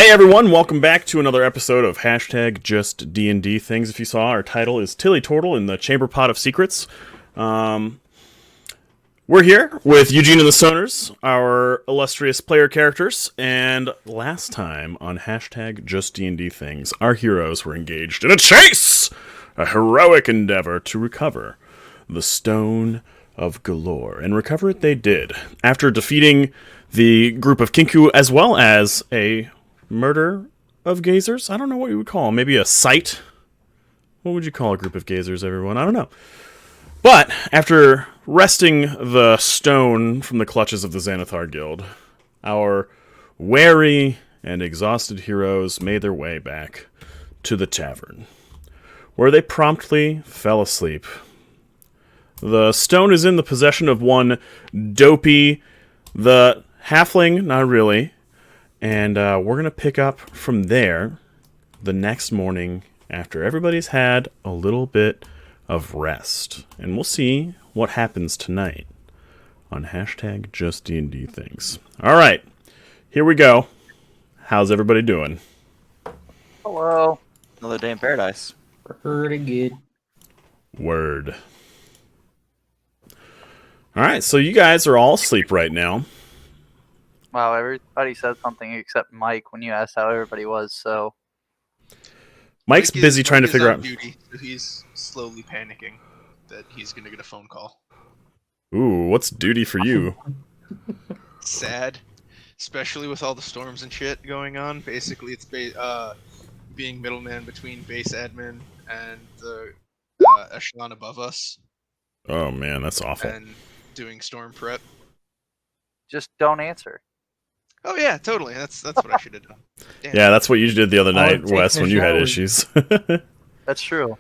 Hey everyone, welcome back to another episode of Hashtag justdndthings. If you saw, our title is Tilly Turtle in the Chamber Pot of Secrets. We're here with Eugene and the Stoners, our illustrious player characters, and last time on Hashtag justdndthings, our heroes were engaged in a chase! A heroic endeavor to recover the Stone of Galore, and recover it they did, after defeating the group of Kinku as well as a murder of gazers? I don't know what you would call them. Maybe a sight? What would you call a group of gazers, everyone? I don't know. But after wresting the stone from the clutches of the Xanathar Guild, our wary and exhausted heroes made their way back to the tavern, where they promptly fell asleep. The stone is in the possession of one Dopey, the halfling, not really. And we're going to pick up from there the next morning after everybody's had a little bit of rest. And we'll see what happens tonight on Hashtag JustDNDThings. All right, here we go. How's everybody doing? Hello. Another day in paradise. Pretty good. Word. All right, so you guys are all asleep right now. Wow, everybody said something except Mike when you asked how everybody was, so... Mike's busy trying to figure out... Duty, so he's slowly panicking that he's going to get a phone call. Ooh, what's duty for you? Sad, especially with all the storms and shit going on. Basically, it's being middleman between base admin and the echelon above us. Oh man, that's awful. And doing storm prep. Just don't answer. Oh yeah, totally. That's what I should have done. Damn. Yeah, that's what you did the other night, Wes, when you had issues. That's true.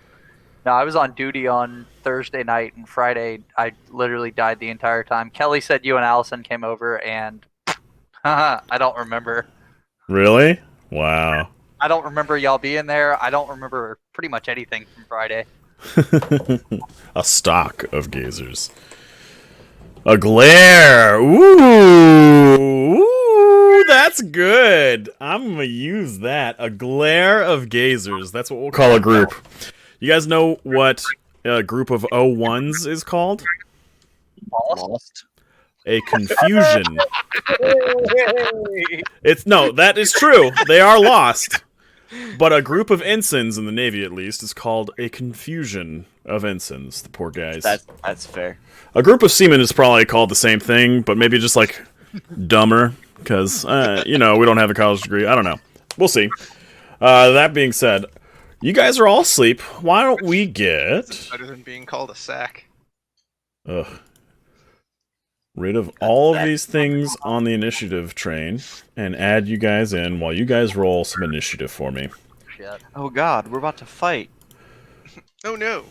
No, I was on duty on Thursday night, and Friday I literally died the entire time. Kelly said you and Allison came over, and I don't remember. Really? Wow. I don't remember y'all being there. I don't remember pretty much anything from Friday. A stock of gazers. A glare! Ooh, that's good. I'm gonna use that. A glare of gazers. That's what we'll call a group. You guys know what a group of O1s is called? Lost. A confusion. That is true. They are lost. But a group of ensigns in the Navy, at least, is called a confusion of ensigns. The poor guys. That's fair. A group of seamen is probably called the same thing, but maybe just like dumber, because we don't have a college degree. I don't know. We'll see. That being said, you guys are all asleep. Why don't we get It's better than being called a sack. rid of all of these things on the initiative train and add you guys in while you guys roll some initiative for me. Shit. Oh god, we're about to fight. Oh no.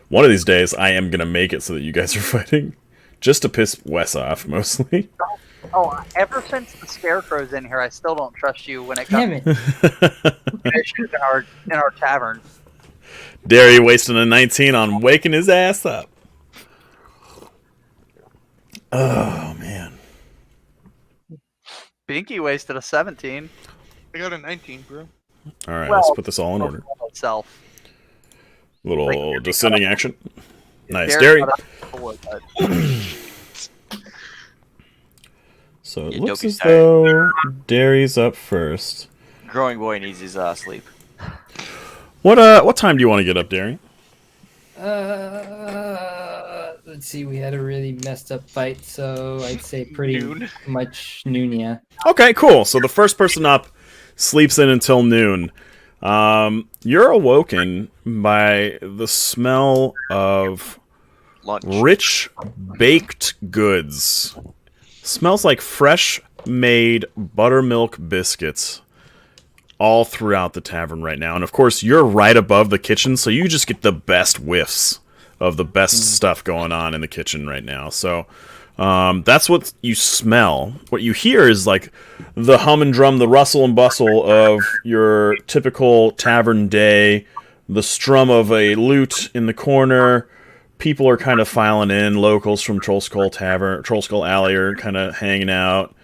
One of these days, I am going to make it so that you guys are fighting. Just to piss Wes off, mostly. Oh, ever since the Scarecrow's in here, I still don't trust you when it comes to issues in our tavern. Derry wasting a 19 on waking his ass up. Oh, man. Binky wasted a 17. I got a 19, bro. Alright, let's put this all in order. Itself. Little descending action. Nice. Derry Derry. got a 4, but- So it Yeah, looks Dopey's as though Derry's up first. Growing boy needs his sleep. What time do you want to get up, Derry? Let's see, we had a really messed up fight, so I'd say pretty Noon. much noon, yeah. Okay, cool. So the first person up sleeps in until noon. You're awoken by the smell of Lunch. rich baked goods. Smells like fresh made buttermilk biscuits all throughout the tavern right now. And of course, you're right above the kitchen, so you just get the best whiffs of the best stuff going on in the kitchen right now. So that's what you smell. What you hear is like the hum and drum, the rustle and bustle of your typical tavern day, the strum of a lute in the corner. People are kind of filing in. Locals from Troll Skull Alley are kind of hanging out.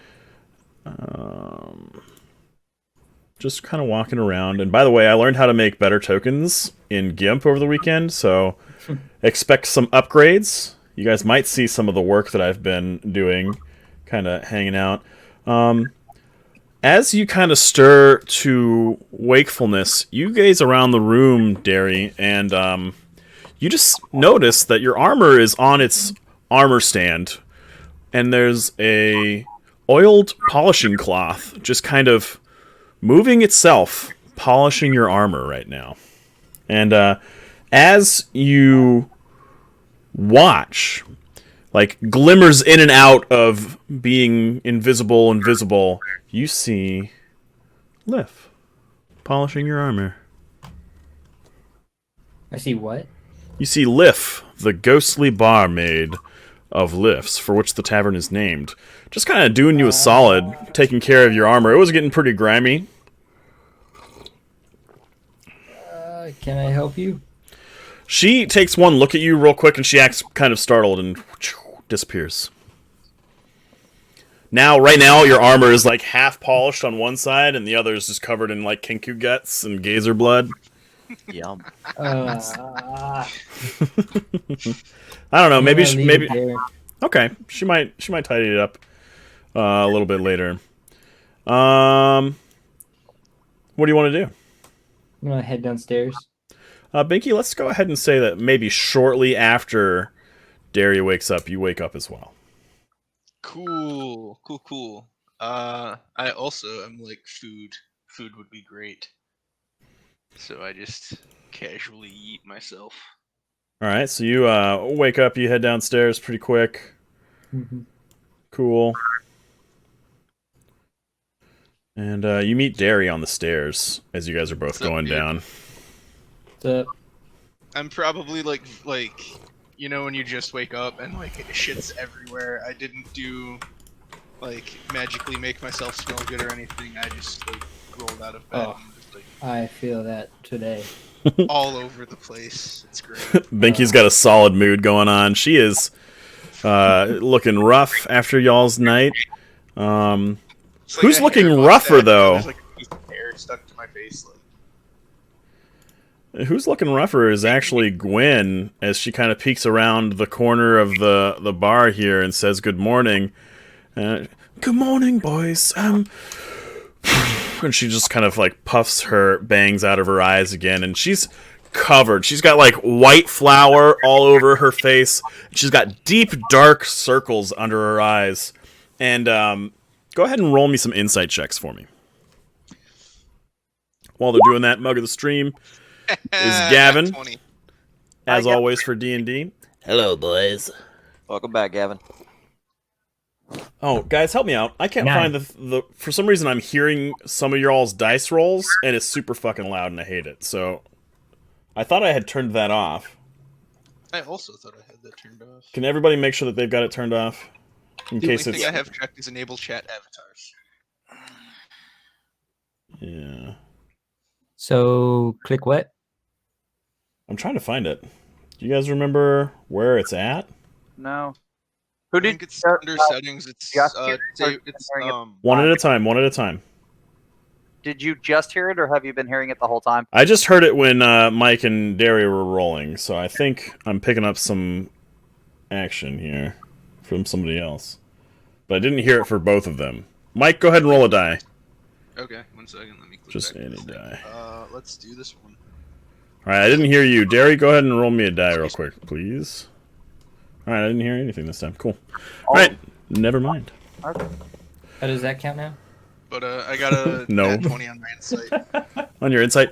just kind of walking around. And by the way, I learned how to make better tokens in GIMP over the weekend, so expect some upgrades. You guys might see some of the work that I've been doing, kind of hanging out. As you kind of stir to wakefulness, you gaze around the room, Derry, and you just notice that your armor is on its armor stand, and there's a oiled polishing cloth just kind of moving itself, polishing your armor right now. And as you watch, like glimmers in and out of being invisible, you see Liff polishing your armor. I see what? You see Liff, the ghostly barmaid of Liff's, for which the tavern is named. Just kind of doing you a solid, taking care of your armor. It was getting pretty grimy. Can I help you? She takes one look at you real quick, and she acts kind of startled and disappears. Now, right now, your armor is like half polished on one side, and the other is just covered in like kinku guts and gazer blood. Yum. I don't know. Maybe. Okay, she might tidy it up a little bit later. What do you want to do? I'm gonna head downstairs. Binky, let's go ahead and say that maybe shortly after Derry wakes up, you wake up as well. Cool. I also am like food. Food would be great. So I just casually eat myself. All right, so you wake up, you head downstairs pretty quick. Mm-hmm. Cool. And you meet Derry on the stairs as you guys are both going down. What's up? I'm probably like you know when you just wake up and like shit's everywhere. I didn't do like magically make myself smell good or anything. I just like rolled out of bed and just like I feel that today. all over the place. It's great. Binky's got a solid mood going on. She is looking rough after y'all's night. It's like Who's a looking hair rougher, mustache, though? There's like a piece of hair stuck to my face. Like, Who's looking rougher is actually Gwen, as she kind of peeks around the corner of the bar here and says good morning. Good morning, boys. And she just kind of like puffs her bangs out of her eyes again, and she's covered. She's got like white flour all over her face. She's got deep, dark circles under her eyes. And go ahead and roll me some insight checks for me. While they're doing that, mug of the stream is Gavin, 20. as always for D&D. Hello, boys. Welcome back, Gavin. Oh, guys, help me out. I can't find the. For some reason, I'm hearing some of y'all's dice rolls, and it's super fucking loud, and I hate it. So, I thought I had turned that off. I also thought I had that turned off. Can everybody make sure that they've got it turned off? In The case only it's. thing I have checked is enable chat avatars. Yeah. So click what? I'm trying to find it. Do you guys remember where it's at? No. Who I did think it's under settings. It's just hear it, or it's hearing it? One at a time, one at a time. Did you just hear it, or have you been hearing it the whole time? I just heard it when Mike and Derry were rolling, so I think I'm picking up some action here from somebody else. But I didn't hear it for both of them. Mike, go ahead and roll a die. Okay, 1 second. Let me click Just back. any die. Let's do this one. Alright, I didn't hear you. Derry, go ahead and roll me a die real quick, please. Alright, I didn't hear anything this time. Cool. Alright, never mind. Okay. How does that count now? But I got a No. nat 20 on my insight. On your insight,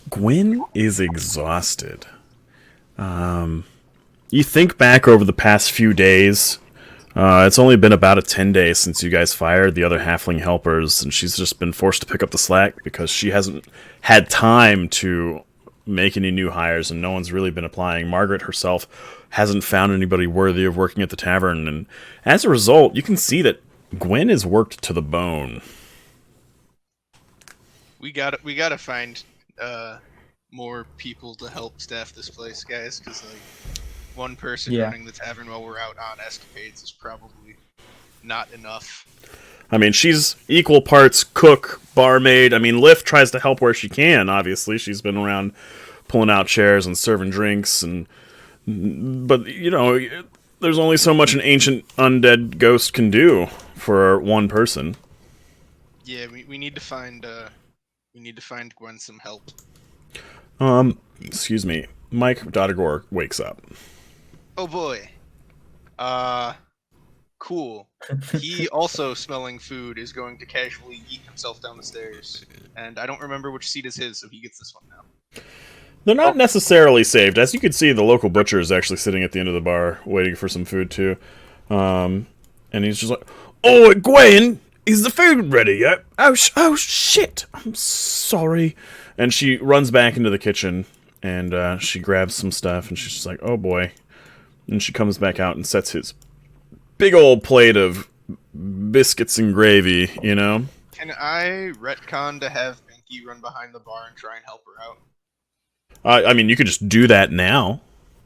Gwen is exhausted. You think back over the past few days. It's only been about 10 days since you guys fired the other halfling helpers, and she's just been forced to pick up the slack because she hasn't had time to make any new hires, and no one's really been applying. Margaret herself hasn't found anybody worthy of working at the tavern, and as a result, you can see that Gwen is worked to the bone. We gotta find more people to help staff this place, guys, because like one person running the tavern while we're out on escapades is probably not enough. I mean, she's equal parts cook, barmaid. I mean, Liv tries to help where she can, obviously. She's been around pulling out chairs and serving drinks, but, you know, there's only so much an ancient undead ghost can do for one person. Yeah, we need to find Gwen some help. Excuse me. Mike Dodagor wakes up. Oh boy. Cool. He also, smelling food, is going to casually eat himself down the stairs. And I don't remember which seat is his, so he gets this one now. They're not necessarily saved. As you can see, the local butcher is actually sitting at the end of the bar waiting for some food, too. And he's just like, "Oh, Gwen, is the food ready yet? Oh, shit. I'm sorry." And she runs back into the kitchen, and she grabs some stuff, and she's just like, "Oh, boy." And she comes back out and sets his big old plate of biscuits and gravy, you know? Can I retcon to have Pinky run behind the bar and try and help her out? I mean, you could just do that now.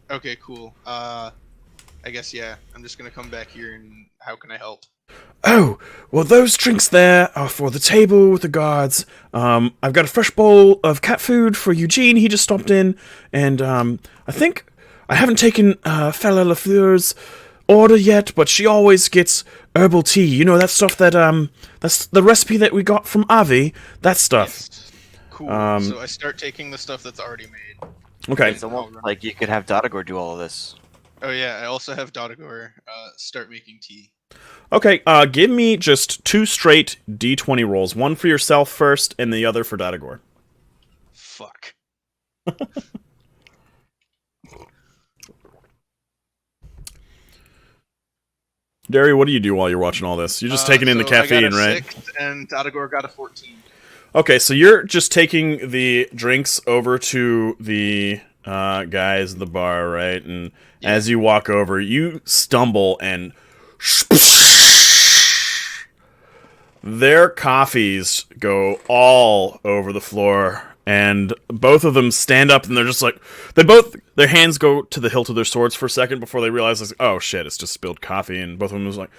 Okay, cool. I guess, yeah. I'm just gonna come back here and how can I help? Oh, well, those drinks there are for the table with the guards. I've got a fresh bowl of cat food for Eugene. He just stopped in. And I think I haven't taken Fella Lafleur's order yet, but she always gets herbal tea. You know, that stuff that, that's the recipe that we got from Avi. That stuff. Yes. Cool. So I start taking the stuff that's already made. Okay. It's almost like you could have Dodagor do all of this. Oh yeah, I also have Dodagor start making tea. Okay, give me just 2 straight D20 rolls. One for yourself first, and the other for Dodagor. Fuck. Derry, what do you do while you're watching all this? You're just taking in the So caffeine, I got a right? 6, and Dodagor got a 14. Okay, so you're just taking the drinks over to the guys at the bar, right? And as you walk over, you stumble and their coffees go all over the floor, and both of them stand up, and they're just like, their hands go to the hilt of their swords for a second before they realize, like, oh shit, it's just spilled coffee, and both of them was like,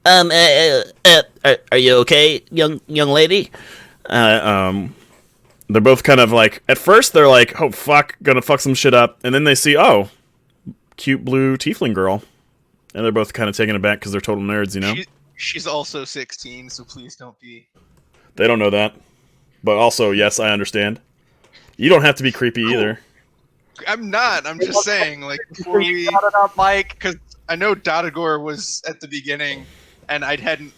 are you okay, young lady? they're both kind of like, at first they're like, oh fuck, gonna fuck some shit up, and then they see, oh, cute blue tiefling girl, and they're both kind of taken aback because they're total nerds, you know? She's also 16, so please don't be. They don't know that. But also, yes, I understand. You don't have to be creepy either. I'm not. I'm just saying, like, before we... brought it up, Mike. Because I know Dodagor was at the beginning, and I hadn't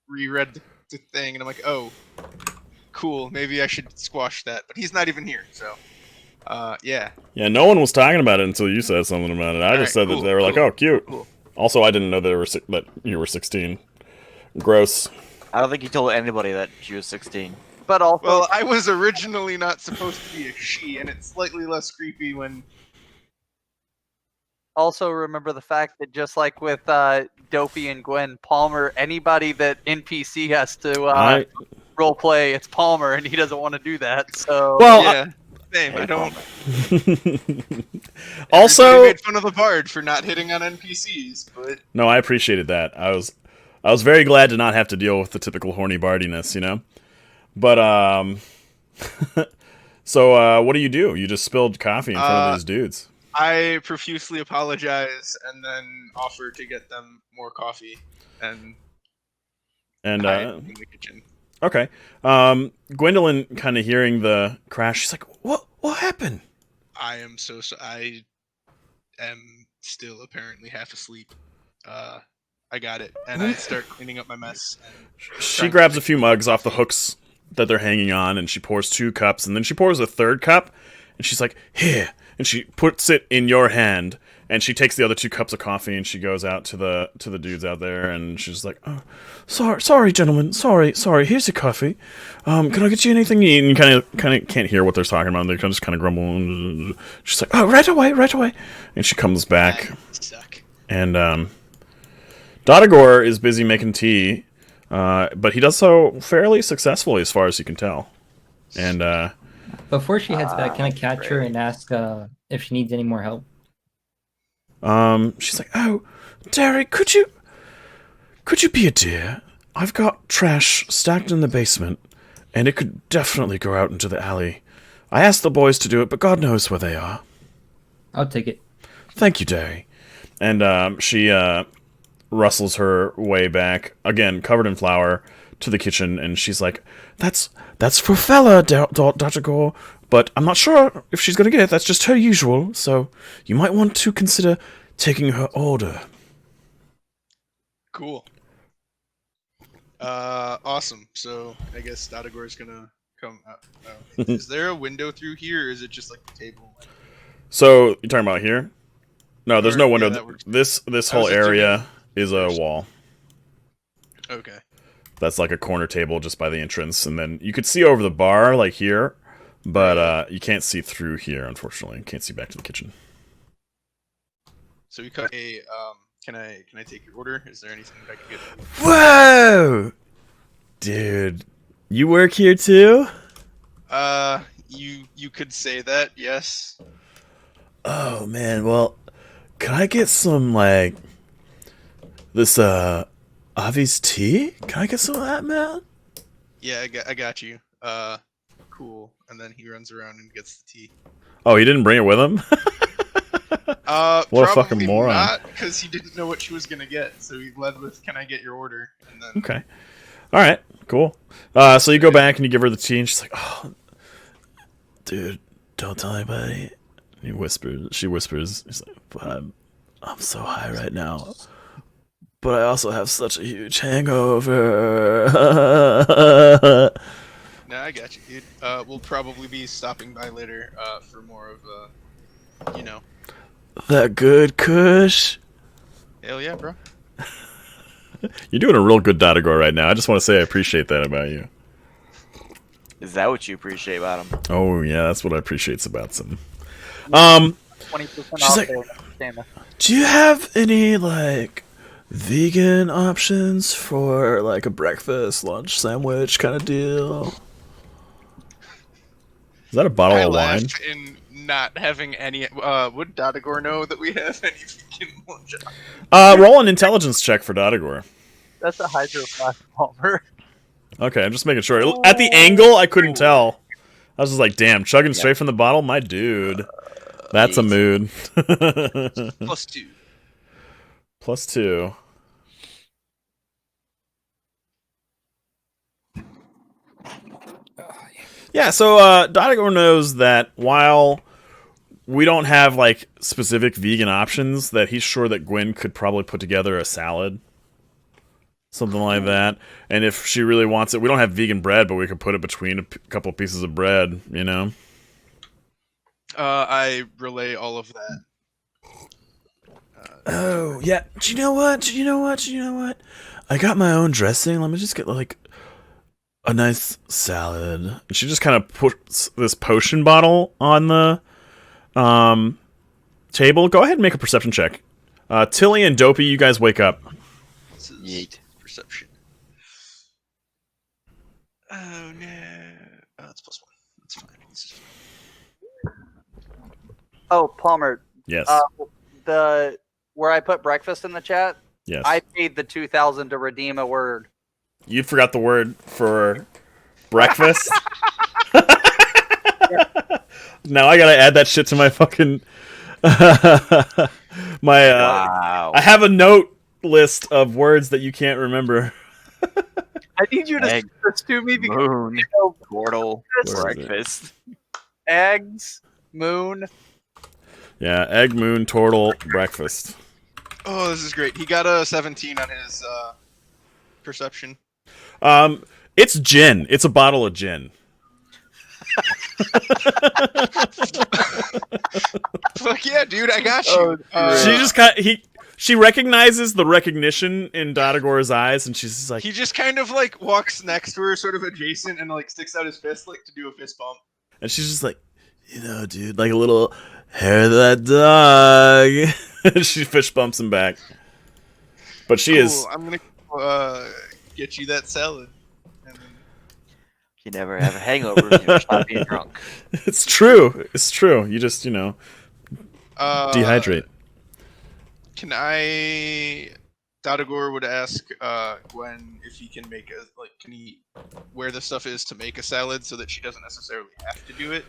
reread the thing, and I'm like, oh, cool, maybe I should squash that. But he's not even here, so... yeah. Yeah, no one was talking about it until you said something about it. I just said that they were like, oh, cute. Cool. Also, I didn't know that you were 16. Gross. I don't think he told anybody that she was 16. But also, Well, I was originally not supposed to be a she, and it's slightly less creepy when... also remember the fact that just like with Dopey and Gwen, Palmer, anybody that NPC has to role play, it's Palmer, and he doesn't want to do that. So Well, yeah, same. I don't... Also, Everybody made fun of the bard for not hitting on NPCs, but... no, I appreciated that. I was very glad to not have to deal with the typical horny bardiness, you know? But, so, what do? You just spilled coffee in front of these dudes. I profusely apologize and then offer to get them more coffee and hide in the kitchen. Okay. Gwendolyn, kind of hearing the crash, she's like, What happened? I am I am still apparently half asleep. I got it, and I start cleaning up my mess. And She grabs a few mugs off the hooks that they're hanging on, and she pours 2 cups, and then she pours a 3rd cup, and she's like, here, and she puts it in your hand, and she takes the other 2 cups of coffee, and she goes out to the dudes out there, and she's like, oh, sorry, gentlemen, sorry, here's your coffee. Can I get you anything to eat? And you kind of can't hear what they're talking about. They just kind of grumble. She's like, oh, right away. And she comes back, and Dodagor is busy making tea, but he does so fairly successfully as far as you can tell. And Before she heads back, can I catch her and ask if she needs any more help? she's like, oh, Derry, could you be a dear? I've got trash stacked in the basement, and it could definitely go out into the alley. I asked the boys to do it, but God knows where they are. I'll take it. Thank you, Derry. And she rustles her way back, again, covered in flour, to the kitchen, and she's like, That's for fella, Dr. Gore, but I'm not sure if she's gonna get it. That's just her usual, so you might want to consider taking her order. Cool. Awesome. So I guess Dotagor's gonna come out. Is there a window through here, or is it just like the table? So, you're talking about here? No, there's no Yeah, window. that works. This I was whole area assuming is a first. wall. Okay. That's like a corner table just by the entrance, and then you could see over the bar, like here, but you can't see through here, unfortunately. You can't see back to the kitchen. So we cut a. Can I take your order? Is there anything that I can get? Whoa! Dude, you work here too? You could say that. Yes. Oh, man, well, could I get some, like, this, Avi's tea? Can I get some of that, man? Yeah, I got you. Cool. And then he runs around and gets the tea. Oh, he didn't bring it with him? What a fucking moron. Not, because he didn't know what she was gonna get, so he led with, "Can I get your order?" And then Okay. Alright, cool. So you go back and you give her the tea, and she's like, oh, dude, don't tell anybody. She whispers, she's like, but I'm so high right now. But I also have such a huge hangover. No, I got you, dude. We'll probably be stopping by later, for more of That good kush. hell yeah, bro. You're doing a real good Dotagor right now. I just want to say I appreciate that about you. Is that what you appreciate about him? Oh yeah, that's what I appreciate about him. 20% She's off like, there. Damn it. do you have any like vegan options for like a breakfast, lunch, sandwich kind of deal? Is that a bottle I of wine? laughed in not having any. Would Dotagor know that we have any vegan lunch? Roll an intelligence check for Dotagor. That's a hydro flash bomber. Okay, I'm just making sure. At the angle, I couldn't tell. I was just like, damn, chugging straight from the bottle? My dude. That's a mood. +2. +2. Yeah, so Dotagor knows that while we don't have like specific vegan options, that he's sure that Gwen could probably put together a salad. Something like that. And if she really wants it, we don't have vegan bread, but we could put it between a couple of pieces of bread, you know? I relay all of that. Oh, yeah. Do you know what? I got my own dressing. Let me just get, like, a nice salad. And she just kind of puts this potion bottle on the table. Go ahead and make a perception check. Tilly and Dopey, you guys wake up. This is Yeet. perception. Oh no. Oh, it's +1. That's fine. This is fine. Oh, Palmer. Yes. The where I put breakfast in the chat, Yes. I paid the 2,000 to redeem a word. You forgot the word for breakfast? Now I gotta add that shit to my fucking... Wow. I have a note list of words that you can't remember. I need you to Egg. send this to me because Moon. Portal. Where is it? Breakfast. eggs, moon. Yeah, egg, moon, turtle, breakfast. Oh, this is great. He got a 17 on his perception. It's gin. It's a bottle of gin. Fuck yeah, dude! I got you. She recognizes the recognition in Dotagor's eyes, and she's just like, He just kind of like walks next to her, sort of adjacent, and like sticks out his fist, like to do a fist bump. and she's just like, you know, dude, like a little hair of that dog. And she fish bumps him back. But she is. I'm gonna get you that salad. And then... You never have a hangover if you stop being drunk. It's true. It's true. You just, you know, dehydrate. Can I, Dadagor would ask Gwen if he can make where the stuff is to make a salad so that she doesn't necessarily have to do it,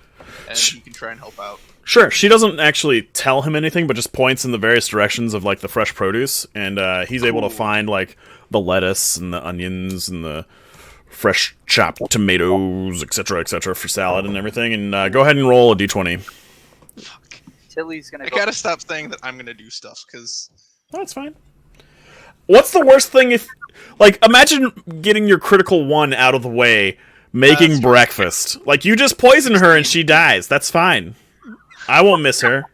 and he can try and help out. Sure, she doesn't actually tell him anything, but just points in the various directions of like the fresh produce, and he's able to find like the lettuce and the onions and the fresh chopped tomatoes, etc., for salad and everything. And go ahead and roll a d20. Fuck. Tilly's gonna. I gotta stop saying that I'm gonna do stuff because Oh, that's fine. What's the worst thing if, like, imagine getting your critical one out of the way, making breakfast. Like, you just poison her and she dies. That's fine. I won't miss her.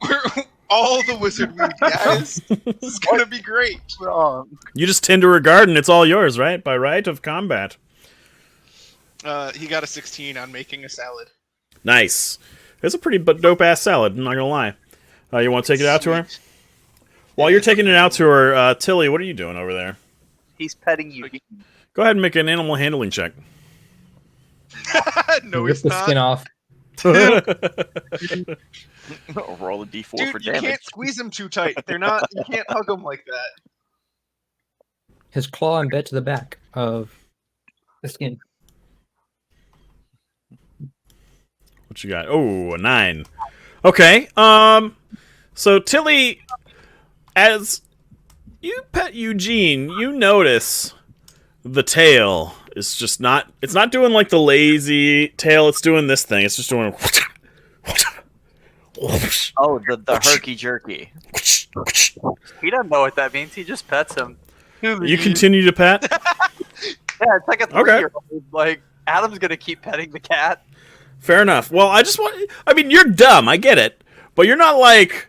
we're all the wizard weed guys. This is gonna be great. Wrong. You just tend to her garden. It's all yours, right? By right of combat. He got a 16 on making a salad. Nice. It's a pretty dope-ass salad, I'm not gonna lie. You want to take it out to her? While you're taking it out to her, Tilly, what are you doing over there? He's petting you. Go ahead and make an animal handling check. No, Rip he's the not. skin off. Roll a d4 Dude, for you damage. can't squeeze them too tight. They're not. You can't hug them like that. His claw embed to the back of the skin. What you got? Oh, a 9. Okay. So Tilly, as you pet Eugene, you notice the tail is just not. It's not doing like the lazy tail. It's doing this thing. It's just doing. Oh, the herky jerky. He doesn't know what that means. He just pets him. You continue to pet. Yeah, it's like a Okay. 3-year-old. Like Adam's gonna keep petting the cat. Fair enough. Well, I mean, you're dumb. I get it, but you're not like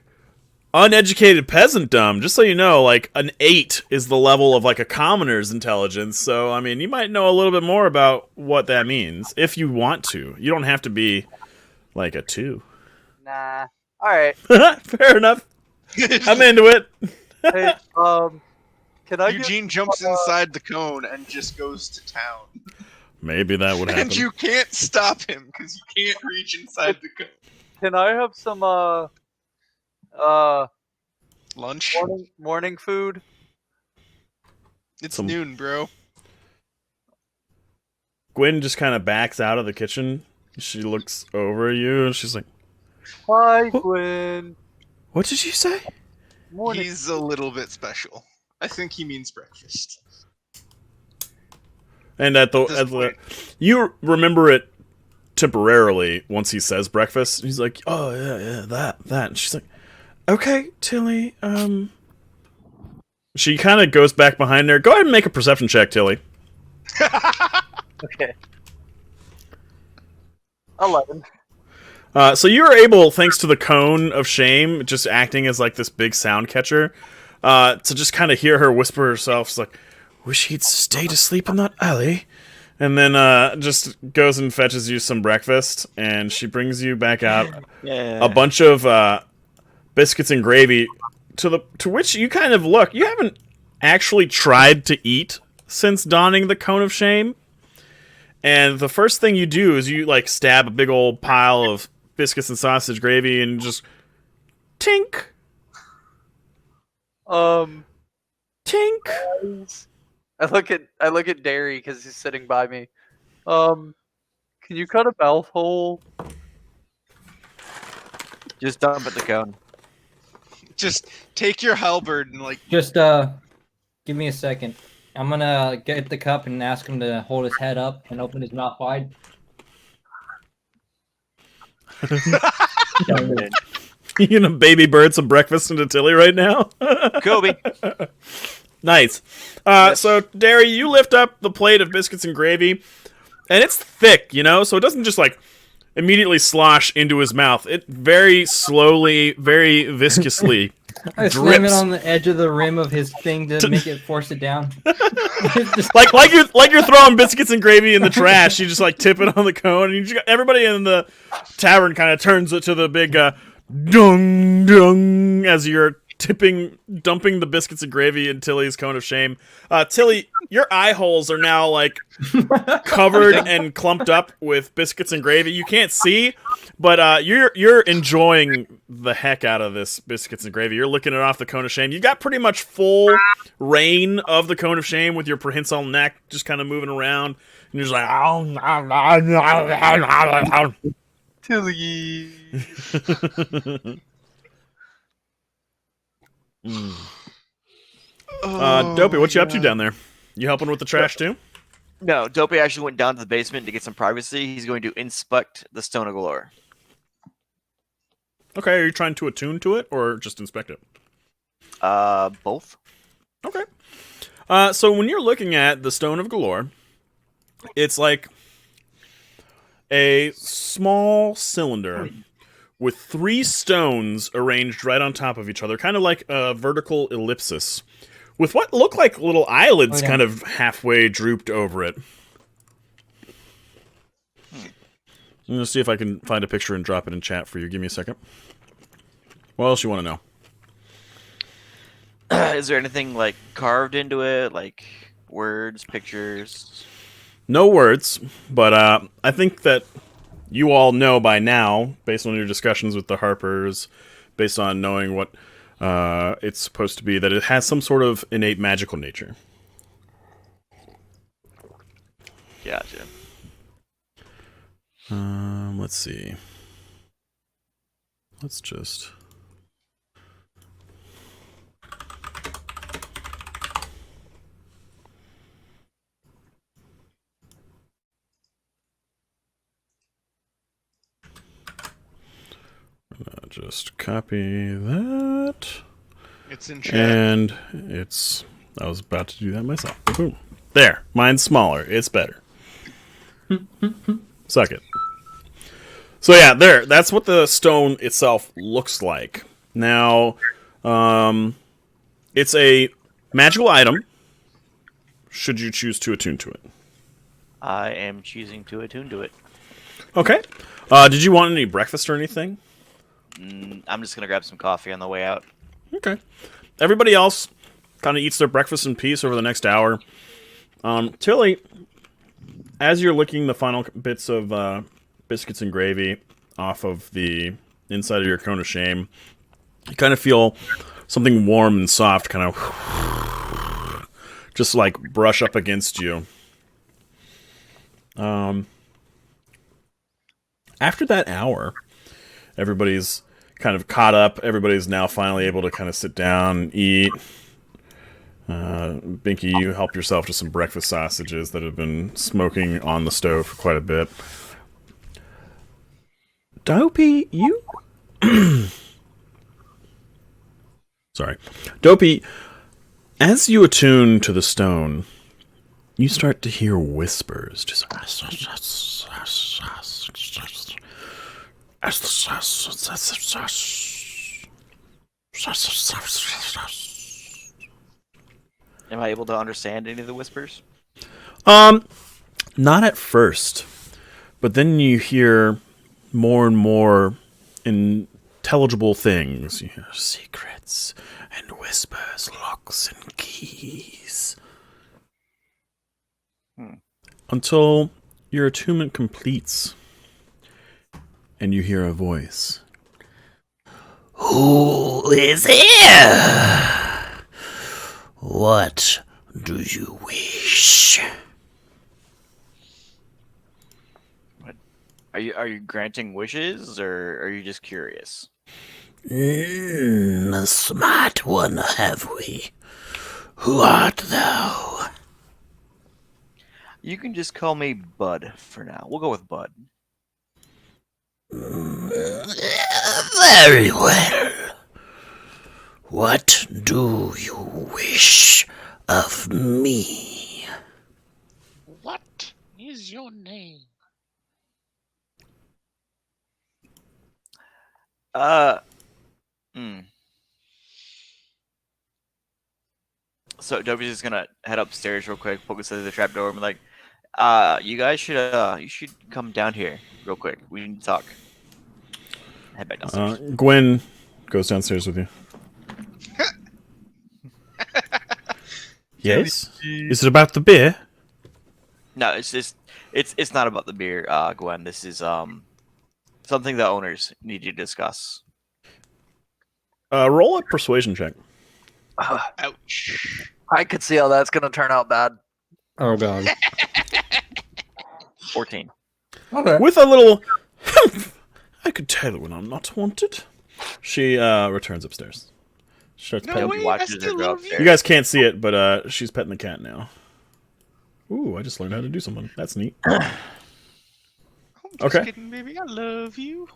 uneducated peasant dumb. Just so you know, like an 8 is the level of like a commoner's intelligence. So, I mean, you might know a little bit more about what that means if you want to. You don't have to be like a 2. Nah. All right. Fair enough. I'm into it. Hey, can I? Eugene jumps inside the cone and just goes to town. Maybe that would happen. And you can't stop him because you can't reach inside the cone. Can I have some Lunch? morning food? It's Some- noon, bro. Gwen just kind of backs out of the kitchen. She looks over at you and she's like, Hi, Gwen. "What did you say?" Morning. He's a little bit special. I think he means breakfast. And at the you remember it temporarily once he says breakfast. He's like, "Oh yeah, that." And she's like, "Okay, Tilly." She kind of goes back behind her. Go ahead and make a perception check, Tilly. Okay. 11. So you were able, thanks to the cone of shame, just acting as like this big sound catcher, to just kind of hear her whisper herself. She's like, "Wish he'd stay to sleep in that alley." And then just goes and fetches you some breakfast, and she brings you back out Yeah. a bunch of biscuits and gravy, to which you kind of look. You haven't actually tried to eat since donning the cone of shame. And the first thing you do is you like stab a big old pile of biscuits and sausage gravy and just tink, tink. I look at Derry because he's sitting by me. Can you cut a mouth hole? Just dump at the cone. Just take your halberd and like Just give me a second. I'm gonna get the cup and ask him to hold his head up and open his mouth wide. You gonna baby bird some breakfast into Tilly right now? Kobe. Nice. So, Derry, you lift up the plate of biscuits and gravy, and it's thick, you know? So it doesn't just, like, immediately slosh into his mouth. It very slowly, very viscously I slam it drips. on the edge of the rim of his thing to make it force it down. Just- Like you're throwing biscuits and gravy in the trash. You just, like, tip it on the cone, and you just got, everybody in the tavern kind of turns it to the big dung, dung, as you're dumping the biscuits and gravy in Tilly's cone of shame. Tilly, your eye holes are now like covered and clumped up with biscuits and gravy. You can't see, but you're enjoying the heck out of this biscuits and gravy. You're licking it off the cone of shame. You got pretty much full reign of the cone of shame with your prehensile neck just kind of moving around, and you're just like, Tilly. Dopey, what you up to down there? You helping with the trash too? No, Dopey actually went down to the basement to get some privacy. He's going to inspect the stone of galore. Okay, are you trying to attune to it or just inspect it? Both. Okay. So when you're looking at the Stone of Galore, it's like a small cylinder with 3 stones arranged right on top of each other, kind of like a vertical ellipsis, with what look like little eyelids kind of halfway drooped over it. I'm going to see if I can find a picture and drop it in chat for you. Give me a second. What else you want to know? Is there anything like carved into it, like words, pictures? No words, but I think that you all know by now, based on your discussions with the Harpers, based on knowing what it's supposed to be, that it has some sort of innate magical nature. Gotcha. Let's see. Let's just... just copy that. It's in chat. And it's... I was about to do that myself. Boom. There. Mine's smaller. It's better. Suck it. So yeah, there. That's what the stone itself looks like. Now, it's a magical item, should you choose to attune to it. I am choosing to attune to it. Okay. Did you want any breakfast or anything? I'm just going to grab some coffee on the way out. Okay. Everybody else kind of eats their breakfast in peace over the next hour. Tilly, as you're licking the final bits of biscuits and gravy off of the inside of your cone of shame, you kind of feel something warm and soft kind of just like brush up against you. After that hour, everybody's kind of caught up. Everybody's now finally able to kind of sit down and eat. Binky, you help yourself to some breakfast sausages that have been smoking on the stove for quite a bit. Dopey, you... Sorry. Dopey, as you attune to the stone, you start to hear whispers. Just... Am I able to understand any of the whispers? Not at first, but then you hear more and more intelligible things. You hear secrets and whispers, locks and keys. Until your attunement completes, and you hear a voice. Who is here? What do you wish? Are you granting wishes, or are you just curious? A smart one have we. Who art thou? You can just call me Bud for now. We'll go with Bud. Very well. What do you wish of me? What is your name? So Dobby's just gonna head upstairs real quick, poke us into the trap door, and be like, you guys should come down here real quick. We need to talk. Head back downstairs. Gwen goes downstairs with you. Yes? Is it about the beer? No, it's not about the beer, Gwen. This is something the owners need to discuss. Roll a persuasion check. Ouch. I could see how that's gonna turn out bad. Oh god. 14. Okay. With a little... I could tell when I'm not wanted. She returns upstairs. She starts No petting. way, I watches her still go love upstairs. You guys can't see it, but she's petting the cat now. Ooh, I just learned how to do something. That's neat. I'm just Okay. kidding, baby. I love you.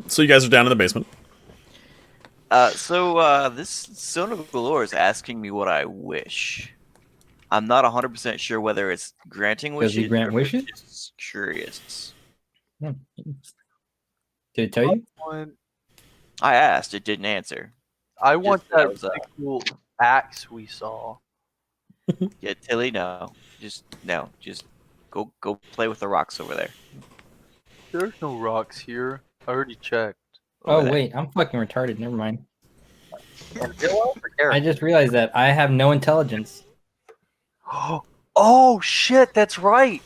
So you guys are down in the basement. So this Son of Galore is asking me what I wish. I'm not 100% sure whether it's granting Does wishes. he grant or if it's wishes? just curious. Did it tell you? I asked, it didn't answer. I want Just that that was, really cool axe we saw. Yeah, Tilly, no. Just go play with the rocks over there. There's no rocks here. I already checked. Over Oh there. wait, I'm fucking retarded. Never mind. I I just realized that I have no intelligence. Oh shit, that's right.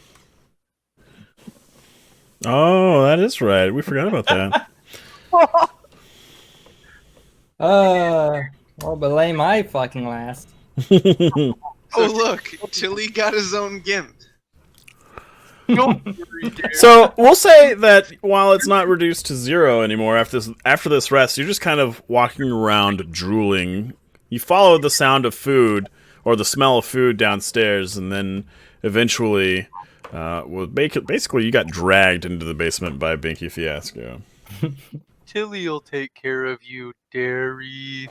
Oh, that is right. We forgot about that. Well, belay my fucking last. Oh look, Tilly got his own gimp. So we'll say that while it's not reduced to 0 anymore after this rest, you're just kind of walking around drooling. You follow the sound of food or the smell of food downstairs, and then eventually, basically you got dragged into the basement by Binky Fiasco. Tilly'll take care of you, Derry.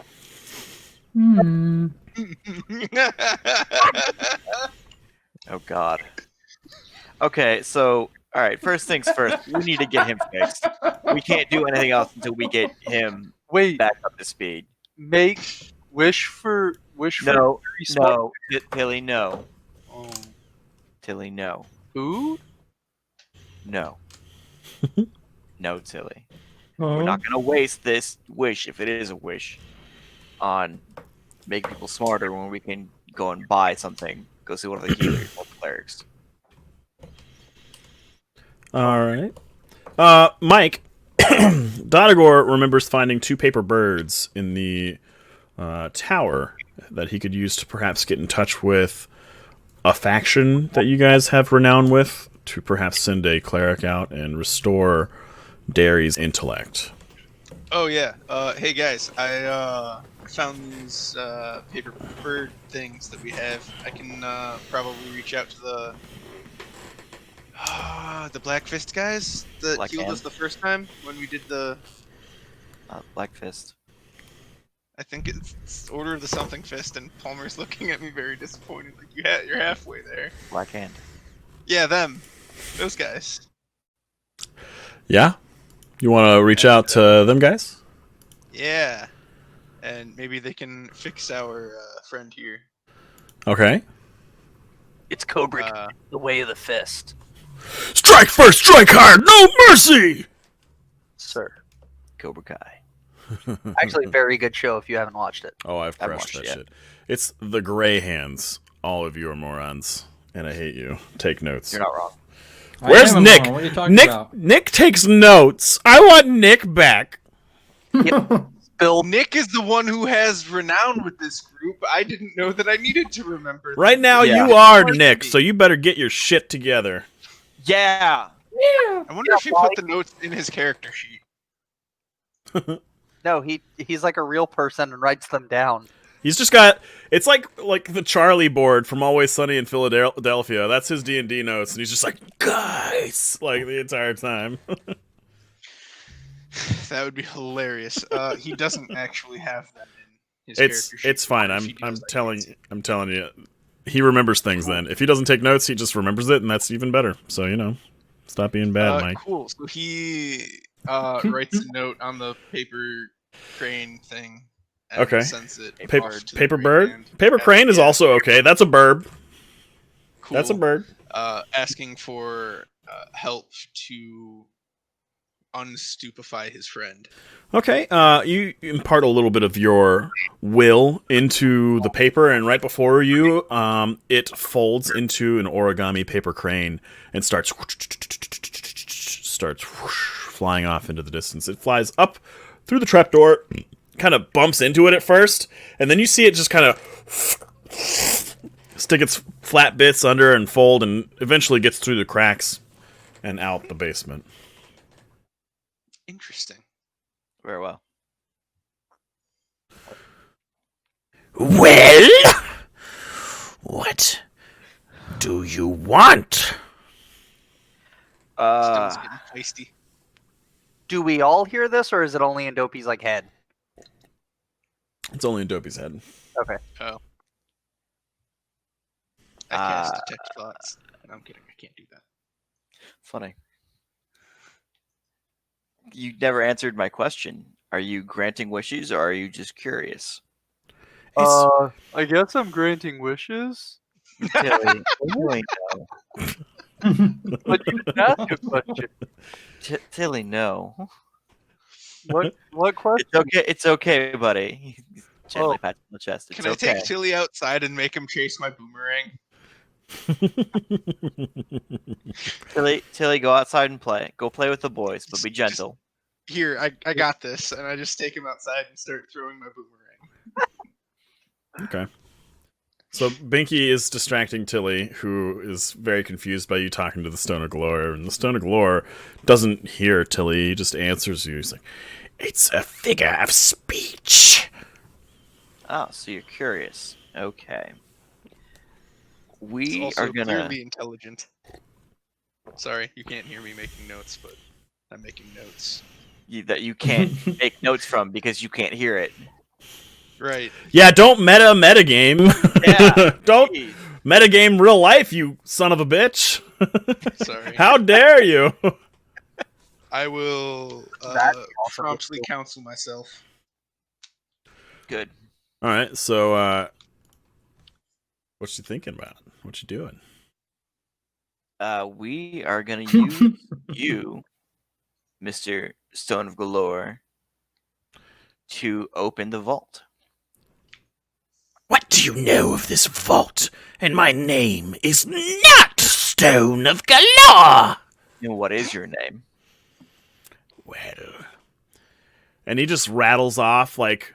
Oh god. Okay, so all right. First things first. We need to get him fixed. We can't do anything else until we get him Wait, back up to speed. wish for No, Derry small- no, Tilly, no. Oh. Tilly, no, Food? no, no, Tilly. We're not gonna waste this wish, if it is a wish, on making people smarter when we can go and buy something. Go see one of the healers or the clerics. All right. Mike, Dodagor remembers finding 2 paper birds in the tower that he could use to perhaps get in touch with a faction that you guys have renown with, to perhaps send a cleric out and restore Derry's intellect. Oh yeah. Hey guys, I found these paper bird things that we have. I can probably reach out to the Black Fist guys that Black healed Hand. us the first time when we did the. Black Fist. I think it's Order of the Something Fist, and Palmer's looking at me very disappointed. Like you're halfway there. Black Hand. Yeah, them, those guys. Yeah? You want to reach out to them guys? Yeah, and maybe they can fix our friend here. Okay. It's Cobra, the way of the fist, Strike first, strike hard, no mercy! sir. Cobra Kai. Actually, very good show if you haven't watched it. Oh, I've Haven't crushed watched that it yet. shit. It's the Gray Hands. All of you are morons, and I hate you. Take notes. You're not wrong. Where's I am a Nick? moron. What are you talking Nick about? Nick takes notes. I want Nick back. Bill, Nick is the one who has renown with this group. I didn't know that I needed to remember. Right now, Yeah. you are Nick, so you better get your shit together. Yeah. I wonder if he put the notes in his character sheet. no, he's like a real person and writes them down. He's just got. It's like the Charlie board from Always Sunny in Philadelphia. That's his D&D notes, and he's just like, guys, like the entire time. That would be hilarious. He doesn't actually have that in his character sheet. It's fine. If he I'm does, I telling can't see. I'm telling you, he remembers things. Then if he doesn't take notes, he just remembers it, and that's even better. So stop being bad, Mike. Cool. So he writes a note on the paper crane thing. And Okay. sends it Paper, off to the paper Green bird. Hand. Paper crane is Yeah, also okay. That's a bird. cool. That's a bird. Asking for help to unstupefy his friend. Okay, you impart a little bit of your will into the paper, and right before you, it folds into an origami paper crane and starts flying off into the distance. It flies up through the trapdoor, kind of bumps into it at first, and then you see it just kind of stick its flat bits under and fold, and eventually gets through the cracks and out the basement. Interesting. Very well. Well, what do you want? Stone's getting feisty. Do we all hear this, or is it only in Dopey's like head? It's only in Dopey's head. Okay. Oh. I cast detect thoughts. No, I'm kidding. I can't do that. Funny. You never answered my question. Are you granting wishes, or are you just curious? I guess I'm granting wishes. Tilly, Tilly, no. But you can ask a question. Tilly, no. What question? It's okay. It's okay, buddy. He gently pats him on the chest. It's Can I okay. take Tilly outside and make him chase my boomerang? Tilly, go outside and play. Go play with the boys, but be gentle. Here, I got this, and I just take him outside and start throwing my boomerang. Okay. So Binky is distracting Tilly, who is very confused by you talking to the Stone of Galore, and the Stone of Galore doesn't hear Tilly, he just answers you. He's like, It's a figure of speech. Oh, so you're curious. Okay. It's We also are gonna. clearly intelligent. Sorry, you can't hear me making notes, but I'm making notes. That you can't make notes from because you can't hear it. Right. yeah, don't metagame. Yeah. Don't Jeez. metagame real life, you son of a bitch. Sorry. How dare you? I will That also promptly counsel myself. Good. Alright, so, what you thinking about? What you doing? We are gonna use you, Mr. Stone of Galore, to open the vault. What do you know of this vault? And my name is not Stone of Galore. And what is your name? Well, and he just rattles off like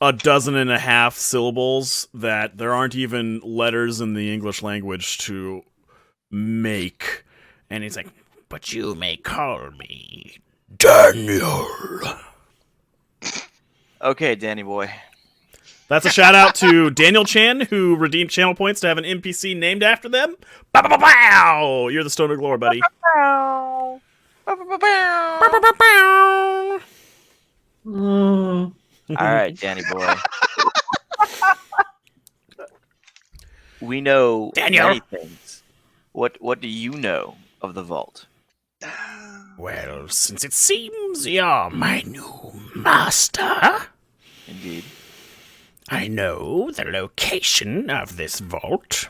a dozen and a half syllables that there aren't even letters in the English language to make. And he's like, But you may call me Daniel. Okay, Danny boy. that's a shout out to Daniel Chan, who redeemed channel points to have an NPC named after them. Bow, bow, bow, bow! You're the Stone of Glory, buddy. Mm. All right, Danny boy. We know Daniel. many things. What do you know of the vault? Well, since it seems you're my new master, Indeed. I know the location of this vault,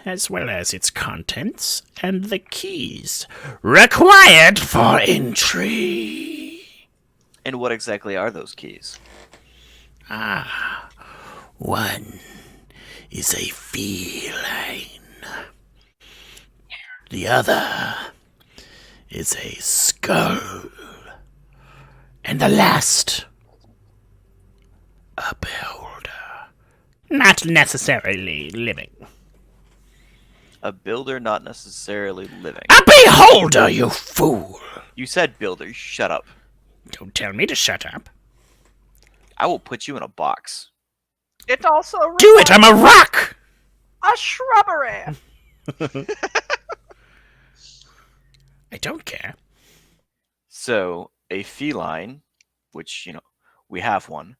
as well as its contents and the keys required for entry. And what exactly are those keys? Ah, one is a feline. The other is a skull. And the last, a beholder. Not necessarily living. A builder, not necessarily living. A beholder, you fool! You said builder. Shut up. Don't tell me to shut up. I will put you in a box. It also Do it, I'm a rock! a shrubbery. I don't care. So, a feline, which, we have one.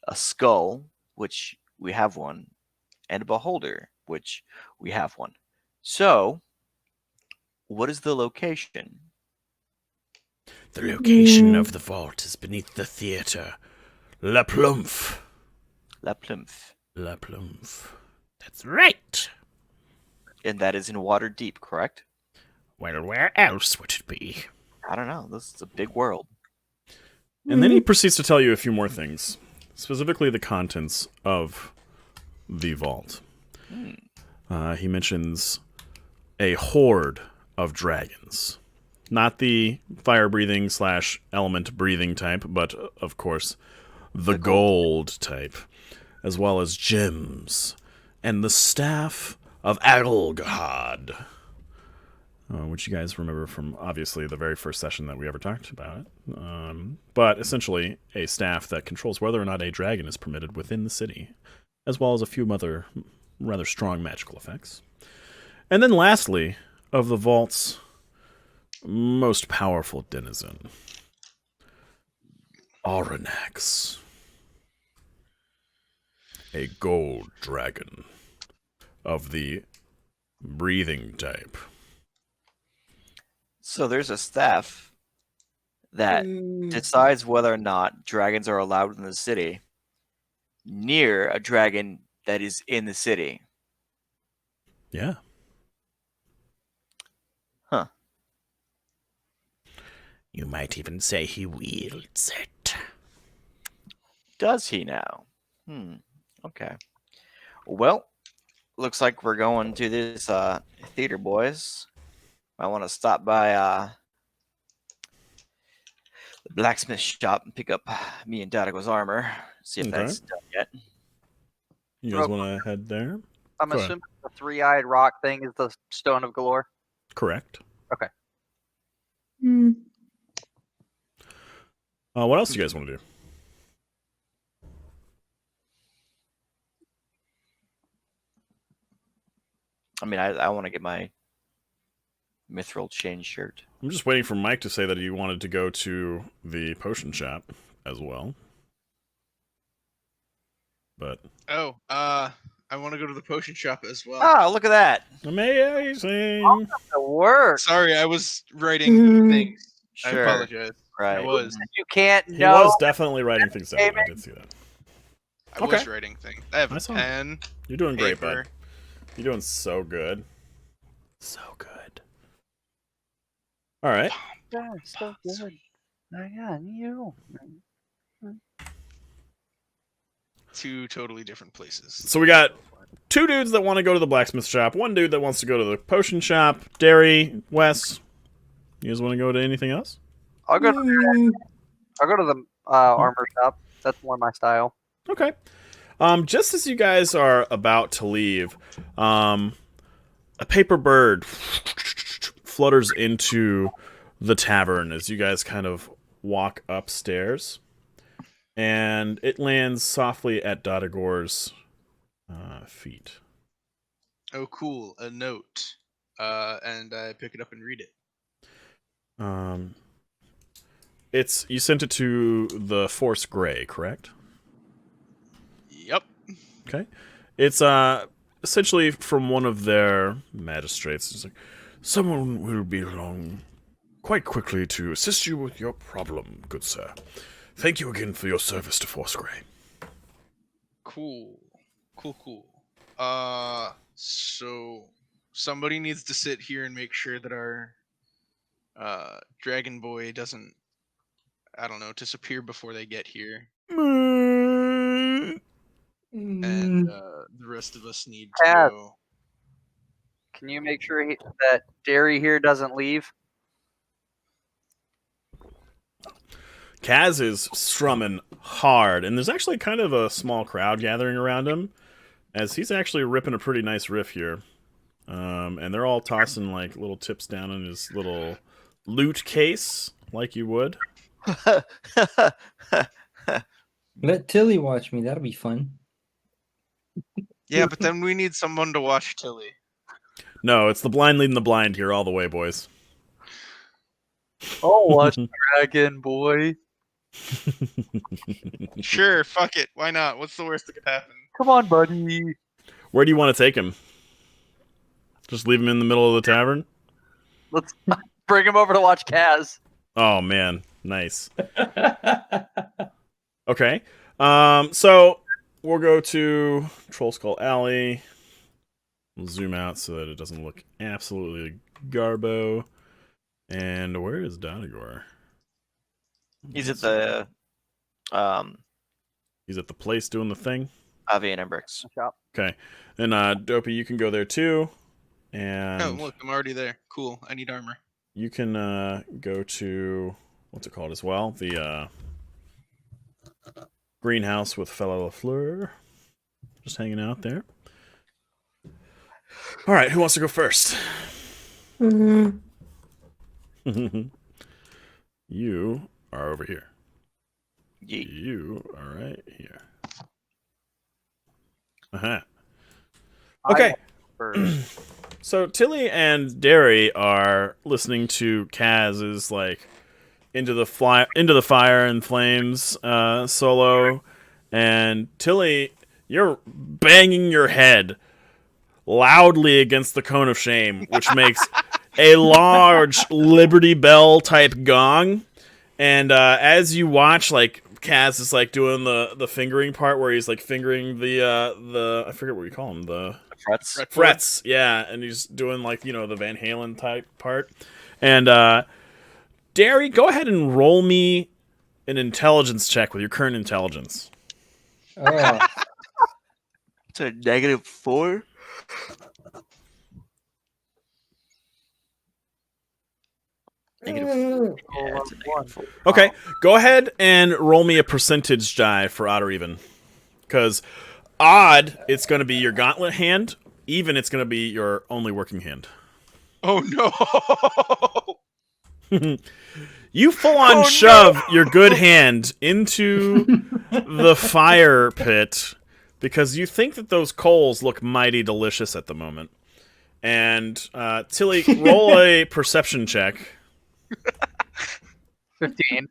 A skull, which we have one. And a beholder, which we have one. So, what is the location? The location of the vault is beneath the theater. La Plumph. La Plymph. La Plumph. That's right. And that is in Waterdeep, correct? Well, where else would it be? I don't know. This is a big world. And then he proceeds to tell you a few more things, specifically the contents of the vault. He mentions a horde of dragons. Not the fire-breathing / element-breathing type, but, of course, the gold type, as well as gems, and the staff of Algahad, which you guys remember from, obviously, the very first session that we ever talked about it. But, essentially, a staff that controls whether or not a dragon is permitted within the city, as well as a few other rather strong magical effects. And then, lastly, of the vault's most powerful denizen, Auranax, a gold dragon of the breathing type. So there's a staff that decides whether or not dragons are allowed in the city near a dragon that is in the city. Yeah. Huh. You might even say he wields it. Does he now? Okay. Well, looks like we're going to this theater, boys. I want to stop by the blacksmith shop and pick up me and Dadago's armor. See if that's done yet. You guys want to head there? I'm Go ahead. assuming the three-eyed rock thing is the Stone of Galore. Correct. Okay. What else do you guys want to do? I mean, I want to get my mithril chain shirt. I'm just waiting for Mike to say that he wanted to go to the potion shop as well. But Oh, I want to go to the potion shop as well. Ah, look at that. amazing. The work. Sorry, I was writing things. Sure. I apologize. I Right. was. You can't He know. was definitely writing things down. I did see that. I was writing things. I have I a saw. pen. You're doing great, paper. bud. You're doing so good. So good. All right. Yeah, so good. Yeah, you. Two totally different places. So we got two dudes that want to go to the blacksmith shop, one dude that wants to go to the potion shop. Derry, Wes, you guys want to go to anything else? I'll go to the armor shop. That's more my style. Okay. Just as you guys are about to leave, a paper bird flutters into the tavern as you guys kind of walk upstairs, and it lands softly at Dodagor's feet. Oh, cool. A note. And I pick it up and read it. You sent it to the Force Grey, correct? Yep. Okay. It's essentially from one of their magistrates. It's like, someone will be along quite quickly to assist you with your problem, good sir. Thank you again for your service to Force Grey. Cool. Cool. So somebody needs to sit here and make sure that our Dragon Boy doesn't, I don't know, disappear before they get here. And the rest of us need to Cat. go. Can you make sure that Derry here doesn't leave? Kaz is strumming hard, and there's actually kind of a small crowd gathering around him, as he's actually ripping a pretty nice riff here. And they're all tossing like little tips down in his little loot case, like you would. Let Tilly watch me. That'll be fun. Yeah, but then we need someone to watch Tilly. No, it's the blind leading the blind here all the way, boys. Oh, watch Dragon Boy. Sure, fuck it. Why not? What's the worst that could happen? Come on, buddy. Where do you want to take him? Just leave him in the middle of the tavern? Let's bring him over to watch Kaz. Oh, man. Nice. Okay. So we'll go to Troll Skull Alley. We'll zoom out so that it doesn't look absolutely garbo. And where is Donagor? He's at the He's at the place doing the thing. Avian and Bricks. Shop. Okay. And Dopey, you can go there too. And Oh, look, I'm already there. Cool. I need armor. you can go to what's it called as well? The greenhouse with fellow Lafleur. Just hanging out there. All right, who wants to go first? You are over here. Yeet. You are right here. Okay. First. So Tilly and Derry are listening to Kaz's like into the fire and flames solo, and Tilly, you're banging your head loudly against the cone of shame, which makes a large Liberty Bell type gong. And as you watch, like Kaz is like doing the fingering part where he's like fingering the I forget what you call them, the frets, yeah, and he's doing like, you know, the Van Halen type part. And Derry, go ahead and roll me an intelligence check with your current intelligence. Oh, It's a -4. Mm. Yeah, it's a -4. Okay, go ahead and roll me a percentage die for odd or even. Because odd, it's going to be your gauntlet hand. Even, it's going to be your only working hand. Oh no! You full-on shove your good hand into the fire pit because you think that those coals look mighty delicious at the moment. And Tilly, roll a perception check. 15.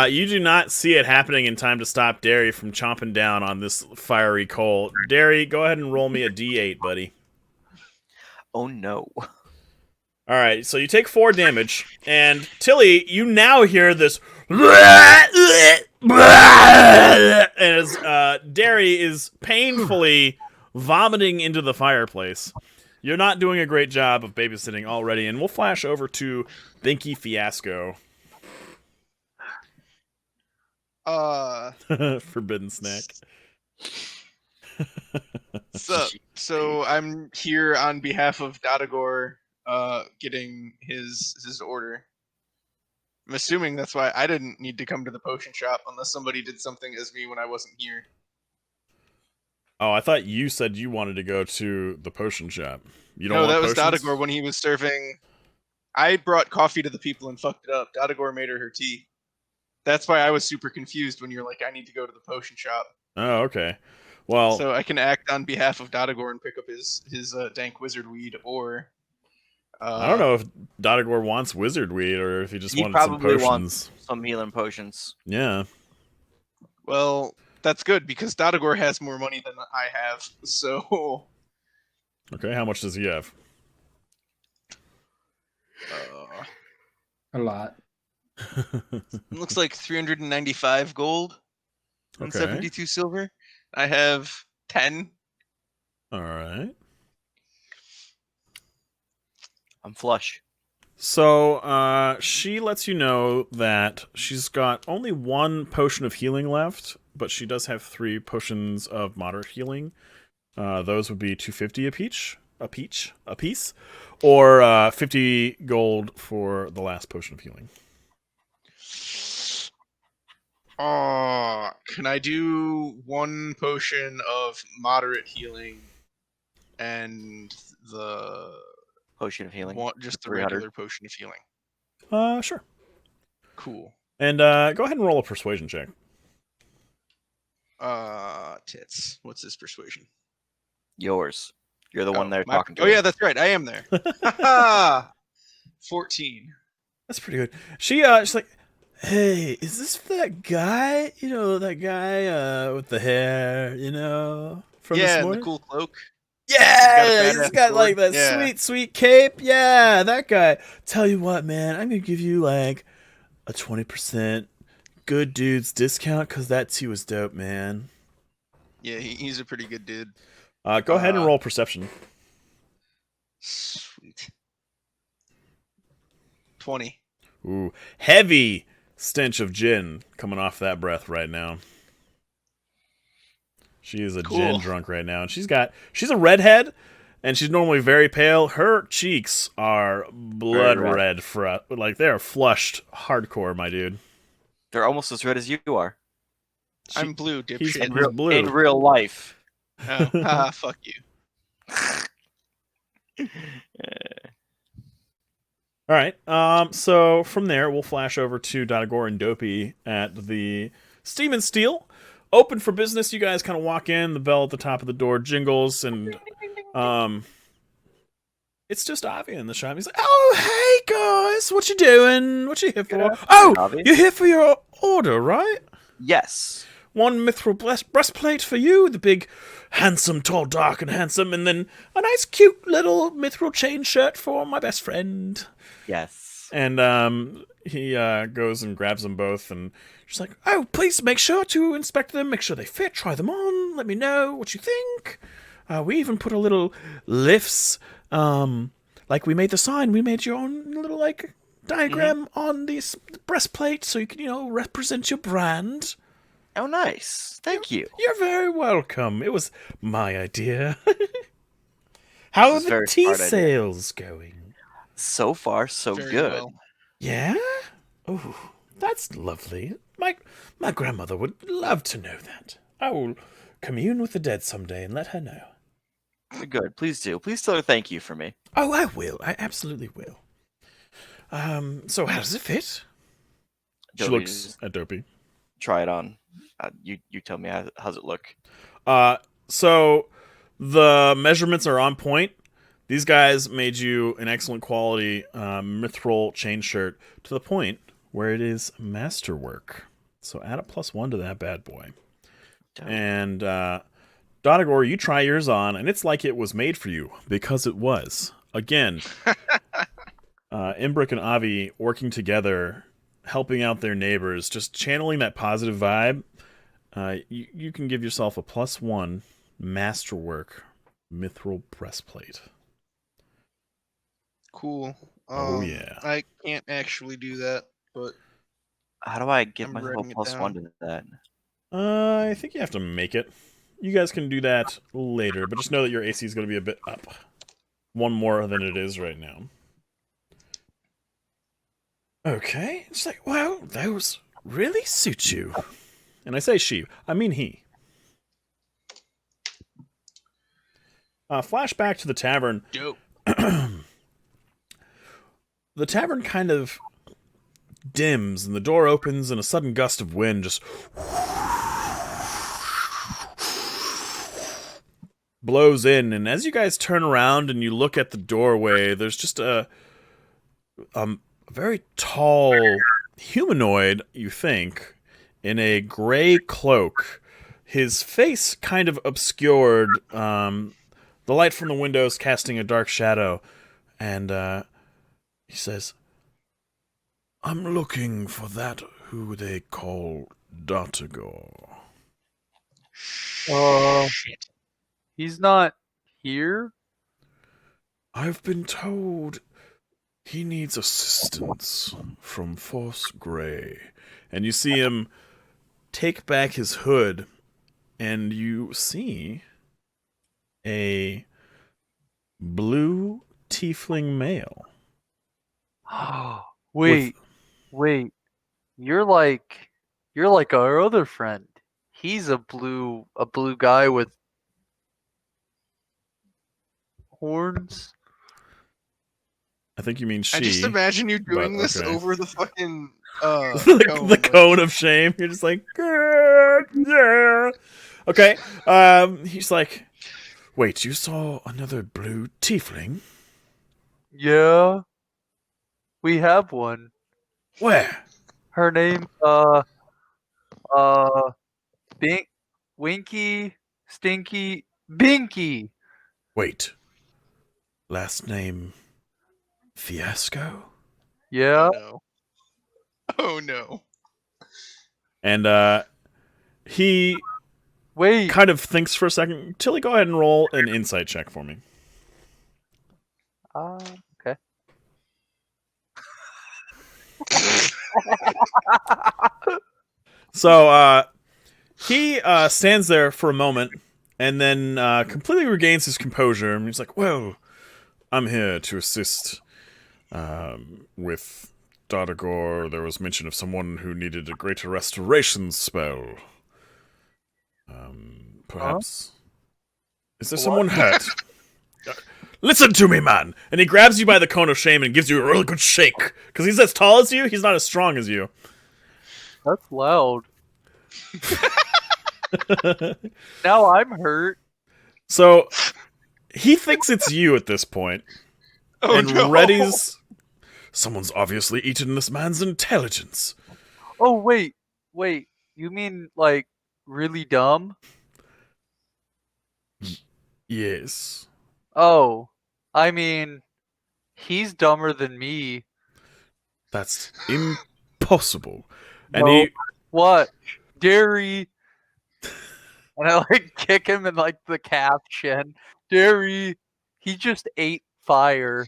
You do not see it happening in time to stop Derry from chomping down on this fiery coal. Derry, go ahead and roll me a d8, buddy. Oh no. All right, so you take 4 damage, and Tilly, you now hear this, as Derry is painfully vomiting into the fireplace. You're not doing a great job of babysitting already, and we'll flash over to Binky Fiasco. Forbidden snack. So I'm here on behalf of Dadagor, getting his order. I'm assuming that's why I didn't need to come to the potion shop unless somebody did something as me when I wasn't here. Oh, I thought you said you wanted to go to the potion shop. You don't No, want that was potions? Dadagor when he was serving. I brought coffee to the people and fucked it up. Dadagor made her tea. That's why I was super confused when you're like, I need to go to the potion shop. Oh, okay. Well, So I can act on behalf of Dadagor and pick up his dank wizard weed, or I don't know if Dodagor wants wizard weed or if he just He wanted some probably potions. wants some healing potions. Yeah. Well, that's good because Dadagor has more money than I have. So Okay, how much does he have? a lot. it looks like 395 gold and Okay. 72 silver. I have 10. All right. I'm flush. So, she lets you know that she's got only 1 potion of healing left, but she does have 3 potions of moderate healing. Those would be 250 a piece, or 50 gold for the last potion of healing. Can I do 1 potion of moderate healing and the Potion of healing. just the 300. regular potion of healing? Sure. Cool. And go ahead and roll a persuasion check. Tits. What's this persuasion? Yours. You're the one there my- talking to. Oh him. yeah, that's right. I am there. Haha. 14. That's pretty good. She's like, hey, is this that guy? You know, that guy with the hair, you know, from Yeah, this and the morning? cool cloak. Yeah, He's got a he's got badass like sword. that Yeah. sweet, sweet cape. Yeah, that guy. Tell you what, man, I'm gonna give you like a 20% good dudes discount because that tea was dope, man. Yeah, he's a pretty good dude. Go ahead and roll perception. Sweet. 20. Ooh, heavy stench of gin coming off that breath right now. She is a Cool. gin drunk right now, and she's a redhead, and she's normally very pale. Her cheeks are blood Very red, like they are flushed hardcore, my dude. They're almost as red as you are. I'm blue, He's dipshit. blue. In real life. Oh, haha, fuck you. All right. So from there, we'll flash over to Dotagor and Dopey at the Steam and Steel. Open for business. You guys kind of walk in. The bell at the top of the door jingles, and it's just Avi in the shop. He's like, "Oh, hey guys, what you doing? What you here for? Oh, Avi. you're here for your order, right? Yes. One mithril breastplate for you, the big, handsome, tall, dark, and handsome, and then a nice, cute little mithril chain shirt for my best friend." Yes. And he goes and grabs them both, and she's like, "Oh, please make sure to inspect them, make sure they fit, try them on, let me know what you think. We even put a little lifts, like we made the sign, we made your own little, like, diagram on this breastplate so you can, represent your brand." Oh, nice. Thank you. You're very welcome. It was my idea. How are This is the very tea smart idea. sales going? So far, so Very good. well. Yeah? Oh, that's lovely. My grandmother would love to know that. I will commune with the dead someday and let her know. Good. Please do. Please tell her thank you for me. Oh, I will. I absolutely will. So how does it fit? She Dopey, looks just at Dopey. try it on. You tell me how's it look. So the measurements are on point. These guys made you an excellent quality mithril chain shirt to the point where it is masterwork. So add a +1 to that bad boy. Dope. And Dotagor, you try yours on, and it's like it was made for you, because it was. Again, Imbric and Avi working together, helping out their neighbors, just channeling that positive vibe. You can give yourself a +1 masterwork mithril breastplate. Cool. Oh, yeah. I can't actually do that, but How do I get I'm myself writing a it +1 down. to that? I think you have to make it. You guys can do that later, but just know that your AC is going to be a bit up. One more than it is right now. Okay. It's like, wow, those really suit you. And I say she, I mean he. Flashback to the tavern. Dope. The tavern kind of dims, and the door opens, and a sudden gust of wind just blows in. And as you guys turn around and you look at the doorway, there's just a very tall humanoid, you think, in a gray cloak. His face kind of obscured, the light from the windows casting a dark shadow, and he says, "I'm looking for that who they call Dotagor." Shit. He's not here. "I've been told he needs assistance from Force Grey." And you see him take back his hood, and you see a blue tiefling male. Wait, wait. You're like our other friend. He's a blue guy with horns. I think you mean she. I just imagine you doing but this okay. over the fucking the cone of shame. You're just like, yeah. Okay. He's like, "Wait, you saw another blue tiefling? Yeah. We have one. Where?" Her name Bink Winky Stinky Binky. "Wait. Last name Fiasco?" Yeah. Oh no. Oh no. And he Wait. kind of thinks for a second. Tilly, go ahead and roll an insight check for me. Okay. So he stands there for a moment and then completely regains his composure. And he's like, "Well, I'm here to assist with Dodagor. There was mention of someone who needed a greater restoration spell. Perhaps. Is there someone hurt? Listen to me, man!" And he grabs you by the cone of shame and gives you a really good shake. Because he's as tall as you, he's not as strong as you. That's loud. Now I'm hurt. So he thinks it's you at this point, Oh and no! readies. Someone's obviously eaten this man's intelligence. Oh wait. You mean like really dumb? Yes. Oh, I mean, he's dumber than me. That's impossible. And No. he. What? Gary. And I like kick him in like the calf shin. Gary, he just ate fire.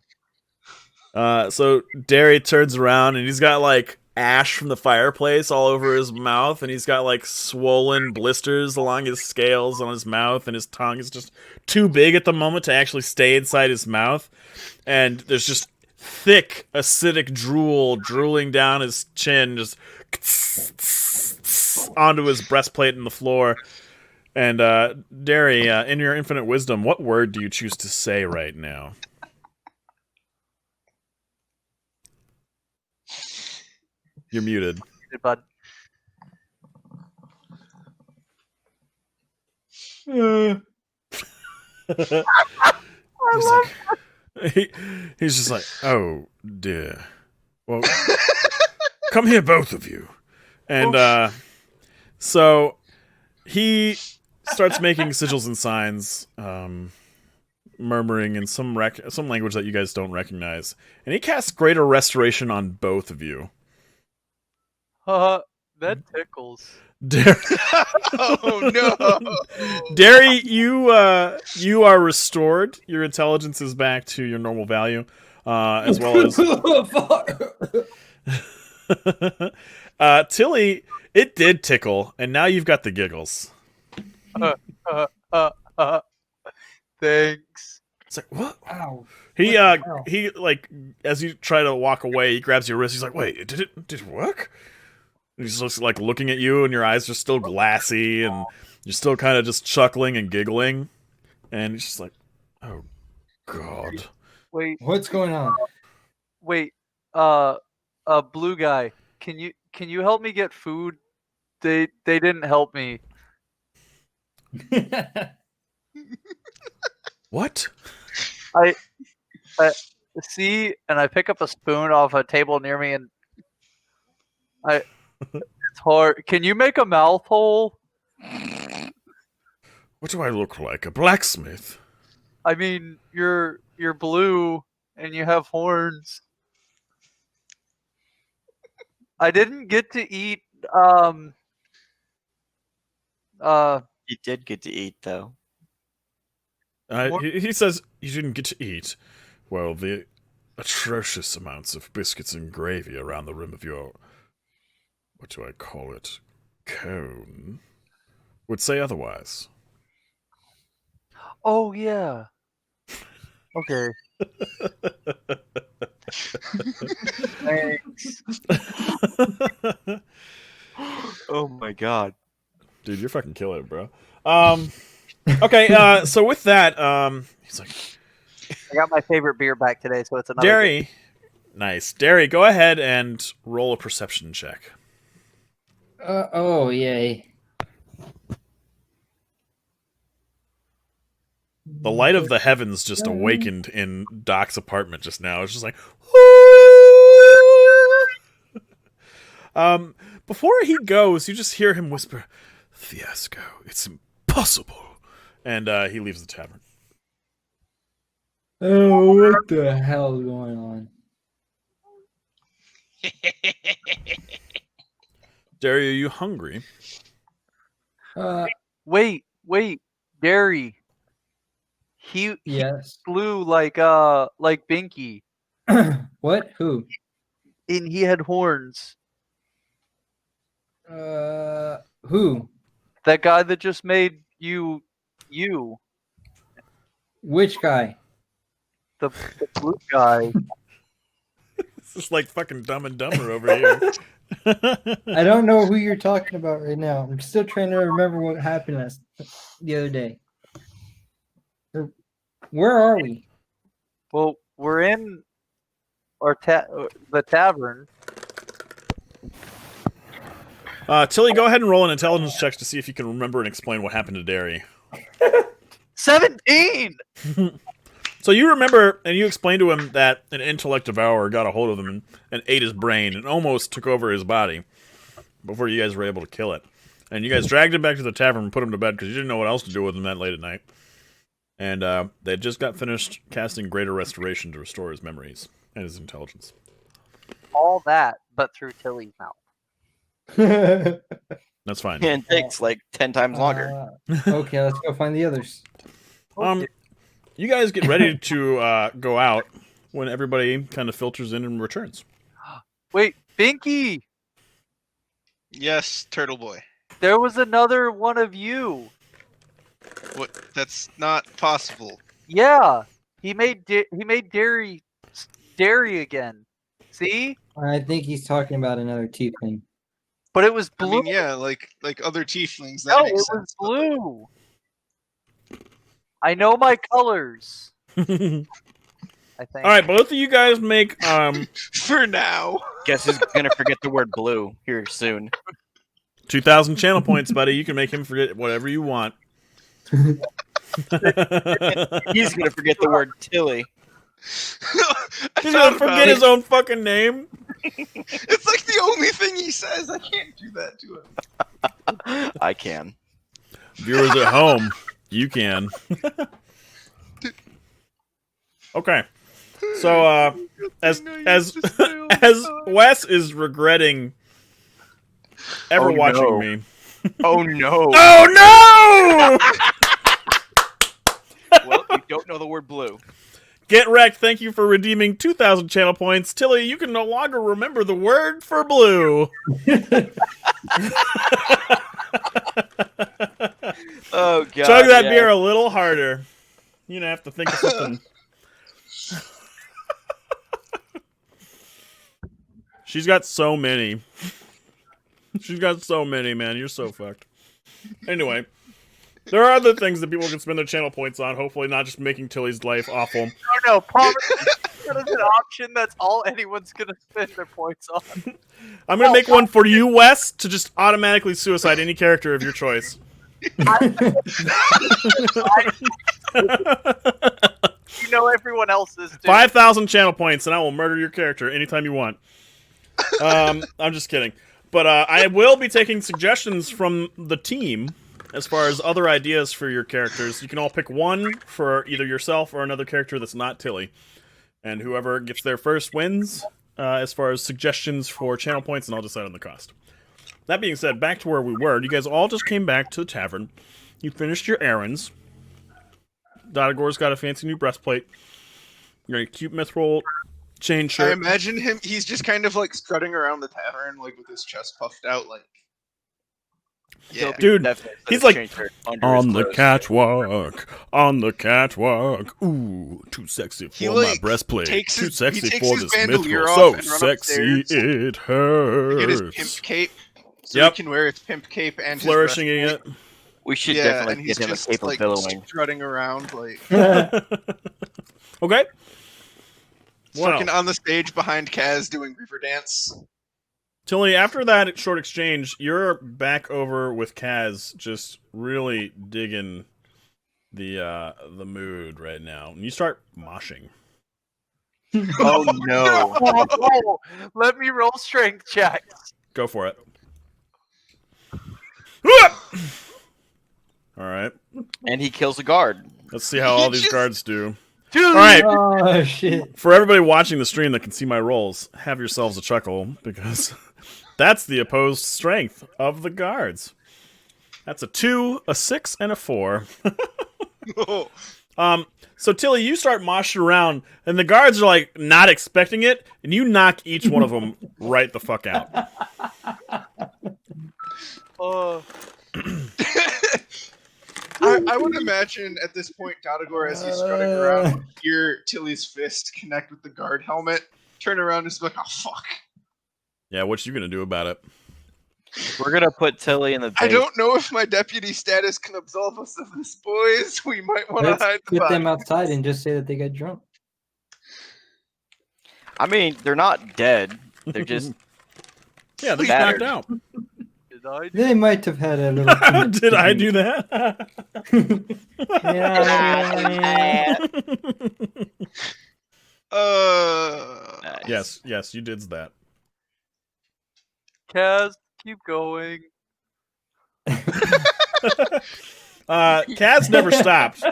So Derry turns around and he's got like ash from the fireplace all over his mouth, and he's got like swollen blisters along his scales on his mouth, and his tongue is just too big at the moment to actually stay inside his mouth. And there's just thick acidic drool drooling down his chin, just onto his breastplate and the floor. And Derry, in your infinite wisdom, what word do you choose to say right now? You're muted. But He's just like, "Oh dear. Well, come here, both of you." And so he starts making sigils and signs, murmuring in some language that you guys don't recognize, and he casts greater restoration on both of you. that tickles. Oh no! Derry, you are restored. Your intelligence is back to your normal value, as well as Tilly. It did tickle, and now you've got the giggles. Thanks. It's like, what? Ow. He like, as you try to walk away, he grabs your wrist. He's like, "Wait, did it work?" And he's just like looking at you, and your eyes are still glassy, and you're still kind of just chuckling and giggling. And he's just like, "Oh God." Wait, What's going on? wait. Blue guy, can you help me get food? They didn't help me. What? I see, and I pick up a spoon off a table near me, and it's hard. Can you make a mouth hole? What do I look like? A blacksmith? I mean, you're blue and you have horns. I didn't get to eat. You did get to eat, though. He says you didn't get to eat. Well, the atrocious amounts of biscuits and gravy around the rim of your, what do I call it, cone, would say otherwise. Oh yeah. Okay. Thanks. Oh my god. Dude, you're fucking killing it, bro. Okay, so with that, he's like, I got my favorite beer back today, so it's another. Derry, nice. Derry, go ahead and roll a perception check. Oh, yay. The light of the heavens just awakened in Doc's apartment just now. It's just like, before he goes, you just hear him whisper, "Fiasco, it's impossible," and he leaves the tavern. Oh, what the hell is going on? Derry, are you hungry? Wait, Gary. He Yes. flew like Binky, What? Who? and he had horns. Who? That guy that just made you. Which guy? The blue guy. This is like fucking Dumb and Dumber over here. I don't know who you're talking about right now. I'm still trying to remember what happened the other day. Where are we? Well, we're in the tavern. Tilly, go ahead and roll an intelligence check to see if you can remember and explain what happened to Derry. 17! So you remember, and you explained to him that an intellect devourer got a hold of him and ate his brain and almost took over his body before you guys were able to kill it. And you guys dragged him back to the tavern and put him to bed because you didn't know what else to do with him that late at night. And they just got finished casting Greater Restoration to restore his memories and his intelligence. All that, but through Tilly's mouth. That's fine. And it takes like 10 times longer. Okay, let's go find the others. You guys get ready to go out when everybody kind of filters in and returns. Wait, Binky! Yes, Turtle Boy. There was another one of you. What? That's not possible. Yeah, he made dairy again. See? I think he's talking about another tiefling. But it was I blue. mean, yeah, like other tieflings. That No, it makes was sense. blue. I know my colors. All I think. right, both of you guys make For now. Guess who's gonna forget the word blue here soon? 2,000 channel points, buddy. You can make him forget whatever you want. He's gonna forget the word Tilly. He's gonna forget his own fucking name. It's like the only thing he says. I can't do that to him. I can. Viewers at home, you can. Okay. So as Wes is regretting ever Oh, watching no. me. Oh no! Oh no! Well, you don't know the word blue. Get wrecked. Thank you for redeeming 2,000 channel points. Tilly, you can no longer remember the word for blue. Oh god! Chug that beer a little harder. You're gonna have to think of something. She's got so many. She's got so many, man. You're so fucked. Anyway, there are other things that people can spend their channel points on. Hopefully, not just making Tilly's life awful. No, Palmer is an option. That's all anyone's gonna spend their points on. I'm gonna make one for you, Wes, to just automatically suicide any character of your choice. You know everyone else's. 5,000 channel points, and I will murder your character anytime you want. I'm just kidding. But I will be taking suggestions from the team as far as other ideas for your characters. You can all pick one for either yourself or another character that's not Tilly. And whoever gets there first wins as far as suggestions for channel points, and I'll decide on the cost. That being said, back to where we were. You guys all just came back to the tavern. You finished your errands. Dotagor's got a fancy new breastplate. You're a cute mithril chain I shirt. imagine him. He's just kind of like strutting around the tavern, like with his chest puffed out, like. Yeah. Dude, Definitely put he's his like, chain shirt under his on the clothes. catwalk, on the catwalk. Ooh, too sexy for He, my like, breastplate. takes Too his- sexy he takes for his this bandolier mithril. off So and run sexy upstairs. it Get his pimp hurts. cape, so Yep. he can wear his pimp cape and Flourishing his it. breastplate. We should Yeah, definitely and get he's him a just cape of like billowing. strutting around, like Okay. Wow. fucking on the stage behind Kaz doing Reaper Dance. Tilly, after that short exchange, you're back over with Kaz, just really digging the mood right now. And you start moshing. Oh no! Oh, let me roll strength checks. Go for it. All right. And he kills a guard. Let's see how all these Just- guards do. Dude, All right. Oh shit! For everybody watching the stream that can see my rolls, have yourselves a chuckle because that's the opposed strength of the guards. That's a 2, a 6, and a 4. So Tilly, you start moshing around, and the guards are like not expecting it, and you knock each one of them right the fuck out. Oh. I would imagine at this point, Dodagor, as he's strutting around, hear Tilly's fist connect with the guard helmet, turn around and just be like, oh, fuck. Yeah, what you gonna do about it? We're gonna put Tilly in the base. I don't know if my deputy status can absolve us of this, boys. We might want to Let's hide the put them body. outside and just say that they got drunk. I mean, they're not dead. They're just Yeah, they're battered. knocked out. Did I do They might have had a little. too much Did to I drink. do that? Yeah. Nice. Yes, you did that. Kaz, keep going. Kaz never stopped.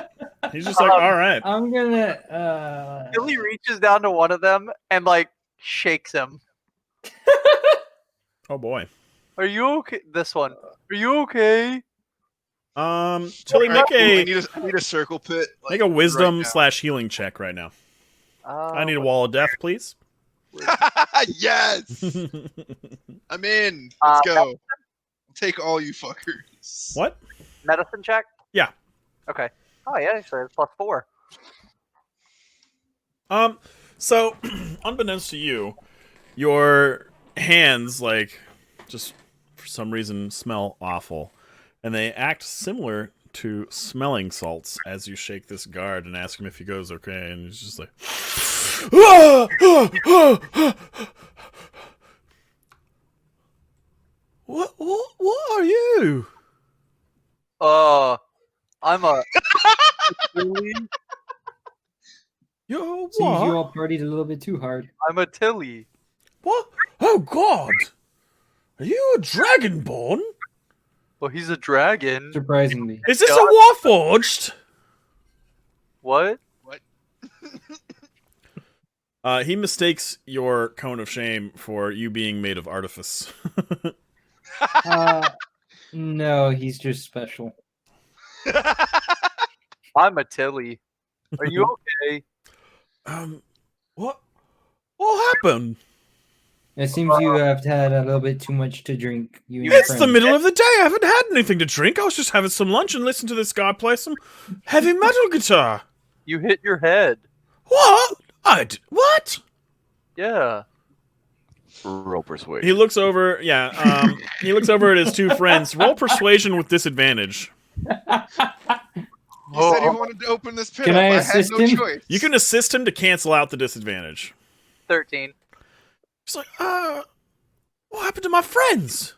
He's just like, all right. I'm gonna. Billy reaches down to one of them and like shakes him. Oh boy. Are you okay? This one. Are you okay? Tilly, make I a need a circle pit. Like, make a wisdom right / healing check right now. Uh, I need a wall of death, please. now. Yes! I'm in. Let's go. I'll take all you fuckers. What? medicine check. Yeah. Okay. Oh yeah, actually it's +4. So, unbeknownst to you, your hands, like, just for some reason smell awful. And they act similar to smelling salts as you shake this guard and ask him if he goes okay. And he's just like, What are you? I'm a. You're Seems you what? all partied a little bit too hard. I'm a Tilly. What? Oh, God. Are you a dragonborn? Well, he's a dragon. Surprisingly. Is this a warforged? What? He mistakes your cone of shame for you being made of artifice. No, he's just special. I'm a Tilly. Are you okay? What happened? It seems you have had a little bit too much to drink. You and your It's the friends. middle of the day. I haven't had anything to drink. I was just having some lunch and listening to this guy play some heavy metal guitar. You hit your head. What? What? Yeah. Roll persuasion. He looks over. Yeah. He looks over at his two friends. Roll persuasion with disadvantage. You said you wanted to open this pit Can up. I I had assist no him? choice. You can assist him to cancel out the disadvantage. 13. He's like, what happened to my friends?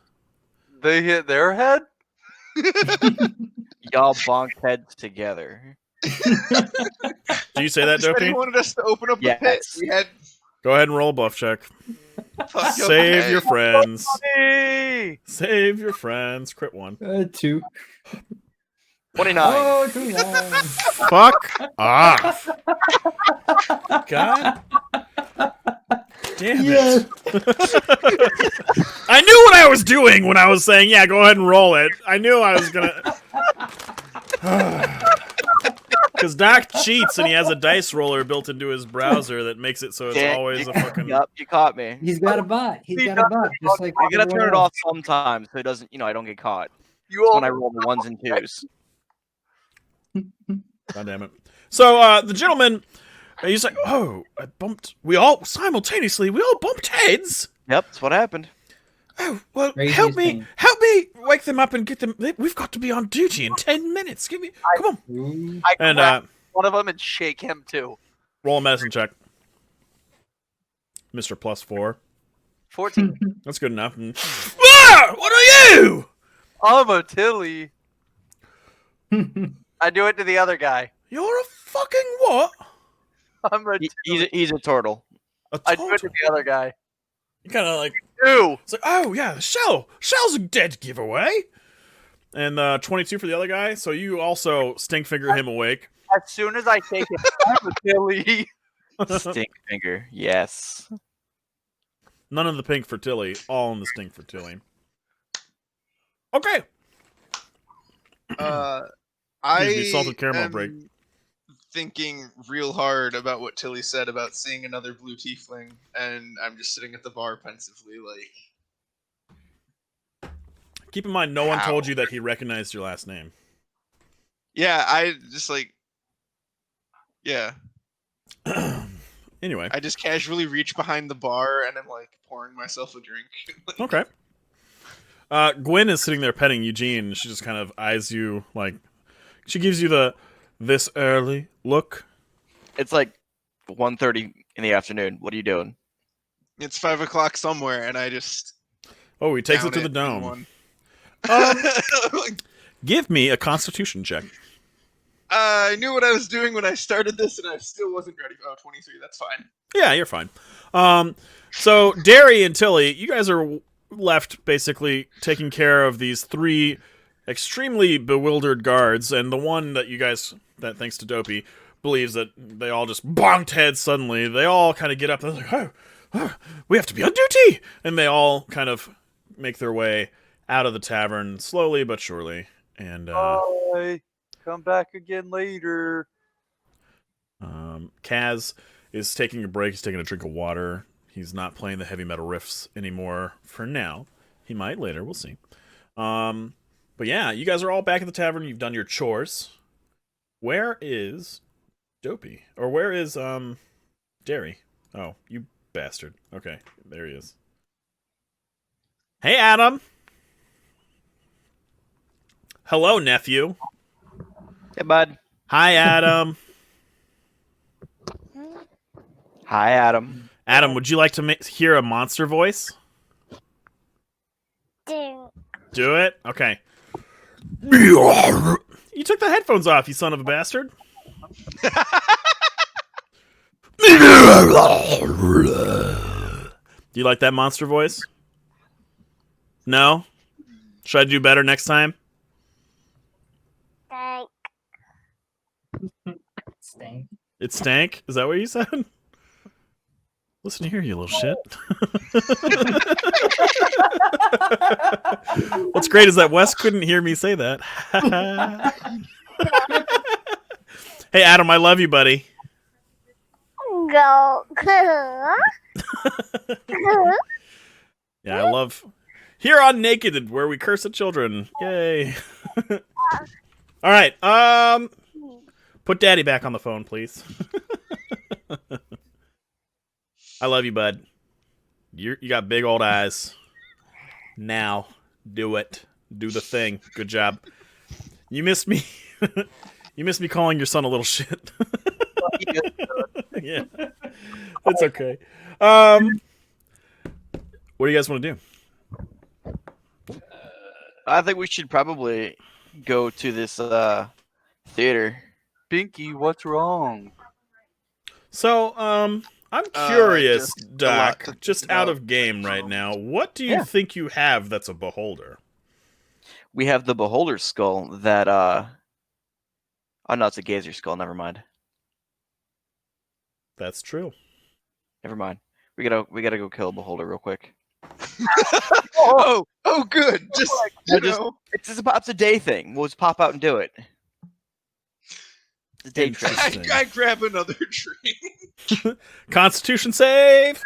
They hit their head? Y'all bonked heads together. Do you say that, You said Doki? you wanted us to open up the pit. Yes. We had. Go ahead and roll a bluff check. Fuck, Save okay. your friends. Hey! Save your friends. Crit 1. 2. 29. Oh, 29. Fuck off. God damn Yes. it. I knew what I was doing when I was saying, yeah, go ahead and roll it. I knew I was gonna. Because Doc cheats and he has a dice roller built into his browser that makes it so it's Yeah, always a fucking. Yup, you caught me. He's got a bot. He's got a bot. Just like I gotta everyone turn it else. off sometimes so it doesn't, I don't get caught. You It's all when I roll the 1s and 2s. God damn it. So the gentleman, he's like, oh, we all bumped heads. Yep, that's what happened. Oh, well, Crazy help as me pain. wake them up and get them. We've got to be on duty in 10 minutes. Come on. Ooh. I And grab one of them and shake him too. roll a medicine check. Mr. +4. 14. That's good enough. What are you? I'm a Tilly. I do it to the other guy. You're a fucking what? I'm a He's a turtle. I do it to the other guy. You kind of like, Ew. it's like, oh yeah, the shell's a dead giveaway. And 22 for the other guy. So you also stink finger him awake. As soon as I take it, I'm a Tilly. Stink finger. Yes. None of the pink for Tilly, all in the stink for Tilly. Okay. I Excuse me, salted caramel am break. thinking real hard about what Tilly said about seeing another blue tiefling, and I'm just sitting at the bar pensively, like, Keep in mind, no one How? told you that he recognized your last name. Yeah, I just like. Yeah, Anyway, I just casually reach behind the bar and I'm like pouring myself a drink. okay. Gwen is sitting there petting Eugene. And she just kind of eyes you like she gives you the this early look. It's like 1:30 in the afternoon. What are you doing? It's 5 o'clock somewhere, and I just. Oh, he takes it down to the in dome. one. Give me a Constitution check. I knew what I was doing when I started this, and I still wasn't ready. Oh, 23, that's fine. Yeah, you're fine. So Derry and Tilly, you guys are left basically taking care of these 3 extremely bewildered guards, and the one that you guys, that thanks to Dopey, believes that they all just bonked heads suddenly. They all kind of get up and they're like, oh, we have to be on duty! And they all kind of make their way out of the tavern slowly but surely. And Bye. Come back again later. Kaz is taking a break. He's taking a drink of water. He's not playing the heavy metal riffs anymore for now. He might later. We'll see. But yeah, you guys are all back at the tavern. You've done your chores. Where is Dopey? Or where is Derry? Oh, you bastard. Okay, there he is. Hey, Adam. Hello, nephew. Hey, bud. Hi, Adam. Hi, Adam. Adam, would you like to hear a monster voice? Do it? Okay. You took the headphones off, you son of a bastard. Do you like that monster voice? No? Should I do better next time? Stank. It stank? Is that what you said? Listen here, you little shit. What's great is that Wes couldn't hear me say that. Hey, Adam, I love you, buddy. Go. Yeah, I love... Here on Naked, where we curse at children. Yay. All right, put Daddy back on the phone, please. I love you, bud. You got big old eyes. Now, do it. Do the thing. Good job. You missed me. You missed me calling your son a little shit. Yeah, it's okay. What do you guys want to do? I think we should probably go to this theater. Binky, what's wrong? So, I'm curious, just a lot Doc, to think just out about. of game right now, what do you think you have that's a beholder? We have the beholder's skull that oh no, it's a gazer skull, never mind. That's true. Never mind. We gotta go kill a beholder real quick. Oh, good. Just you just- know. It's a day thing. We'll just pop out and do it. It's a day trip. Interesting. I grab another drink. Constitution save!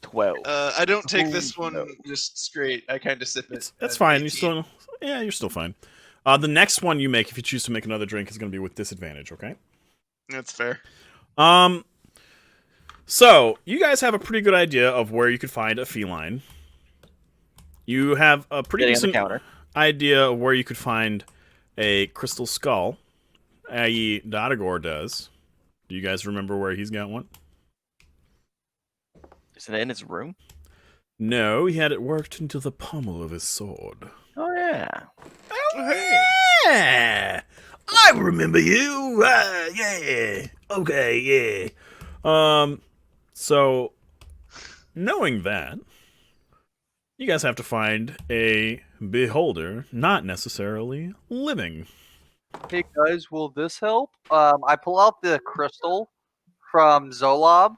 12. I don't take this Ooh, one no. just straight. I kind of sip it. That's at fine. 18. You're still fine. The next one you make, if you choose to make another drink, is going to be with disadvantage, okay? That's fair. So, you guys have a pretty good idea of where you could find a feline. You have a pretty Getting on the decent counter. idea of where you could find a crystal skull, i.e. Dodagor does. Do you guys remember where he's got one? Is it in his room? No, he had it worked into the pommel of his sword. Oh yeah. Yeah, I remember you. Yeah. Okay, yeah. So, knowing that, you guys have to find a beholder, not necessarily living. Hey guys, will this help? I pull out the crystal from Zolob.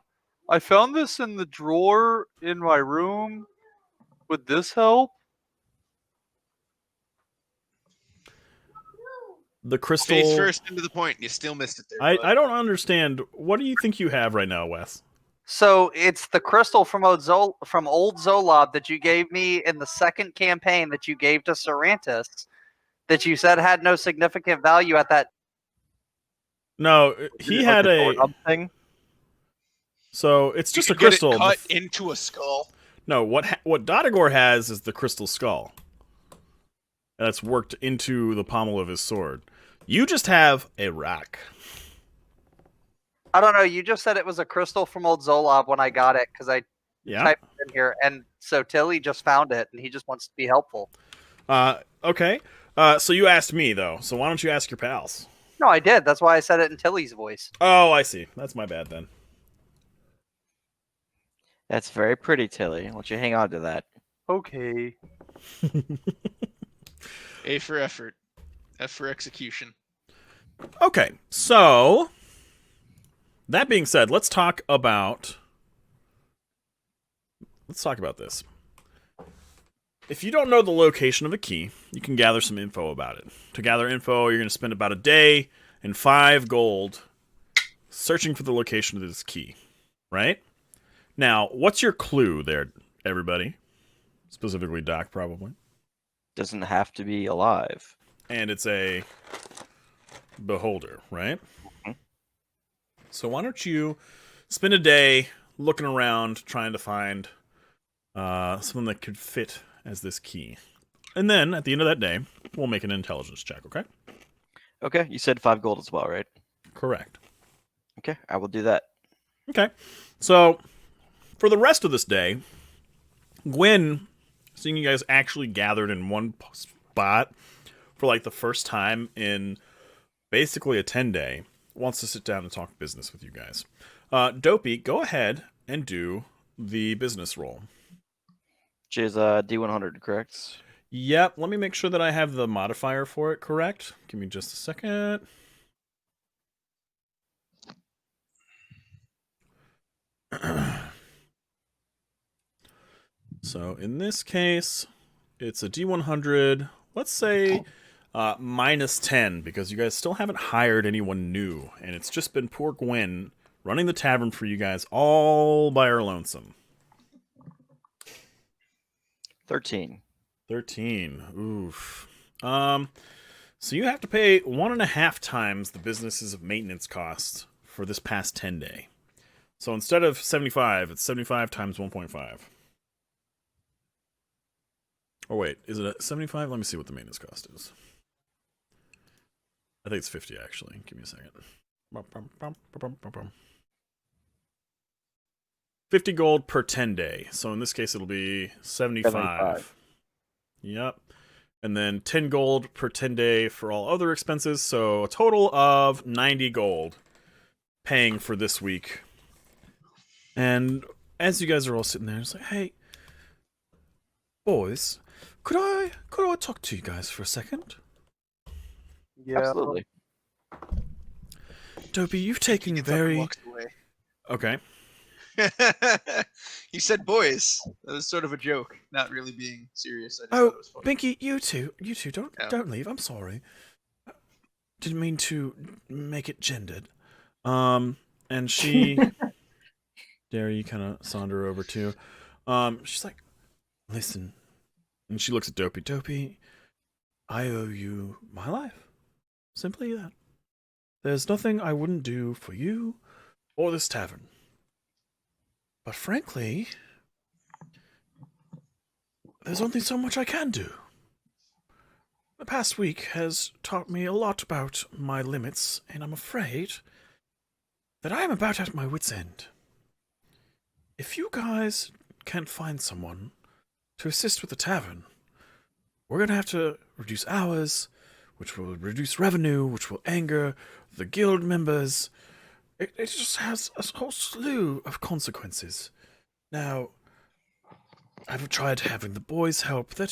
I found this in the drawer in my room. Would this help? The crystal. Face first into the point. You still missed it there. bud. I don't understand. What do you think you have right now, Wes? So it's the crystal from old Zolob that you gave me in the second campaign that you gave to Sarantis that you said had no significant value at that. No, he had a. thing. So it's just You a can get crystal. it cut into a skull. No, what Dodagor has is the crystal skull. That's worked into the pommel of his sword. You just have a rock. I don't know. You just said it was a crystal from old Zolob when I got it because I Yeah. typed it in here, and so Tilly just found it and he just wants to be helpful. Okay. So you asked me though. So why don't you ask your pals? No, I did. That's why I said it in Tilly's voice. Oh, I see. That's my bad then. That's very pretty, Tilly. Why don't you hang on to that? Okay. A for effort. F for execution. Okay. So that being said, let's talk about this. If you don't know the location of a key, you can gather some info about it. To gather info, you're going to spend about a day and 5 gold searching for the location of this key, right? Now, what's your clue there, everybody? Specifically Doc, probably. Doesn't have to be alive. And it's a beholder, right? Mhm. So why don't you spend a day looking around trying to find something that could fit as this key. And then, at the end of that day, we'll make an intelligence check, okay? Okay, you said 5 gold as well, right? Correct. Okay, I will do that. Okay. So, for the rest of this day, Gwen, seeing you guys actually gathered in one spot for like the first time in basically a 10-day, wants to sit down and talk business with you guys. Dopey, go ahead and do the business roll. Which is D100, correct? Yep, let me make sure that I have the modifier for it correct. Give me just a second. So in this case, it's a D100, let's say minus 10, because you guys still haven't hired anyone new, and it's just been poor Gwen running the tavern for you guys all by her lonesome. 13. 13. Oof. So you have to pay 1.5 times the business's maintenance costs for this past 10 day. So instead of 75, it's 75 times 1.5. Or wait, is it a 75? Let me see what the maintenance cost is. I think it's 50 actually. Give me a second. 50 gold per 10 day. So in this case, it'll be 75. Yep. And then 10 gold per 10 day for all other expenses. So a total of 90 gold paying for this week. And as you guys are all sitting there, it's like, hey, boys, could I talk to you guys for a second? Yeah. Absolutely. Dopey, you've taken Gets up and very... walks away. Okay. You said boys. That was sort of a joke, not really being serious. I just Oh, thought it was funny. Binky, you two, Yeah. don't leave. I'm sorry. Didn't mean to make it gendered. And she, dare you kind of saunter over to, she's like, listen, and she looks at Dopey. Dopey, I owe you my life. Simply that. There's nothing I wouldn't do for you or this tavern. But frankly, there's only so much I can do. The past week has taught me a lot about my limits, and I'm afraid that I am about at my wit's end. If you guys can't find someone to assist with the tavern, we're going to have to reduce hours, which will reduce revenue, which will anger the guild members. It just has a whole slew of consequences. Now, I've tried having the boys help. They're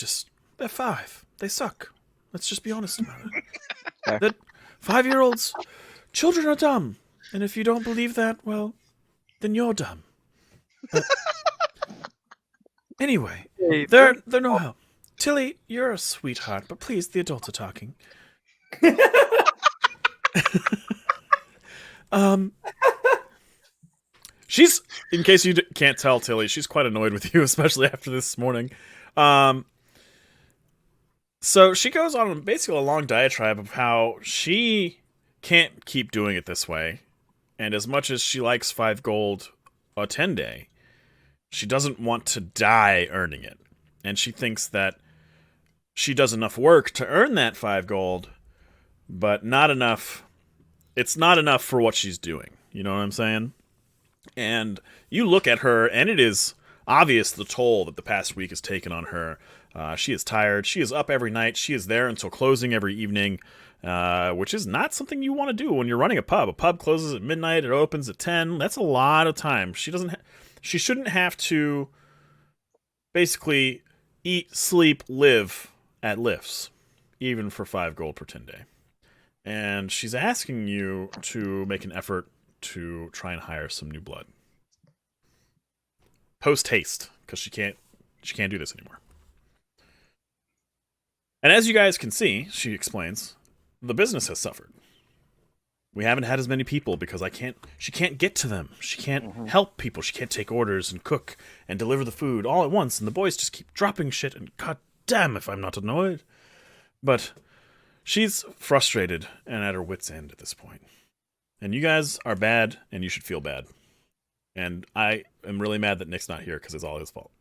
5. They suck. Let's just be honest about it. That 5-year-olds, children are dumb. And if you don't believe that, well, then you're dumb. Anyway, they're no help. Tilly, you're a sweetheart, but please, the adults are talking. She's, in case you can't tell, Tilly, she's quite annoyed with you, especially after this morning. So she goes on basically a long diatribe of how she can't keep doing it this way. And as much as she likes 5 gold a 10-day, she doesn't want to die earning it. And she thinks that she does enough work to earn that 5 gold, but not enough. It's not enough for what she's doing. You know what I'm saying? And you look at her, and it is obvious the toll that the past week has taken on her. She is tired. She is up every night. She is there until closing every evening, which is not something you want to do when you're running a pub. A pub closes at midnight. It opens at 10. That's a lot of time. She shouldn't have to basically eat, sleep, live at lifts, even for 5 gold per 10-day. And she's asking you to make an effort to try and hire some new blood. Post haste, because she can't do this anymore. And as you guys can see, she explains, the business has suffered. We haven't had as many people because she can't get to them. She can't help people. She can't take orders and cook and deliver the food all at once, and the boys just keep dropping shit, and god damn if I'm not annoyed. But she's frustrated and at her wit's end at this point. And you guys are bad, and you should feel bad. And I am really mad that Nick's not here because it's all his fault.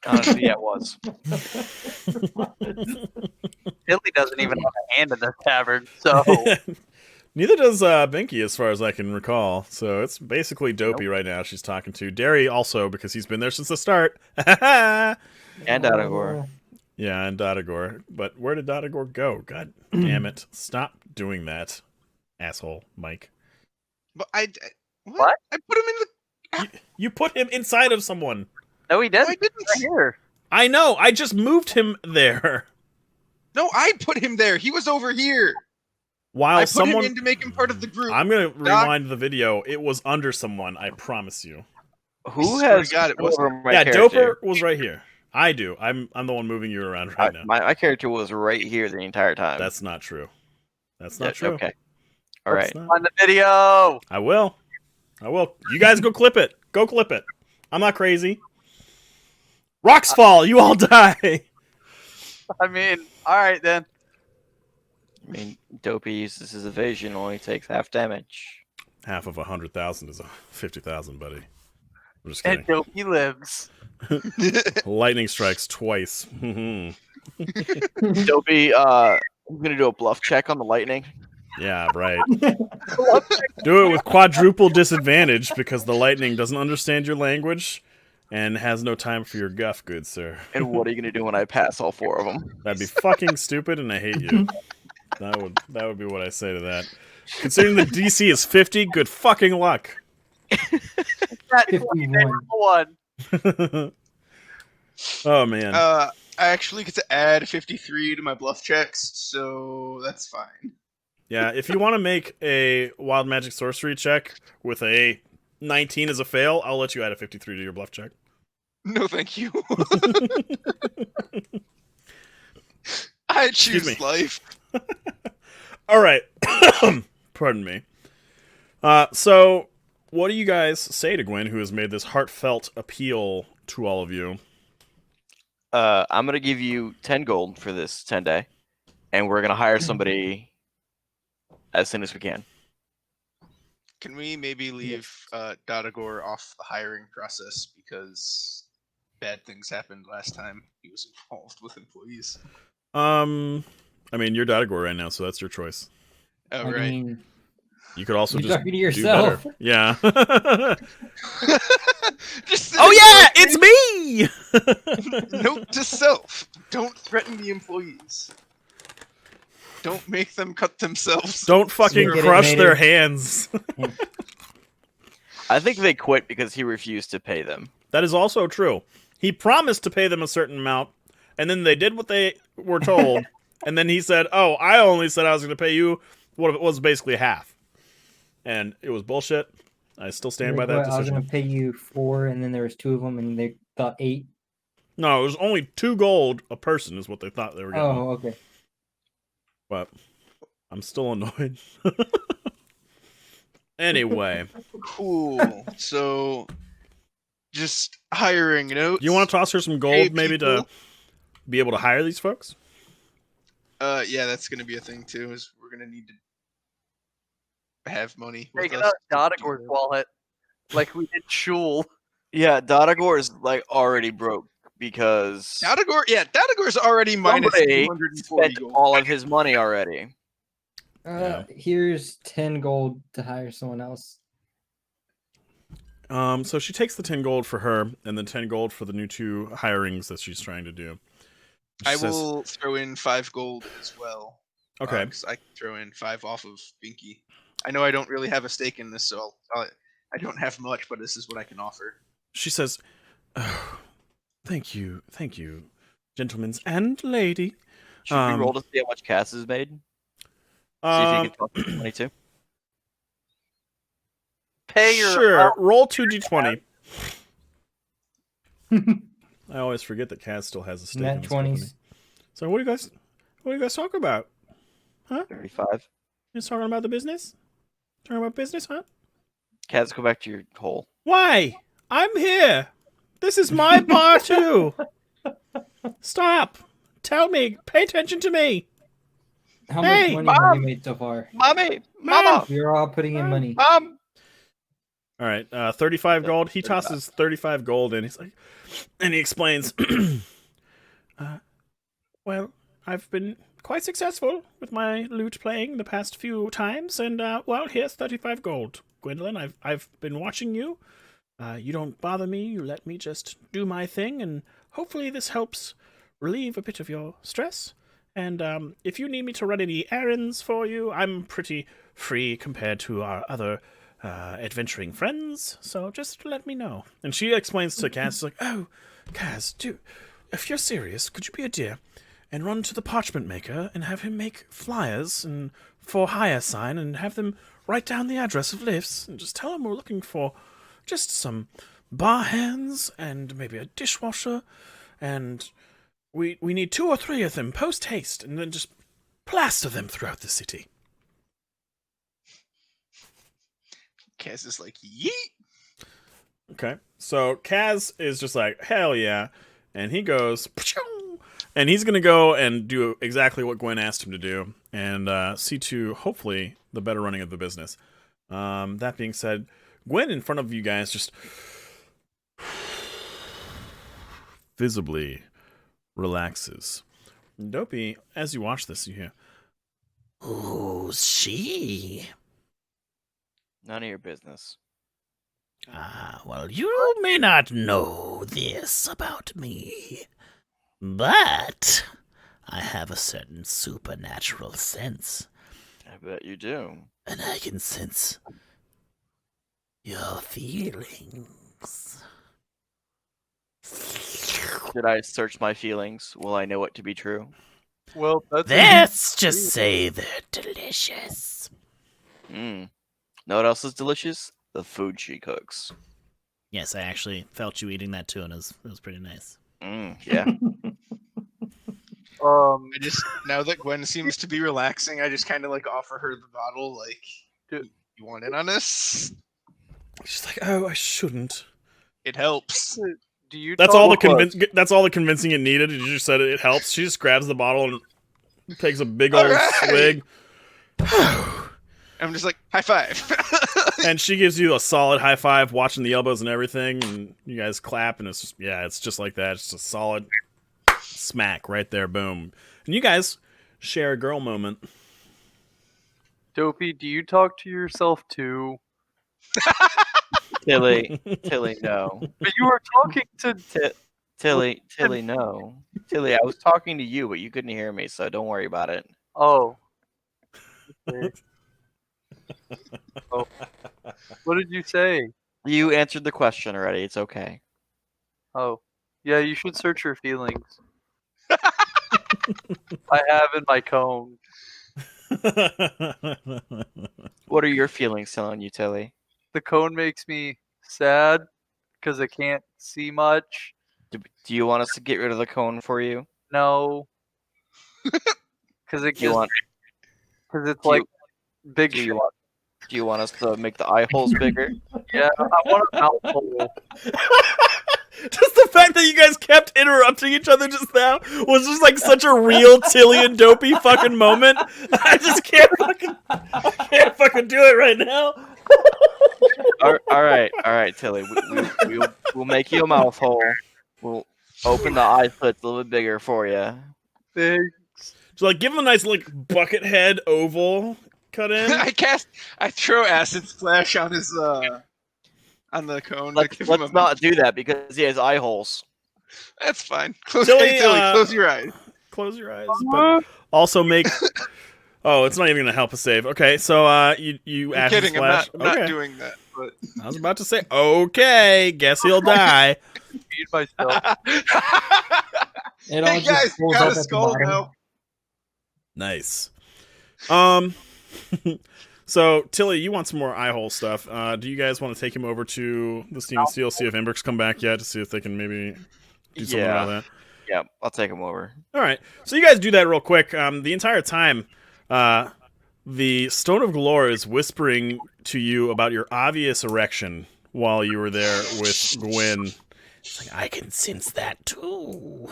Honestly, yeah, it was. Billy doesn't even have a hand in this tavern, so Neither does Binky, as far as I can recall. So it's basically Dopey right now she's talking to. Derry also, because he's been there since the start. And Adagor. Yeah, and Dotagor. But where did Dotagor go? God damn it. Stop doing that, asshole, Mike. But What? I put him in the. You put him inside of someone. no, he didn't. I didn't. Right here. I know, I just moved him there. No, I put him there. He was over here. While I put someone... him in to make him part of the group. I'm going to rewind the video. It was under someone, I promise you. Who swear to has God, it control wasn't. over my Yeah, character? Doper was right here. I do. I'm the one moving you around right now. My character was right here the entire time. That's not true. That's Yeah, not true. Okay. All right. That's not- On the video. I will. You guys go clip it. Go clip it. I'm not crazy. Rocks fall. You all die. I mean, all right then. I mean, Dopey uses his evasion, only takes half damage. Half of 100,000 is 50,000, buddy. I'm just kidding. And Dopey lives. Lightning strikes twice. Dopey, I'm gonna do a bluff check on the lightning. Yeah, right. Do it with quadruple disadvantage because the lightning doesn't understand your language and has no time for your guff, good sir. And what are you gonna do when I pass all 4 of them? That'd be fucking stupid, and I hate you. That would be what I say to that. Considering the DC is 50, good fucking luck. That 51. one. Oh man. I actually get to add 53 to my bluff checks, so that's fine. Yeah, if you want to make a wild magic sorcery check with a 19 as a fail, I'll let you add a 53 to your bluff check. No, thank you. I Excuse me. choose life. All right. Pardon me. So what do you guys say to Gwen, who has made this heartfelt appeal to all of you? I'm gonna give you 10 gold for this 10-day, and we're gonna hire somebody as soon as we can. Can we maybe leave Dotagor off the hiring process because bad things happened last time he was involved with employees? I mean, you're Dotagor right now, so that's your choice. Oh, I right. mean, You could also you just talking to do yourself. better. Yeah. Just Oh yeah, it's me. Note to self: don't threaten the employees. Don't make them cut themselves. Don't fucking Get it, crush made their it. hands. I think they quit because he refused to pay them. That is also true. He promised to pay them a certain amount, and then they did what they were told, and then he said, "Oh, I only said I was going to pay you what it was basically half," and it was bullshit. I still stand by that I was decision. gonna pay you 4, and then there was 2 of them, and they thought 8. No, it was only 2 gold a person is what they thought they were getting. Oh, okay. But I'm still annoyed. Anyway, Cool. So, just hiring notes. do you want to toss her some gold, Hey, maybe, to people. be able to hire these folks? Yeah, that's gonna be a thing too. Is we're gonna need to have money with Taking us. out to do Dodagor's that. wallet like we did Shul. Yeah, Dodagor is like already broke because Dodagor's already minus somebody 240 spent gold. all of his money already. Here's 10 gold to hire someone else. So she takes the 10 gold for her, and then 10 gold for the new 2 hirings that she's trying to do. She I says- will throw in 5 gold as well. Okay. 'Cause I can throw in 5 off of Binky. I know I don't really have a stake in this, so I don't have much, but this is what I can offer. She says, oh, thank you, gentlemen and lady. Should we roll to see how much Cass has made? See if you can talk to 22. Pay your Sure, roll 2d20. I always forget that Kaz still has a stake in Net this 20s. company. So what do you guys talk about? 35. You just talking about the business? Talking about business, huh? Cass, go back to your hole. Why? I'm here. This is my bar too. Stop. Tell me. Pay attention to me. How Hey, much money have you made so far? Mommy! Mama! We're all putting in money. Mom! All right, 35 gold. He tosses 35 gold in. He's like, and he explains, well, I've been quite successful with my lute playing the past few times, and, well, here's 35 gold. Gwendolyn, I've been watching you. You don't bother me. You let me just do my thing, and hopefully this helps relieve a bit of your stress. And if you need me to run any errands for you, I'm pretty free compared to our other adventuring friends, so just let me know. And she explains to Kaz, like, oh, Kaz, if you're serious, could you be a dear and run to the parchment maker and have him make flyers and for hire sign and have them write down the address of lifts and just tell them we're looking for just some bar hands and maybe a dishwasher, and we need 2 or 3 of them post haste, and then just plaster them throughout the city. Kaz is like, yeet! Okay, so Kaz is just like, hell yeah, and he goes, and he's gonna go and do exactly what Gwen asked him to do, and see to, hopefully, the better running of the business. That being said, Gwen in front of you guys just visibly relaxes. Dopey, as you watch this, you hear, Who's she? None of your business. Well, you may not know this about me, but I have a certain supernatural sense, I bet you do. and I can sense your feelings. Did I search my feelings? Will I know it to be true? Well, that's Let's just say they're delicious. Know what else is delicious? The food she cooks. Yes, I actually felt you eating that too, and it was pretty nice. Yeah. I just, now that Gwen seems to be relaxing, I just kind of like offer her the bottle, like, you want in on this? she's like, oh, I shouldn't. It helps. Do you? That's talk- all the that's all the convincing it needed. You just said it helps. She just grabs the bottle and takes a big old Alright. swig. I'm just like, high five. And she gives you a solid high five, watching the elbows and everything, and you guys clap, and it's just like that. It's just a solid smack right there, boom. And you guys share a girl moment. Dopey, do you talk to yourself too? Tilly, no. But you were talking to. Tilly, no. Tilly, I was talking to you, but you couldn't hear me, so don't worry about it. Oh. Okay. Oh. What did you say? You answered the question already. It's okay. Oh. Yeah, you should search your feelings. I have in my cone. What are your feelings telling you, Tilly? The cone makes me sad because I can't see much. Do you want us to get rid of the cone for you? No. Because it Do you gives. want? Because it's do like you- big Do shit. you want? Do you want us to make the eye holes bigger? Yeah, I want a mouthful. Just the fact that you guys kept interrupting each other just now was just like such a real Tilly and Dopey fucking moment. I just can't fucking do it right now. All right, Tilly. We'll make you a mouth hole. We'll open the eye slits a little bit bigger for you. Just like give him a nice like bucket head oval cut in. I throw acid splash on his on the cone. Let's not do that because he has eye holes. That's fine. Close, Tilly, close your eyes. Close your eyes, but also make. Oh, it's not even gonna help a save. Okay, so you I'm acid kidding. splash. I'm not doing that. But I was about to say, okay, guess he'll die. Feed myself. It all hey just guys, you pulls got up a at the skull bottom. now. Nice. So Tilly, you want some more eye hole stuff? Do you guys want to take him over to the Steam and Steel, see if Ember's come back yet, to see if they can maybe do something about that? Yeah, I'll take him over. All right. So you guys do that real quick. The entire time, the Stone of Galore is whispering to you about your obvious erection while you were there with Gwen. It's like, I can sense that too.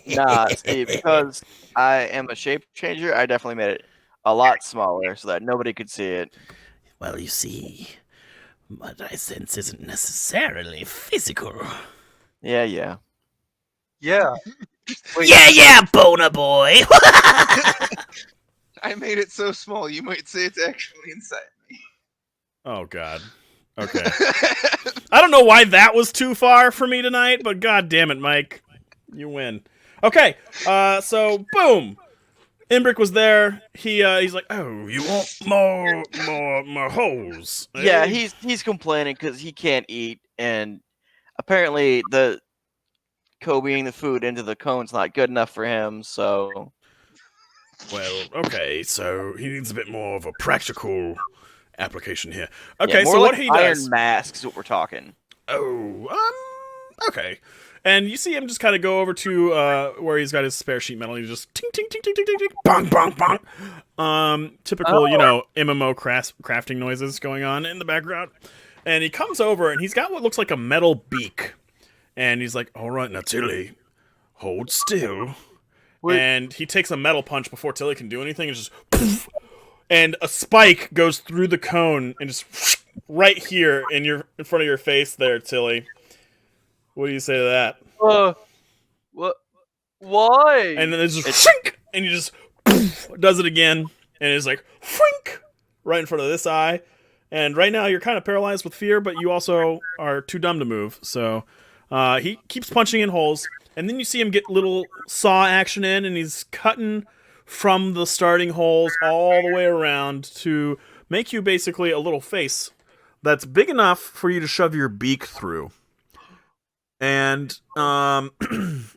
Nah, see, because I am a shape changer, I definitely made it a lot smaller so that nobody could see it. Well, you see, what I sense isn't necessarily physical. Yeah. Yeah. Wait, Yeah, boner boy. I made it so small, you might say it's actually inside me. Oh God. Okay. I don't know why that was too far for me tonight, but God damn it, Mike, you win. Okay. So boom. Imbrick was there. He's like, oh, you want more holes? Eh? Yeah, he's complaining because he can't eat, and apparently the Kobeing the food into the cone's not good enough for him, so... Well, okay, so he needs a bit more of a practical application here. Okay, yeah, more so like what he iron does... masks is what we're talking. Oh, okay. And you see him just kind of go over to where he's got his spare sheet metal. And he just ting ting ting ting ting ting ting, bong bong bong. Typical, MMO crafting noises going on in the background. And he comes over and he's got what looks like a metal beak. And he's like, "All right, now Tilly, hold still." Wait. And he takes a metal punch before Tilly can do anything. And just poof, and a spike goes through the cone and just right here in front of your face there, Tilly. What do you say to that? What? Why? And then it's just shrink, and he just poof, does it again, and it's like shrink right in front of this eye. And right now you're kind of paralyzed with fear, but you also are too dumb to move. So he keeps punching in holes, and then you see him get little saw action in, and he's cutting from the starting holes all the way around to make you basically a little face that's big enough for you to shove your beak through. And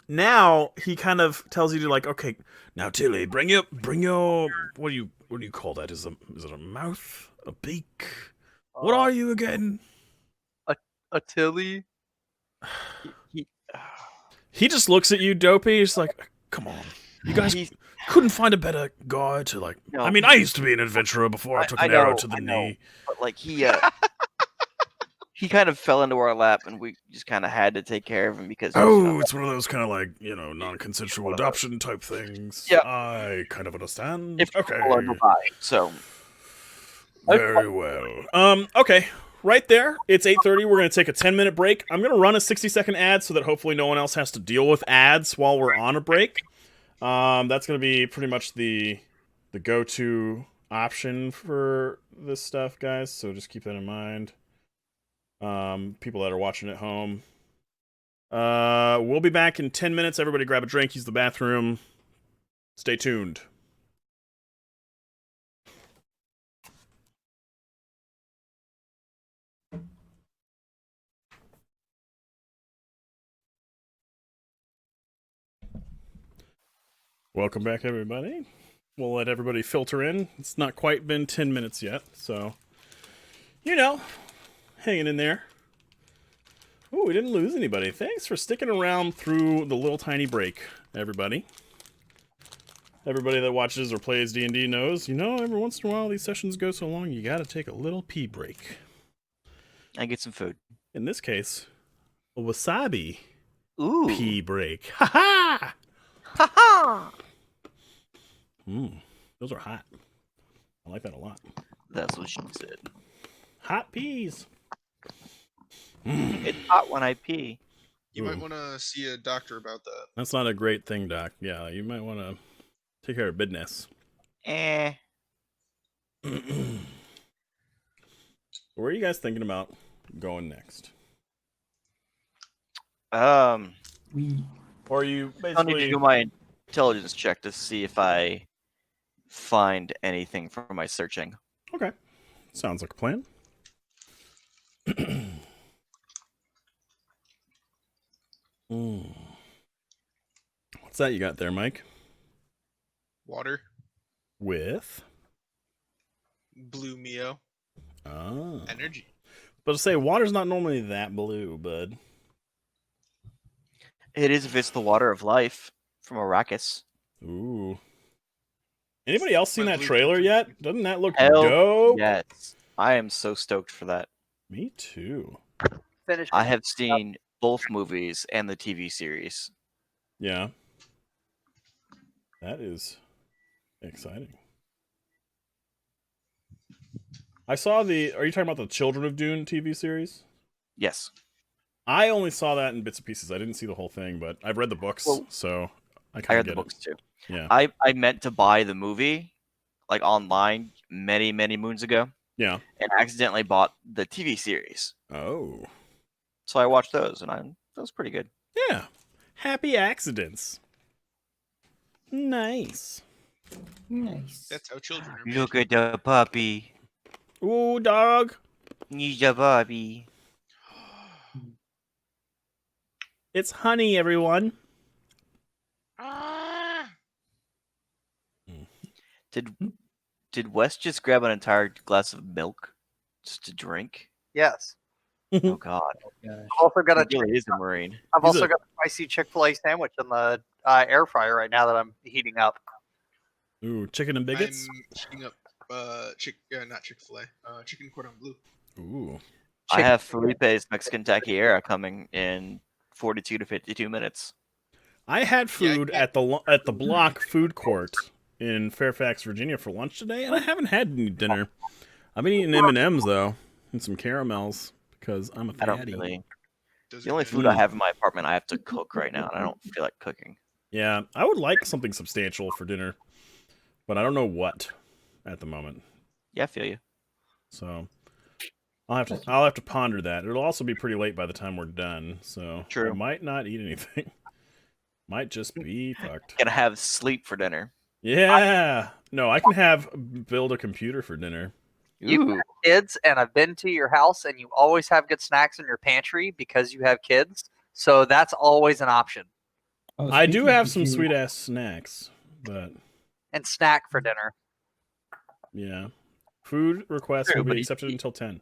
now he kind of tells you to like, okay, now Tilly, bring your what do you call that? Is it a mouth, a beak? What are you again? A Tilly? He just looks at you, Dopey. He's like, come on, you guys couldn't find a better guy to like. No, I mean, I used to be an adventurer before I took an arrow to the knee. But like he kind of fell into our lap, and we just kind of had to take care of him because. Oh, it's one of those kind of like non-consensual adoption type things. Yeah, I kind of understand. If okay, people are nearby, so very well. Okay, right there. It's 8:30. We're gonna take a 10-minute break. I'm gonna run a 60-second ad so that hopefully no one else has to deal with ads while we're on a break. That's gonna be pretty much the go-to option for this stuff, guys. So just keep that in mind. People that are watching at home. We'll be back in 10 minutes. Everybody grab a drink, use the bathroom. Stay tuned. Welcome back, everybody. We'll let everybody filter in. It's not quite been 10 minutes yet, so hanging in there. Oh, we didn't lose anybody. Thanks for sticking around through the little tiny break, everybody. everybody that watches or plays D&D knows, every once in a while these sessions go so long, you gotta take a little pee break. And get some food. In this case, a wasabi Ooh. pee break. Ha ha! Ha ha! Those are hot. I like that a lot. That's what she said. Hot peas. It's hot when I pee. You might want to see a doctor about that. That's not a great thing, Doc. Yeah, you might want to take care of business. Eh. Where are you guys thinking about going next? Or are you I'll need to basically... do my intelligence check to see if I find anything from my searching. Okay. Sounds like a plan. What's that you got there, Mike? Water, With? blue Mio, Ah. energy. But to say, water's not normally that blue, bud. It is if it's the water of life from Arrakis. Ooh. Anybody else seen My that blue trailer filter. yet? Doesn't that look Hell dope? yes. I am so stoked for that. Me too. Finish. I have seen both movies and the TV series. Yeah. That is exciting. I saw the... Are you talking about the Children of Dune TV series? Yes. I only saw that in bits and pieces. I didn't see the whole thing, but I've read the books, Well, so I I kind read of the get books too. it. Yeah. I meant to buy the movie like online many, many moons ago Yeah. and accidentally bought the TV series. Oh. So I watched those and that was pretty good. Yeah. Happy accidents. Nice. Nice. That's how children are made. Look at the puppy. Ooh, dog. He's a puppy. It's honey, everyone. Ah! Did Wes just grab an entire glass of milk just to drink? Yes. Oh God. Gosh. I've also got He a really is a Marine. I've He's also a- got a spicy Chick-fil-A sandwich in the air fryer right now that I'm heating up. Ooh, chicken and bigots. I'm heating up not Chick-fil-A, chicken cordon bleu. Ooh. I have Felipe's Mexican taquiera coming in 42 to 52 minutes. I had Yeah, I food can't- at the Block food court in Fairfax, Virginia for lunch today, and I haven't had any dinner. I've been eating M&Ms though, and some caramels because I'm a I don't fatty. really. Those The are only good. food I have in my apartment, I have to cook right now, and I don't feel like cooking. Yeah, I would like something substantial for dinner, but I don't know what at the moment. Yeah, I feel you. So I'll have to ponder that. It'll also be pretty late by the time we're done, so True. I might not eat anything. Might just be fucked. Gonna have sleep for dinner. Yeah. No, I can build a computer for dinner. You have kids, and I've been to your house, and you always have good snacks in your pantry because you have kids. So that's always an option. Oh, I do speaking of have some computers, sweet ass snacks, but And snack for dinner. yeah. Food requests True, will but be accepted until 10.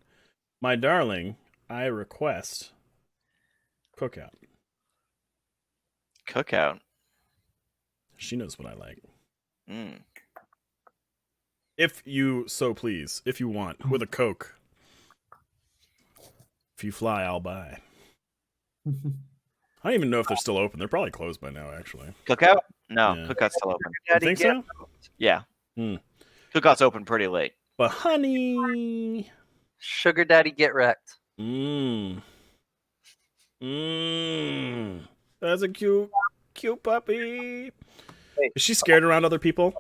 My darling, I request cookout. Cookout. She knows what I like. Mm. If you so please, if you want, with a Coke. If you fly, I'll buy. I don't even know if they're still open. They're probably closed by now, actually. Cookout? No, Yeah. Cookout's still open. You think so? Yeah. Hmm. Cookout's open pretty late. But honey. Sugar daddy get wrecked. Mmm. That's a cute puppy. Is she scared around other people?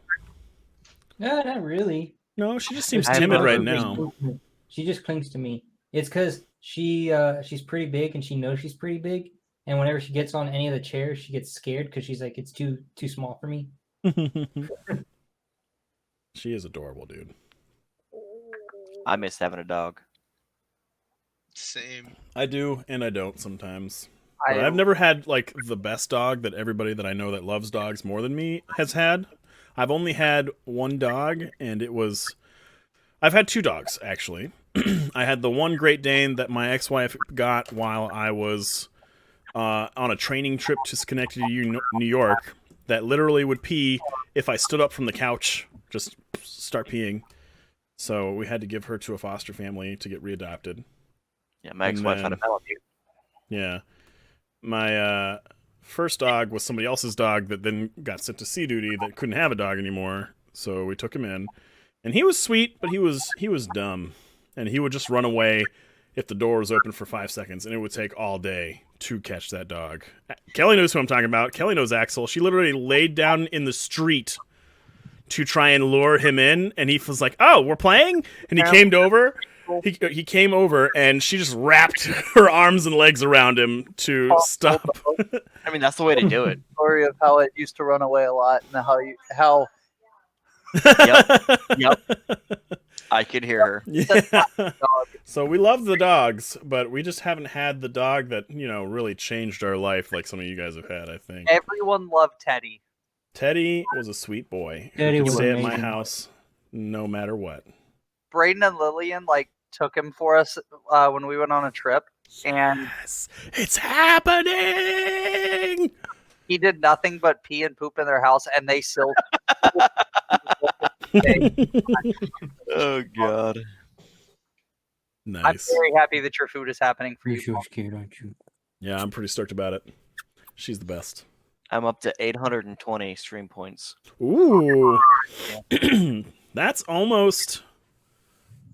No, not really. No, she just seems I have timid no right clue. now. She just clings to me. It's because she's pretty big and she knows she's pretty big. And whenever she gets on any of the chairs, she gets scared because she's like, it's too small for me. She is adorable, dude. I miss having a dog. Same. I do, and I don't sometimes. I- But I've never had like the best dog that everybody that I know that loves dogs more than me has had. I've only had one dog, and it was... I've had two dogs, actually. I had the one Great Dane that my ex-wife got while I was on a training trip to Schenectady, New York. that literally would pee if I stood up from the couch, just start peeing. So we had to give her to a foster family to get readopted. Yeah, my ex-wife had a Malamute. Yeah. My first dog was somebody else's dog that then got sent to sea duty that couldn't have a dog anymore. So we took him in. And he was sweet, but he was dumb. And he would just run away if the door was open for 5 seconds, and it would take all day to catch that dog. Kelly knows who I'm talking about. Kelly knows Axel. She literally laid down in the street to try and lure him in, and he was like, "Oh, we're playing?" And he came over. He came over, and she just wrapped her arms and legs around him to stop. I mean, that's the way to do it. Story of how it used to run away a lot, and how Yep. I could hear her. Yeah. So we love the dogs, but we just haven't had the dog that, really changed our life like some of you guys have had, I think. everyone loved Teddy. Teddy was a sweet boy. Teddy He could was stay at my amazing. house no matter what. Braden and Lillian took him for us when we went on a trip, and Yes, it's happening! he did nothing but pee and poop in their house, and they still. Oh God. I'm Nice. very happy that your food is happening for You're you. so scared, aren't you? Yeah, I'm pretty stoked about it. She's the best. I'm up to 820 stream points. Ooh. That's almost...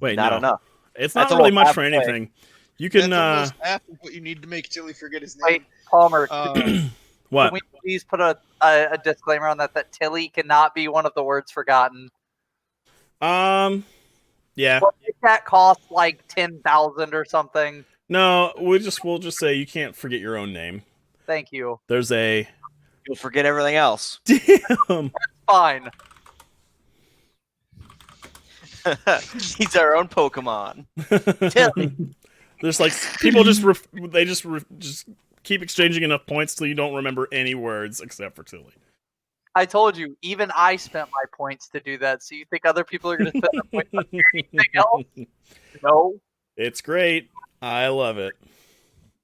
Wait, Not no. enough. It's That's not really almost much for halfway. anything. You can... That's almost half of what you need to make Tilly forget his name. Wait, Palmer, what? can we please put a disclaimer on that Tilly cannot be one of the words forgotten? Yeah. What if that costs 10,000 or something? No, we'll just say you can't forget your own name. Thank you. There's a... You'll forget everything else. Damn. Fine. He's our own Pokemon. Tilly. There's people just keep exchanging enough points till you don't remember any words except for Tilly. I told you, even I spent my points to do that. So you think other people are going to spend their points on anything else? No. It's great. I love it.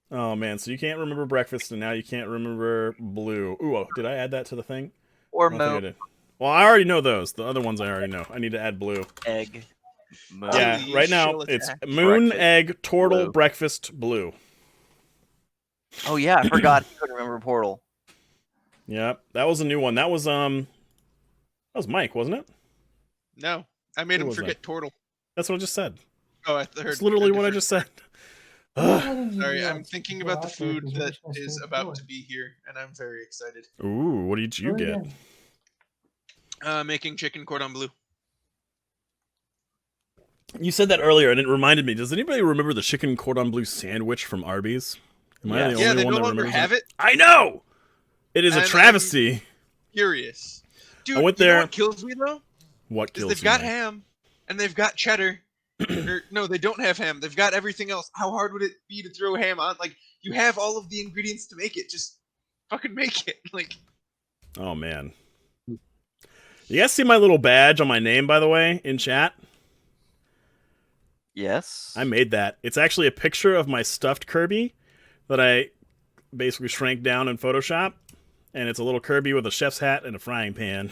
Oh man, so you can't remember breakfast and now you can't remember blue. Ooh, did I add that to the thing? Or I don't think I moon. did. Well, I already know those. The other ones I already know. I need to add blue. Egg. Moon. Yeah, Tilly, right now she'll it's attack. moon, Breakfast, egg, turtle, blue. breakfast, blue. Oh yeah, I forgot. I couldn't remember Portal. Yep, that was a new one. That was Mike, wasn't it? No, I made Who him was forget Tortle. That's what I just said. Oh, I heard. That's literally what I just said. Ugh. Sorry, I'm thinking about the food that is about to be here, and I'm very excited. Ooh, what did you get? Making chicken cordon bleu. You said that earlier, and it reminded me. Does anybody remember the chicken cordon bleu sandwich from Arby's? Am I the Yes. only Yeah, they one no that longer remembers have it. I know. It is a And I'm- travesty. Furious. Dude, I went you know there- what kills me though? What Is kills they've you, got Mike? ham, and they've got cheddar. Or, no, they don't have ham. They've got everything else. How hard would it be to throw ham on? You have all of the ingredients to make it. Just fucking make it. Oh man. You guys see my little badge on my name, by the way, in chat? Yes. I made that. It's actually a picture of my stuffed Kirby that I basically shrank down in Photoshop, and it's a little Kirby with a chef's hat and a frying pan.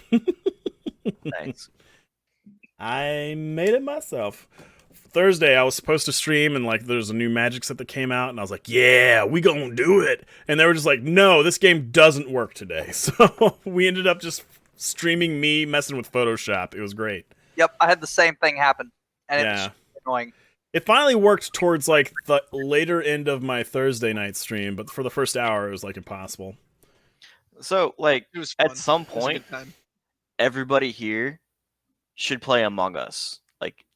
Thanks. I made it myself. Thursday, I was supposed to stream, and there's a new Magic set that came out, and I was like, "Yeah, we gonna do it." And they were just like, "No, this game doesn't work today." So we ended up just streaming me messing with Photoshop. It was great. Yep, I had the same thing happen, and it Yeah. was annoying. It finally worked towards the later end of my Thursday night stream, but for the first hour, it was impossible. So, It was fun. at some It was a point, good time. everybody here should play Among Us,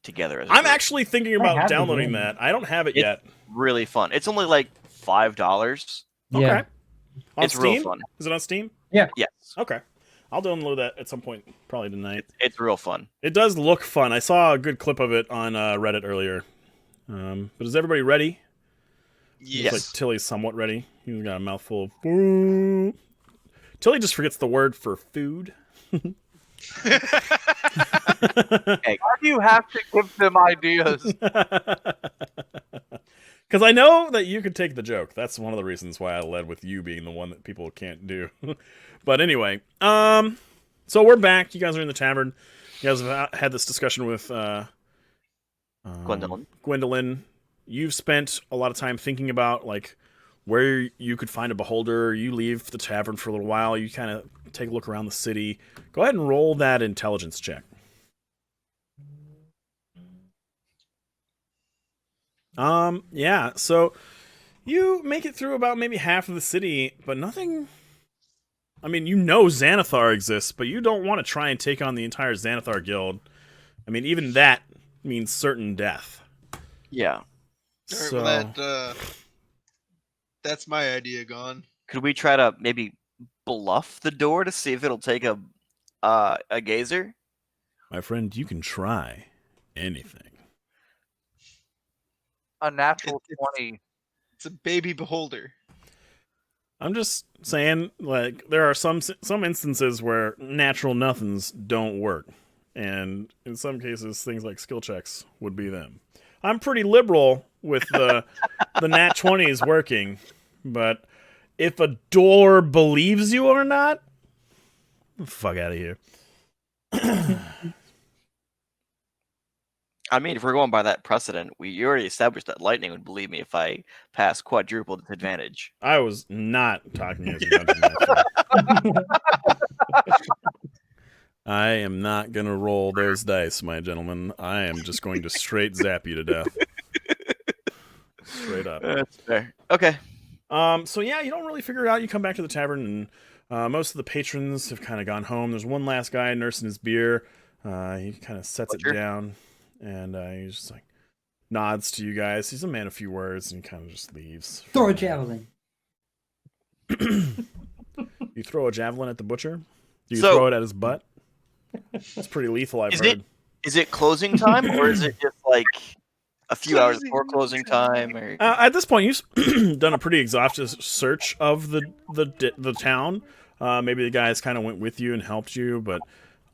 together. As a I'm group. actually thinking I about have the downloading game. that. I don't have it It's yet. really fun. It's only $5. Okay. Yeah. On It's Steam? real fun. Is it on Steam? Yes. Okay. I'll download that at some point, probably tonight. It's real fun. It does look fun. I saw a good clip of it on Reddit earlier. But is everybody ready? Yes. Looks like Tilly's somewhat ready. He's got a mouthful of food. Tilly just forgets the word for food. Why do you have to give them ideas? Because I know that you could take the joke. That's one of the reasons why I led with you being the one that people can't do. But anyway, so we're back. You guys are in the tavern. You guys have had this discussion with Gwendolyn. You've spent a lot of time thinking about like where you could find a beholder. You leave the tavern for a little while. You kind of take a look around the city. Go ahead and roll that intelligence check. Yeah, so you make it through about maybe half of the city, but nothing. I mean, you know Xanathar exists, but you don't want to try and take on the entire Xanathar guild. I mean, even that means certain death. Yeah. So Well, that's my idea gone. Could we try to maybe bluff the door to see if it'll take a gazer? my friend, you can try anything. A natural It's- 20. It's a baby beholder. I'm just saying, like, there are some instances where natural nothings don't work, and in some cases, things like skill checks would be them. I'm pretty liberal with the nat 20s working, but if a door believes you or not, get the fuck out of here. I mean, if we're going by that precedent, we already established that lightning would believe me if I pass quadruple disadvantage. I was not talking as a dungeon master. I am not gonna roll those dice, my gentlemen. I am just going to straight zap you to death. Straight up. That's fair. Okay. So yeah, you don't really figure it out. You come back to the tavern, and most of the patrons have kind of gone home. There's one last guy nursing his beer. He kind of sets it down, and he's just like nods to you guys. He's a man of few words, and he kind of just leaves. Throw a javelin. You throw a javelin at the butcher? Do you So- throw it at his butt? That's pretty lethal, I've heard. Is it closing time, or is it just like a few hours before closing time? Or At this point, you've done a pretty exhaustive search of the town. Maybe the guys kind of went with you and helped you, but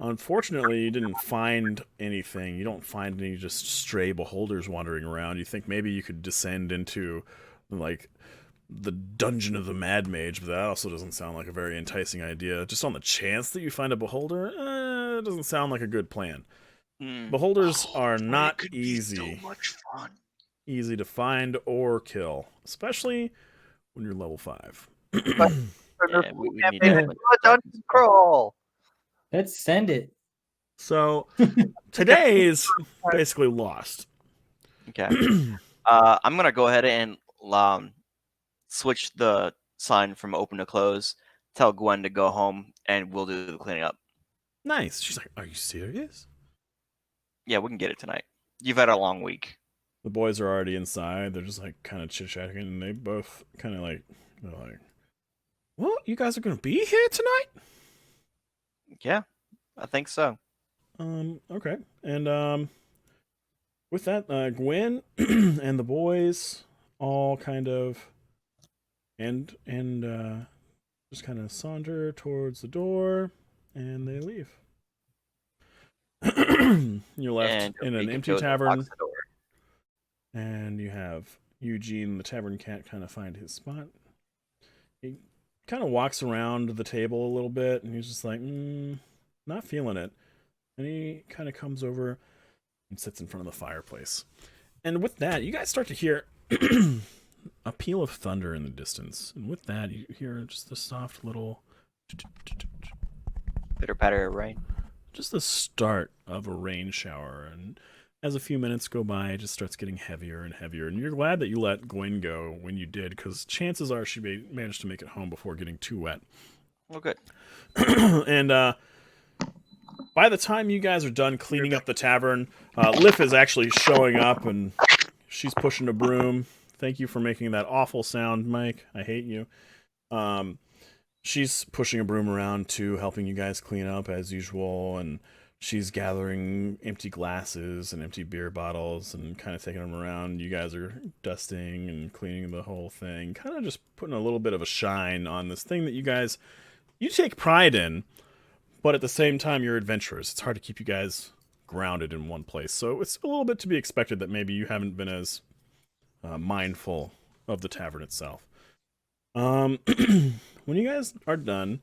unfortunately, you didn't find anything. You don't find any just stray beholders wandering around. You think maybe you could descend into, like, the dungeon of the Mad Mage, but that also doesn't sound like a very enticing idea. Just on the chance that you find a beholder, it doesn't sound like a good plan. Beholders are not It could be easy. so much fun. Easy to find or kill, especially when you're level 5. Yeah, we need Campaign to- into a dungeon crawl. Let's send it. So today is basically lost. Okay. I'm gonna go ahead and switch the sign from open to close. Tell Gwen to go home, and we'll do the cleaning up. Nice. She's like, "Are you serious?" Yeah, we can get it tonight. You've had a long week. The boys are already inside. They're just like kind of chit-chatting, and they both kind of like, they're like, "Well, you guys are gonna be here tonight?" Yeah, I think so. Okay. And with that, Gwen and the boys all kind of just kind of saunter towards the door, and they leave. You're left And in an Beacon empty goes and tavern, locks the door. and you have Eugene, the tavern cat, kind of find his spot. He kind of walks around the table a little bit, and he's just like, not feeling it. And he kind of comes over and sits in front of the fireplace. And with that, you guys start to hear a peal of thunder in the distance. And with that, you hear just the soft little, Pitter patter, right? just the start of a rain shower. And as a few minutes go by, it just starts getting heavier and heavier. And you're glad that you let Gwen go when you did, because chances are she managed to make it home before getting too wet. Well, good. And by the time you guys are done cleaning up the tavern, Liv is actually showing up, and she's pushing a broom. Thank you for making that awful sound, Mike. I hate you. She's pushing a broom around too, helping you guys clean up as usual, and she's gathering empty glasses and empty beer bottles and kind of taking them around. You guys are dusting and cleaning the whole thing, kind of just putting a little bit of a shine on this thing that you take pride in, but at the same time you're adventurers. It's hard to keep you guys grounded in one place, so it's a little bit to be expected that maybe you haven't been as mindful of the tavern itself. When you guys are done,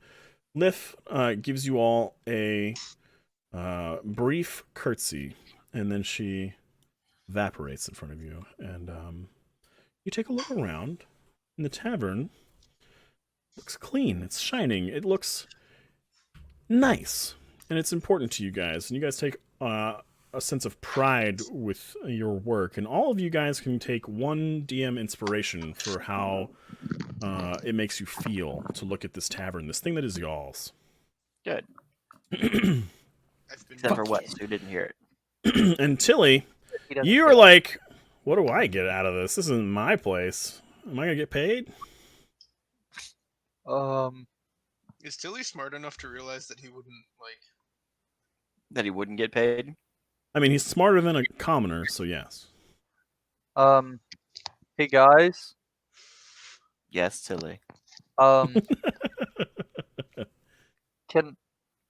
Liff gives you all a brief curtsy, and then she evaporates in front of you. And you take a look around, and the tavern looks clean. It's shining. It looks nice, and it's important to you guys. And you guys take a sense of pride with your work. And all of you guys can take one DM inspiration for how it makes you feel to look at this tavern, this thing that is y'all's. Good. I've been Except for Wes, who didn't hear it. And Tilly, He doesn't you care. are like, what do I get out of this? This isn't my place. Am I gonna get paid? Is Tilly smart enough to realize that he wouldn't like? That he wouldn't get paid? I mean, he's smarter than a commoner, so yes. Hey guys. Yes, Tilly.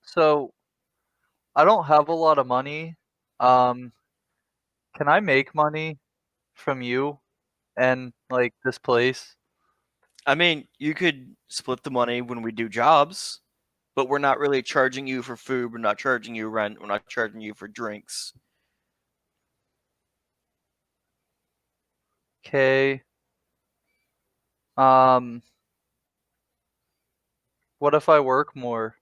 So I don't have a lot of money. Can I make money from you and like this place? I mean, you could split the money when we do jobs, but we're not really charging you for food. We're not charging you rent. We're not charging you for drinks. Okay. What if I work more?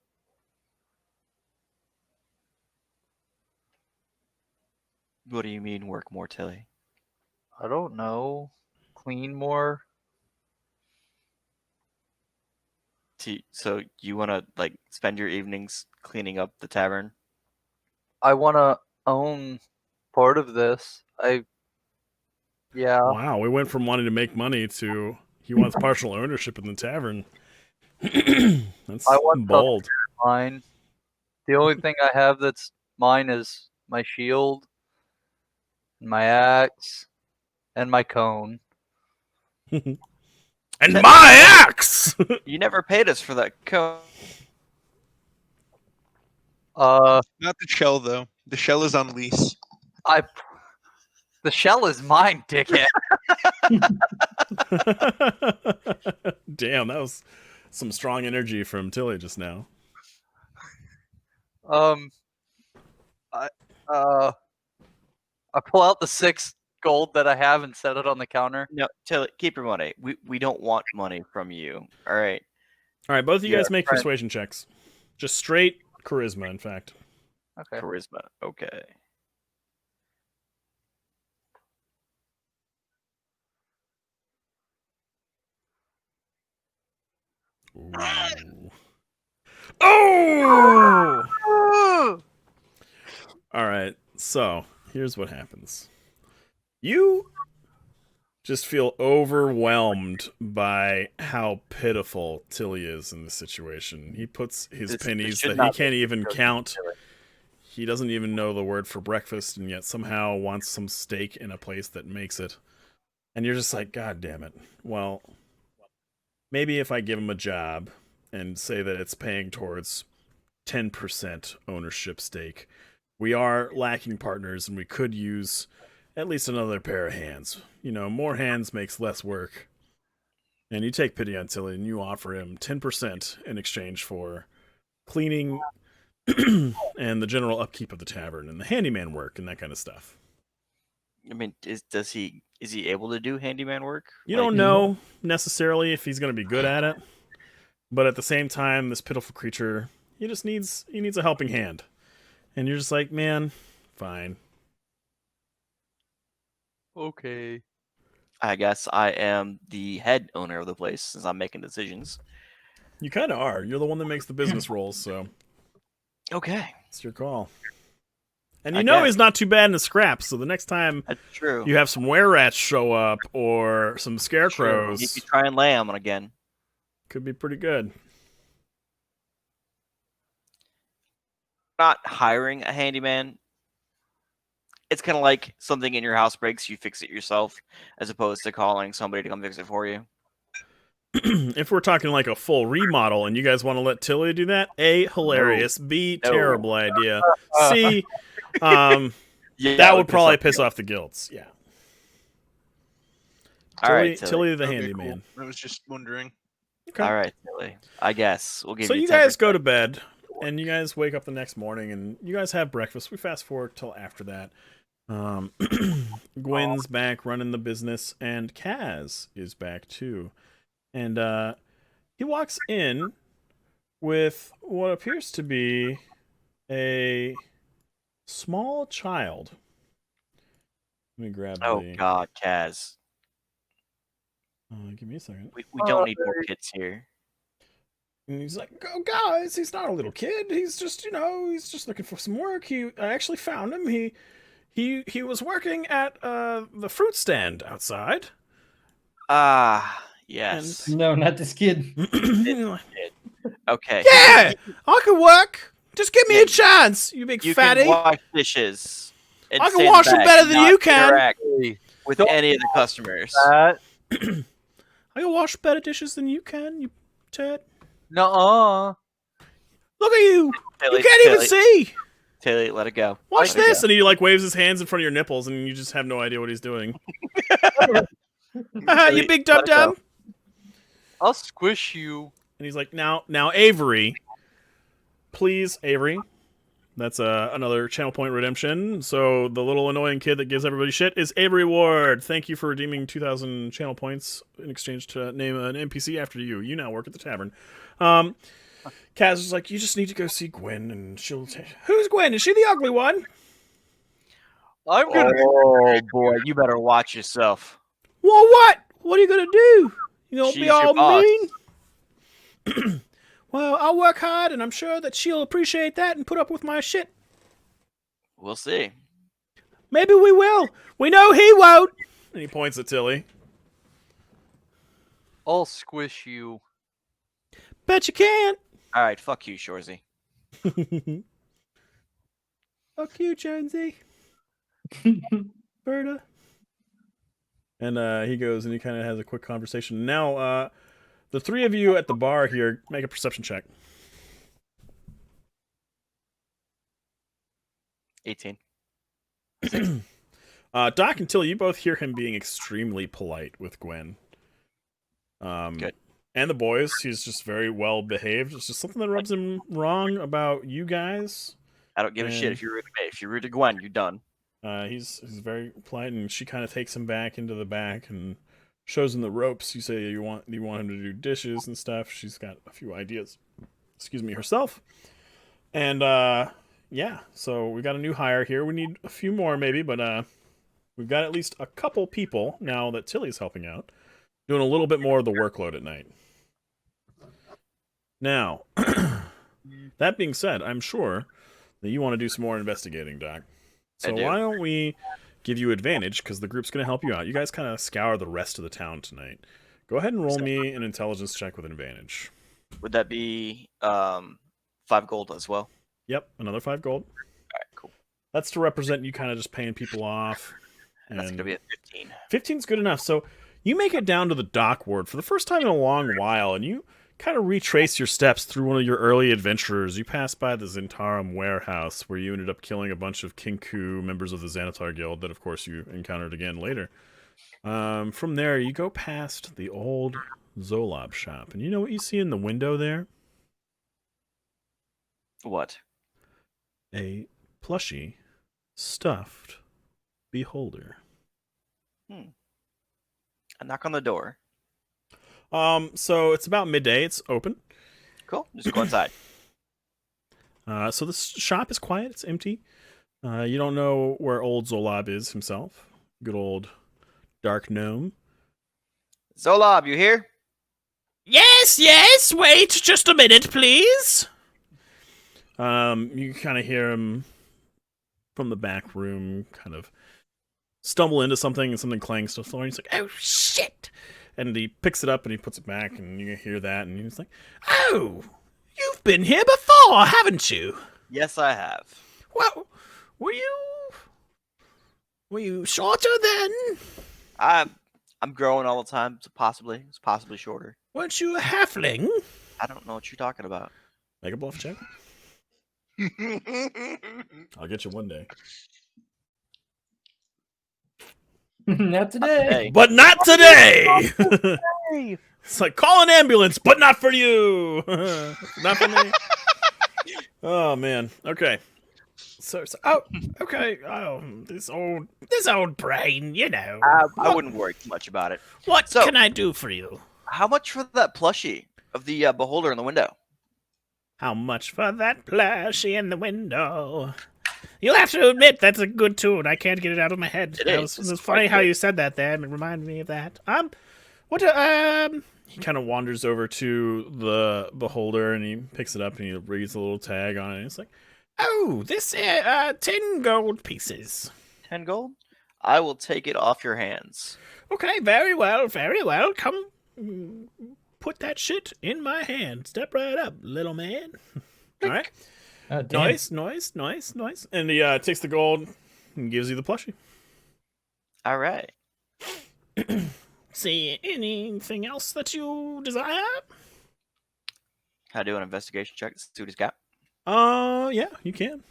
What do you mean work more, Tilly? I don't know. Clean more? So you want to like spend your evenings cleaning up the tavern? I want to own part of this. Yeah. Wow, we went from wanting to make money to he wants partial ownership in the tavern. That's I want bold. Mine. The only thing I have that's mine is my shield, my axe, and my cone. And my axe! You never paid us for that cone. Not the shell though. The shell is on lease. The shell is mine, dickhead. Damn, that was some strong energy from Tilly just now. I pull out the 6 gold that I have and set it on the counter. No, Tilly, keep your money. We don't want money from you. All right. All right, both of you Yeah, guys make right. persuasion checks. Just straight charisma, in fact. Okay. Charisma. Okay. Ooh. Oh! All right, so here's what happens. You just feel overwhelmed by how pitiful Tilly is in this situation. He puts his This pennies should that he not can't be even joking, count. Tilly. He doesn't even know the word for breakfast, and yet somehow wants some steak in a place that makes it. And you're just like, God damn it. Well, maybe if I give him a job and say that it's paying towards 10% ownership stake, we are lacking partners, and we could use at least another pair of hands. You know, more hands makes less work. And you take pity on Tilly, and you offer him 10% in exchange for cleaning and the general upkeep of the tavern and the handyman work and that kind of stuff. I mean, is he able to do handyman work? You Like, don't know necessarily if he's going to be good at it, but at the same time, this pitiful creature, he needs a helping hand. And you're just like, man, fine. Okay. I guess I am the head owner of the place since I'm making decisions. You kind of are. You're the one that makes the business rolls, so Okay, it's your call. And I you know guess. he's not too bad in the scraps, so the next time that's true. you have some were-rats show up or some True. scarecrows, You could try and lay him again. could be pretty good. Not hiring a handyman. It's kind of like something in your house breaks, you fix it yourself, as opposed to calling somebody to come fix it for you. If we're talking like a full remodel and you guys want to let Tilly do that, A, hilarious, B, No. terrible idea, C, Yeah, that would probably piss off the guilds. Yeah. All right, Tilly the Okay, handyman. cool. I was just wondering. Okay. All right, Tilly. I guess we'll give So you. you 10%. guys go to bed, and you guys wake up the next morning, and you guys have breakfast. We fast forward till after that. Gwen's back running the business, and Kaz is back too. And he walks in with what appears to be a small child. Let me grab Oh the. God, Kaz. Give me a second. We don't need more kids here. And he's like, "Oh, guys, he's not a little kid. He's just, he's just looking for some work. I actually found him. He was working at the fruit stand outside." Ah, yes. No, not this kid. Okay. Yeah, I can work. Just give me a chance, you big You fatty. can wash dishes. And I can stay in wash the them back better and than not you can. interact with any of the customers. I can wash better dishes than you can, you turd. Nuh-uh. Look at you. Tilly, You can't even see. Tilly, let it go. Watch Let it this, go. and he like waves his hands in front of your nipples, and you just have no idea what he's doing. You big dum Let it go. dum. I'll squish you. And he's like, now, Avery, please, Avery. That's another channel point redemption. So the little annoying kid that gives everybody shit is Avery Ward. Thank you for redeeming 2,000 channel points in exchange to name an NPC after you. You now work at the tavern. Kaz is like, you just need to go see Gwen, and she'll say, who's Gwen? Is she the ugly one? I'm gonna. Oh boy, you better watch yourself. Well, what? What are you gonna do? You gonna She's be your all boss. mean? Well, I'll work hard, and I'm sure that she'll appreciate that and put up with my shit. We'll see. Maybe we will. We know he won't. And he points at Tilly. I'll squish you. Bet you can't. All right, fuck you, Shorzy. Fuck you, Jonesy. Berta. And he goes and he kind of has a quick conversation. Now, the three of you at the bar here, make a perception check. 18. Doc and Tilly, you both hear him being extremely polite with Gwen. Good. And the boys, he's just very well behaved. It's just something that rubs him wrong about you guys. I don't give a shit if you're rude to me. If you're rude to Gwen, you're done. He's very polite, and she kind of takes him back into the back and shows him the ropes. You say you want him to do dishes and stuff. She's got a few ideas. Excuse me, herself. And yeah, so we got a new hire here. We need a few more maybe, but we've got at least a couple people now that Tilly's helping out, doing a little bit more of the workload at night. Now, that being said, I'm sure that you want to do some more investigating, Doc. So why don't we give you advantage, because the group's going to help you out. You guys kind of scour the rest of the town tonight. Go ahead and roll me an intelligence check with an advantage. Would that be 5 gold as well? Yep, another 5 gold. All right, cool. That's to represent you kind of just paying people off. And that's going to be a 15. 15's good enough. So you make it down to the dock ward for the first time in a long while, and you kind of retrace your steps through one of your early adventures. You pass by the Zentarum warehouse, where you ended up killing a bunch of Kinku members of the Xanatar Guild that, of course, you encountered again later. From there, you go past the old Zolob shop, and you know what you see in the window there? What? A plushy, stuffed beholder. A knock on the door. So it's about midday. It's open. Cool. Just go inside. So this shop is quiet. It's empty. You don't know where old Zolob is himself. Good old dark gnome. Zolob, you here? Yes, wait just a minute, please. You kind of hear him from the back room kind of stumble into something, and something clangs to the floor, and he's like, Oh, shit. and he picks it up and he puts it back, and you hear that, and he's like, Oh, you've been here before, haven't you? Yes, I have. Well, were you shorter then? I'm growing all the time, so it's possibly shorter. Weren't you a halfling? I don't know what you're talking about. make a bluff check. I'll get you one day. Not today. But not today! Hey, It's like, call an ambulance, but not for you! Not for me. Oh, man. Okay. So okay. Oh, this old brain, you know. I wouldn't worry too much about it. What So- can I do for you? How much for that plushie of the beholder in the window? How much for that plushie in the window? You'll have to admit that's a good tune. I can't get it out of my head. It That is. was It's funny quite how good. you said that. Then it reminded me of that. He kind of wanders over to the beholder and he picks it up and he reads a little tag on it. And it's like, Oh, this 10 gold pieces. 10 gold? I will take it off your hands. Okay, very well, very well. Come, put that shit in my hand. Step right up, little man. all right, Oh, damn. nice. And he takes the gold and gives you the plushie. All right. See anything else that you desire? Can I do an investigation check to see what he's got? Yeah, you can.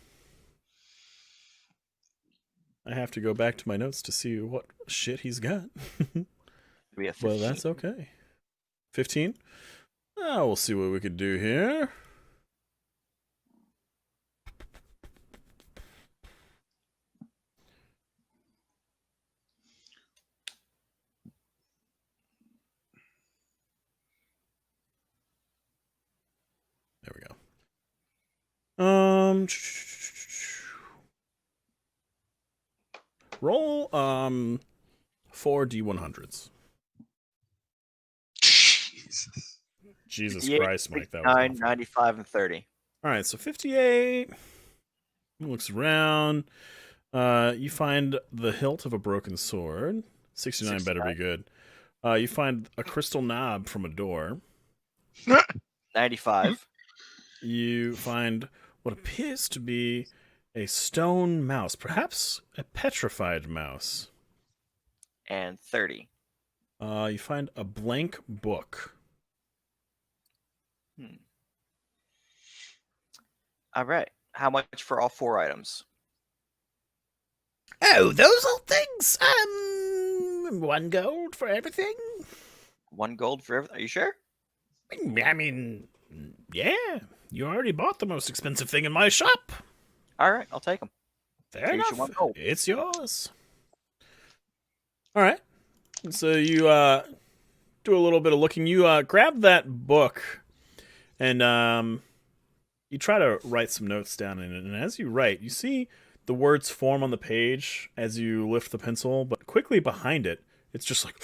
I have to go back to my notes to see what shit he's got. Be a Well, 15. that's okay. 15? Oh, we'll see what we could do here. There we go. 4 D100s. Jesus. Jesus 58, Christ, Mike, that was 9, awful. 95, and 30. All right, so 58. He looks around. You find the hilt of a broken sword. 69 better be good. You find a crystal knob from a door. 95. You find what appears to be a stone mouse, perhaps a petrified mouse. and 30. You find a blank book. All right. How much for all 4 items? Oh, those old things. 1 gold for everything. 1 gold for everything. Are you sure? I mean, yeah. You already bought the most expensive thing in my shop. All right, I'll take them. Fair Here's your enough. 1 gold. It's yours. All right. So you do a little bit of looking. You grab that book and you try to write some notes down in it. And as you write, you see the words form on the page as you lift the pencil, but quickly behind it, it's just like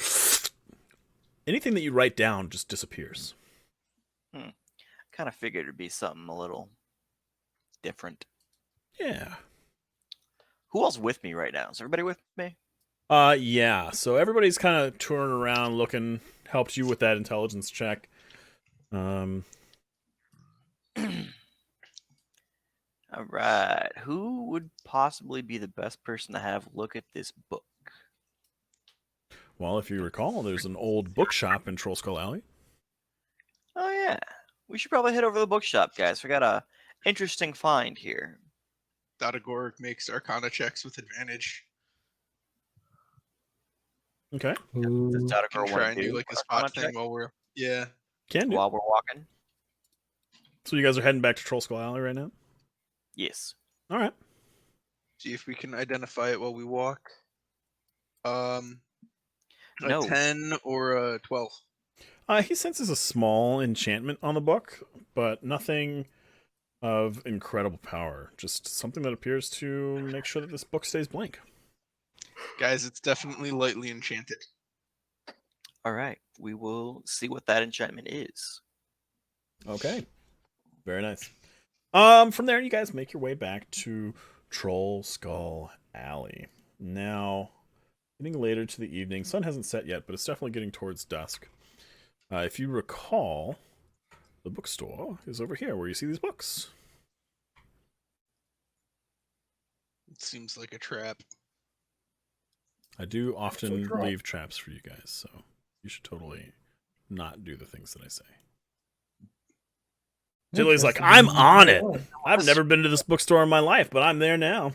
anything that you write down just disappears. Kind of figured it'd be something a little different. Yeah. Who else with me right now? Is everybody with me? Yeah. So everybody's kind of touring around looking, helped you with that intelligence check. All right. Who would possibly be the best person to have look at this book? Well, if you recall, there's an old bookshop in Troll Skull Alley. Oh yeah. We should probably head over to the bookshop, guys. We got a interesting find here. Dotagorg makes Arcana checks with advantage. Okay. Does Ooh. Dotagor Can want try to and do do like a Arcana spot thing check while we're Can do. while we're walking? So you guys are heading back to Troll Skull Alley right now? Yes. All right. see if we can identify it while we walk. A No. 10 or a 12. He senses a small enchantment on the book, but nothing of incredible power. Just something that appears to make sure that this book stays blank. Guys, it's definitely lightly enchanted. All right. We will see what that enchantment is. Okay. Very nice. From there, you guys make your way back to Troll Skull Alley. Now, getting later to the evening, sun hasn't set yet, but it's definitely getting towards dusk. If you recall, the bookstore is over here where you see these books. It seems like a trap. I do often leave traps for you guys, so you should totally not do the things that I say. Tilly's like, I'm on it. I've never been to this bookstore in my life, but I'm there now.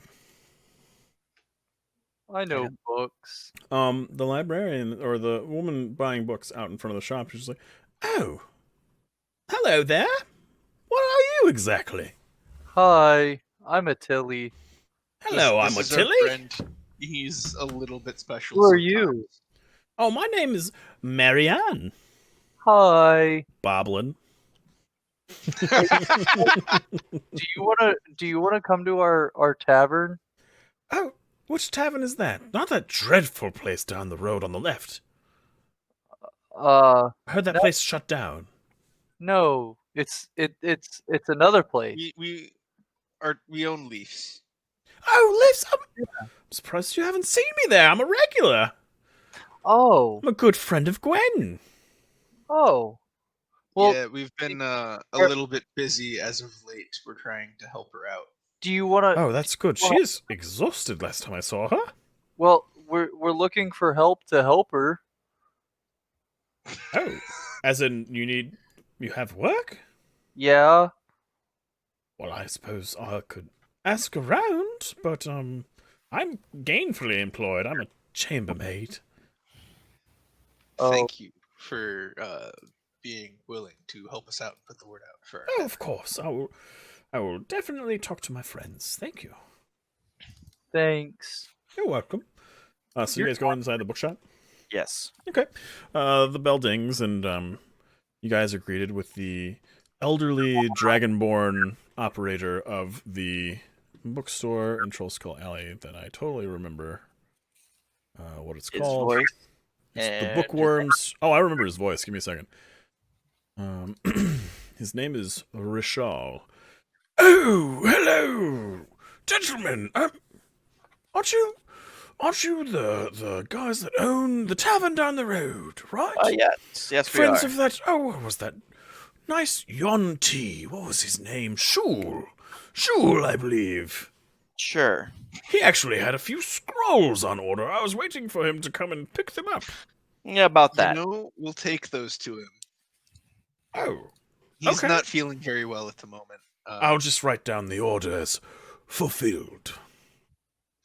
I know books. The librarian or the woman buying books out in front of the shop, she's like, "Oh, hello there. What are you exactly?" Hi, I'm Tilly. "Hello, I'm this is our Tilly." friend. He's a little bit special. Who are sometimes. you? "Oh, my name is Marianne." Hi. Boblin. Do you wanna come to our tavern? "Oh, which tavern is that? Not that dreadful place down the road on the left. Uh, I heard that No. place shut down." no. It's another place. We own Leafs. "Oh, Liz, I'm surprised you haven't seen me there. I'm a regular. Oh. I'm a good friend of Gwen." Oh. Well, Yeah, we've been a er- little bit busy as of late. We're trying to help her out. do you wanna "Oh, that's good. She is exhausted last time I saw her." well, we're looking for help to help her. "Oh, as in you have work?" Yeah. "Well, I suppose I could ask around, but I'm gainfully employed. I'm a chambermaid." Oh. Thank you for being willing to help us out and put the word out for our "Oh, tavern. of course. I will definitely talk to my friends. Thank you." Thanks. "You're welcome." So you guys go inside the bookshop? Yes. Okay. The bell dings, and you guys are greeted with the elderly dragonborn operator of the bookstore in Troll Skull Alley that I totally remember what it's His called. voice. It's the and Bookworms. Oh, I remember his voice. Give me a second. His name is Rishal. "Oh, hello, gentlemen. Aren't you the guys that own the tavern down the road, right? Yes, we Friends are. of that. Oh, what was that? Nice Yonti. What was his name? Shul, I believe. Sure. He actually had a few scrolls on order. I was waiting for him to come and pick them up." Yeah, about that. We'll take those to him. "Oh, He's okay. not feeling very well at the moment. I'll just write down the orders. Fulfilled."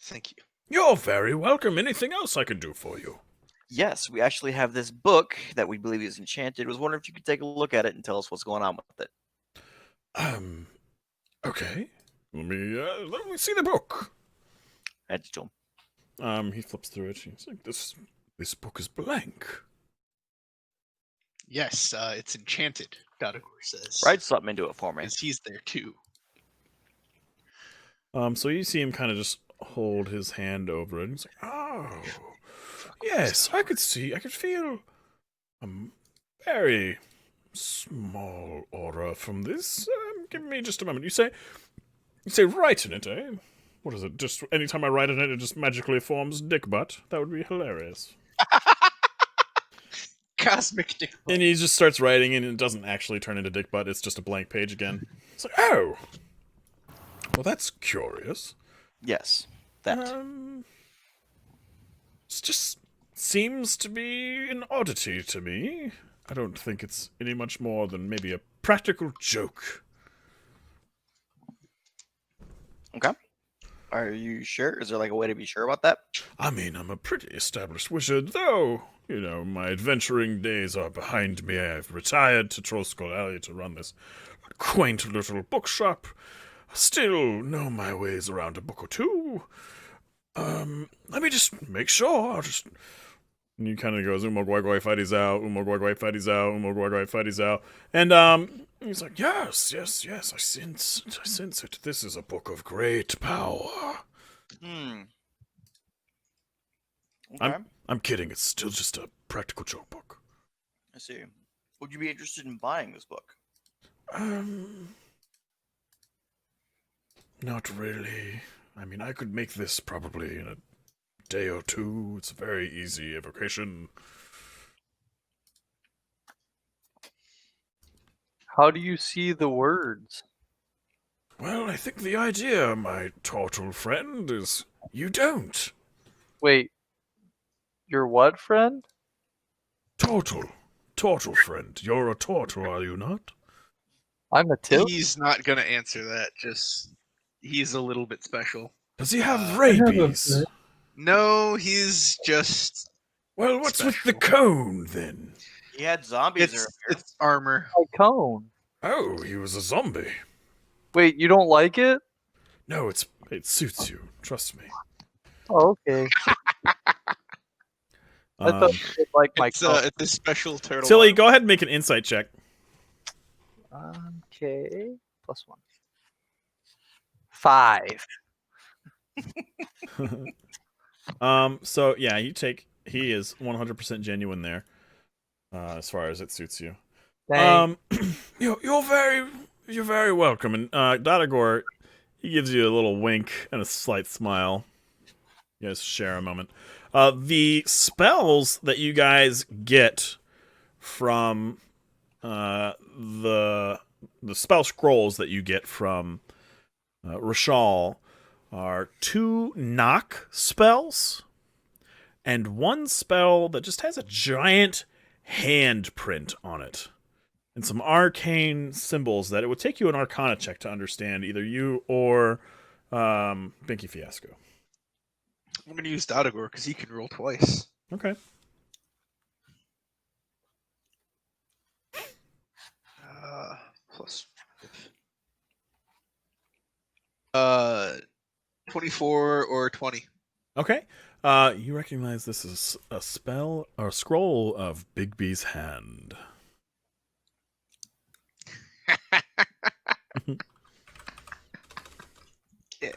Thank you. "You're very welcome. Anything else I can do for you?" Yes, we actually have this book that we believe is enchanted. Was wondering if you could take a look at it and tell us what's going on with it. Okay. Let me see the book. Hand it to him. He flips through it. He's like, this book is blank." Yes, it's enchanted, Godagor says. Write something into it for me. Because he's there too. So you see him kind of just hold his hand over it, and he's like, "Oh, yes, I could feel a very small aura from this. Give me just a moment. You say write in it, eh? What is it? Just anytime I write in it, it just magically forms dick butt? That would be hilarious." Cosmic dick. And he just starts writing, and it doesn't actually turn into dick butt. It's just a blank page again. It's like, oh, well, that's curious. Yes, that. It just seems to be an oddity to me. I don't think it's any much more than maybe a practical joke. Okay. Are you sure? Is there like a way to be sure about that? I mean, I'm a pretty established wizard, though. You know, my adventuring days are behind me. I've retired to Trollskull Alley to run this quaint little bookshop. Still know my ways around a book or two. Let me just make sure. And he kind of goes, "Umogwagwai fighties out, umogwagwai fighties out, umogwagwai fighties out." And he's like, yes, I sense it. This is a book of great power. Okay. I'm kidding. It's still just a practical joke book. I see. Would you be interested in buying this book? Not really. I mean, I could make this probably in a day or two. It's a very easy evocation. How do you see the words? Well, I think the idea, my turtle friend, is you don't. Wait. Your what, friend? Turtle friend. You're a turtle, are you not? I'm a Tilly. He's not gonna answer that. Just he's a little bit special. Does he have rabies? No, he's just. Well, what's with the Special. cone then? He had zombies earlier. It's armor. My cone. Oh, he was a zombie. Wait, you don't like it? No, it suits you. Trust me. Oh, okay. I thought you did like my It's cone. it's a special turtle. Tilly, armor. go ahead and make an insight check. Okay. +1. 5. So yeah, he is 100% genuine there, as far as it suits you. Thanks. You're very welcome. And Dotagor, he gives you a little wink and a slight smile. You guys share a moment. The spells that you guys get from the spell scrolls that you get from Rashal are 2 knock spells and 1 spell that just has a giant handprint on it and some arcane symbols that it would take you an Arcana check to understand, either you or Binky Fiasco. I'm gonna use Dotagor because he can roll twice. Okay. Plus. 24 or 20. Okay. You recognize this is a spell or a scroll of Bigby's hand. Yeah.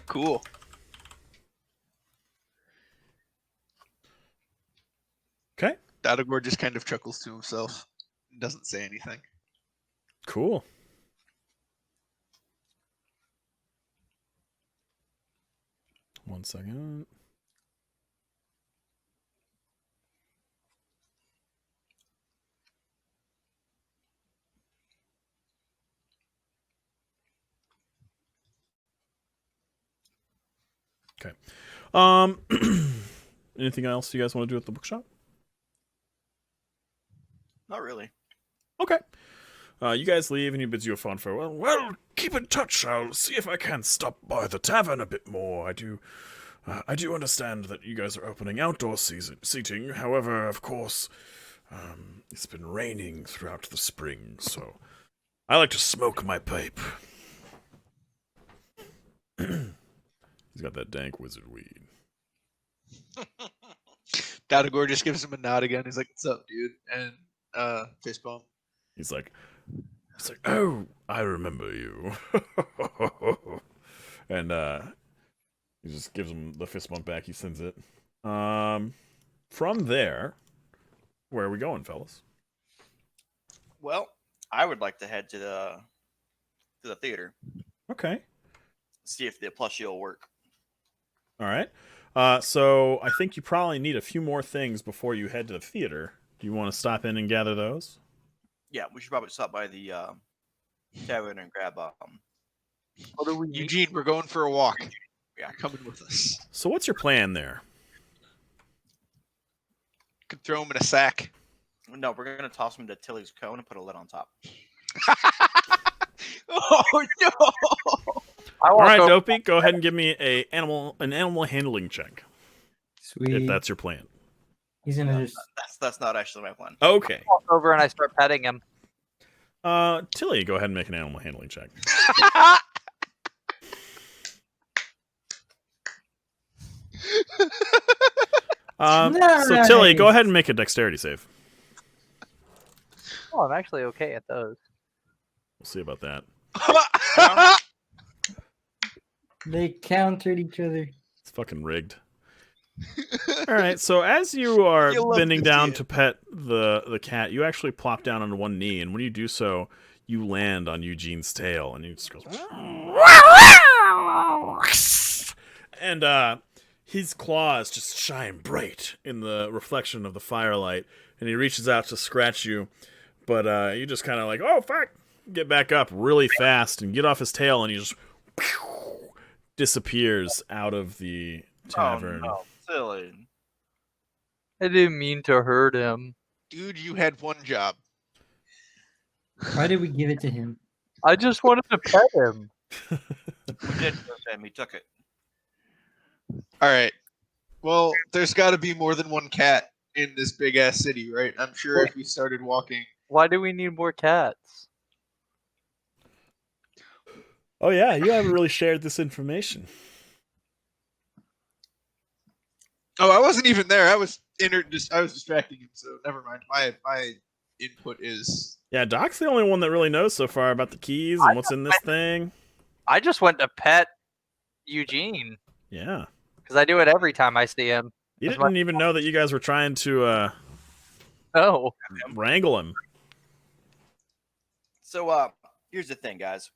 Cool. Okay. Dotagor just kind of chuckles to himself and doesn't say anything. Cool. One second. Okay. Anything else you guys want to do at the bookshop? Not really. Okay. You guys leave and he bids you a fond farewell. Well, keep in touch. I'll see if I can stop by the tavern a bit more. I do understand that you guys are opening outdoor seating. However, of course, it's been raining throughout the spring, so I like to smoke my pipe. He's got that dank wizard weed. Dotagor just gives him a nod again. He's like, "What's up, dude?" And fist bump. He's like, oh, I remember you. And he just gives him the fist bump back. He sends it. From there, where are we going, fellas? Well, I would like to head to the theater. Okay. See if the plushie will work. All right. So I think you probably need a few more things before you head to the theater. Do you want to stop in and gather those? Yeah, we should probably stop by the tavern and grab What do we Eugene, we're going for a walk. Yeah. Coming with us. So what's your plan there? Could throw him in a sack. No, we're gonna toss him into Tilly's cone and put a lid on top. Oh no! All right, Dopey, go ahead and give me an animal handling check, Sweet. if that's your plan. He's gonna just. That's not actually my plan. Okay. walk over and I start petting him. Tilly, go ahead and make an animal handling check. So Tilly, go ahead and make a dexterity save. Oh, I'm actually okay at those. We'll see about that. They countered each other. It's fucking rigged. All right, so as you are You love bending to down see to pet the cat, you actually plop down on one knee, and when you do so, you land on Eugene's tail, and he just goes... And his claws just shine bright in the reflection of the firelight, and he reaches out to scratch you, but you just kind of like, oh, fuck! Get back up really fast and get off his tail, and he just disappears out of the tavern. Oh, no. Silly. I didn't mean to hurt him. Dude, you had one job. Why did we give it to him? I just wanted to pet him. We did with him. He took it. All right. Well, there's got to be more than one cat in this big ass city, right? I'm sure if we started walking. Why do we need more cats? Oh yeah, you haven't really shared this information. Oh, I wasn't even there. I was I was distracting him. So never mind. My input is. Yeah, Doc's the only one that really knows so far about the keys and what's in this thing. I just went to pet Eugene Yeah. because I do it every time I see him. You That's didn't even know that you guys were trying to Oh, wrangle him. So, here's the thing, guys.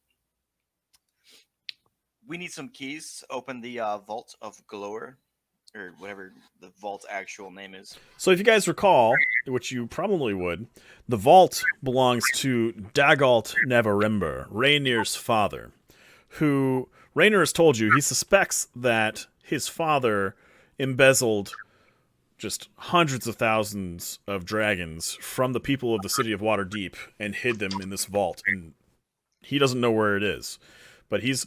We need some keys to open the Vault of Galore, or whatever the vault's actual name is. So if you guys recall, which you probably would, the vault belongs to Dagalt Neverember, Raynir's father, who Raynir has told you he suspects that his father embezzled just hundreds of thousands of dragons from the people of the City of Waterdeep and hid them in this vault, and he doesn't know where it is. But he's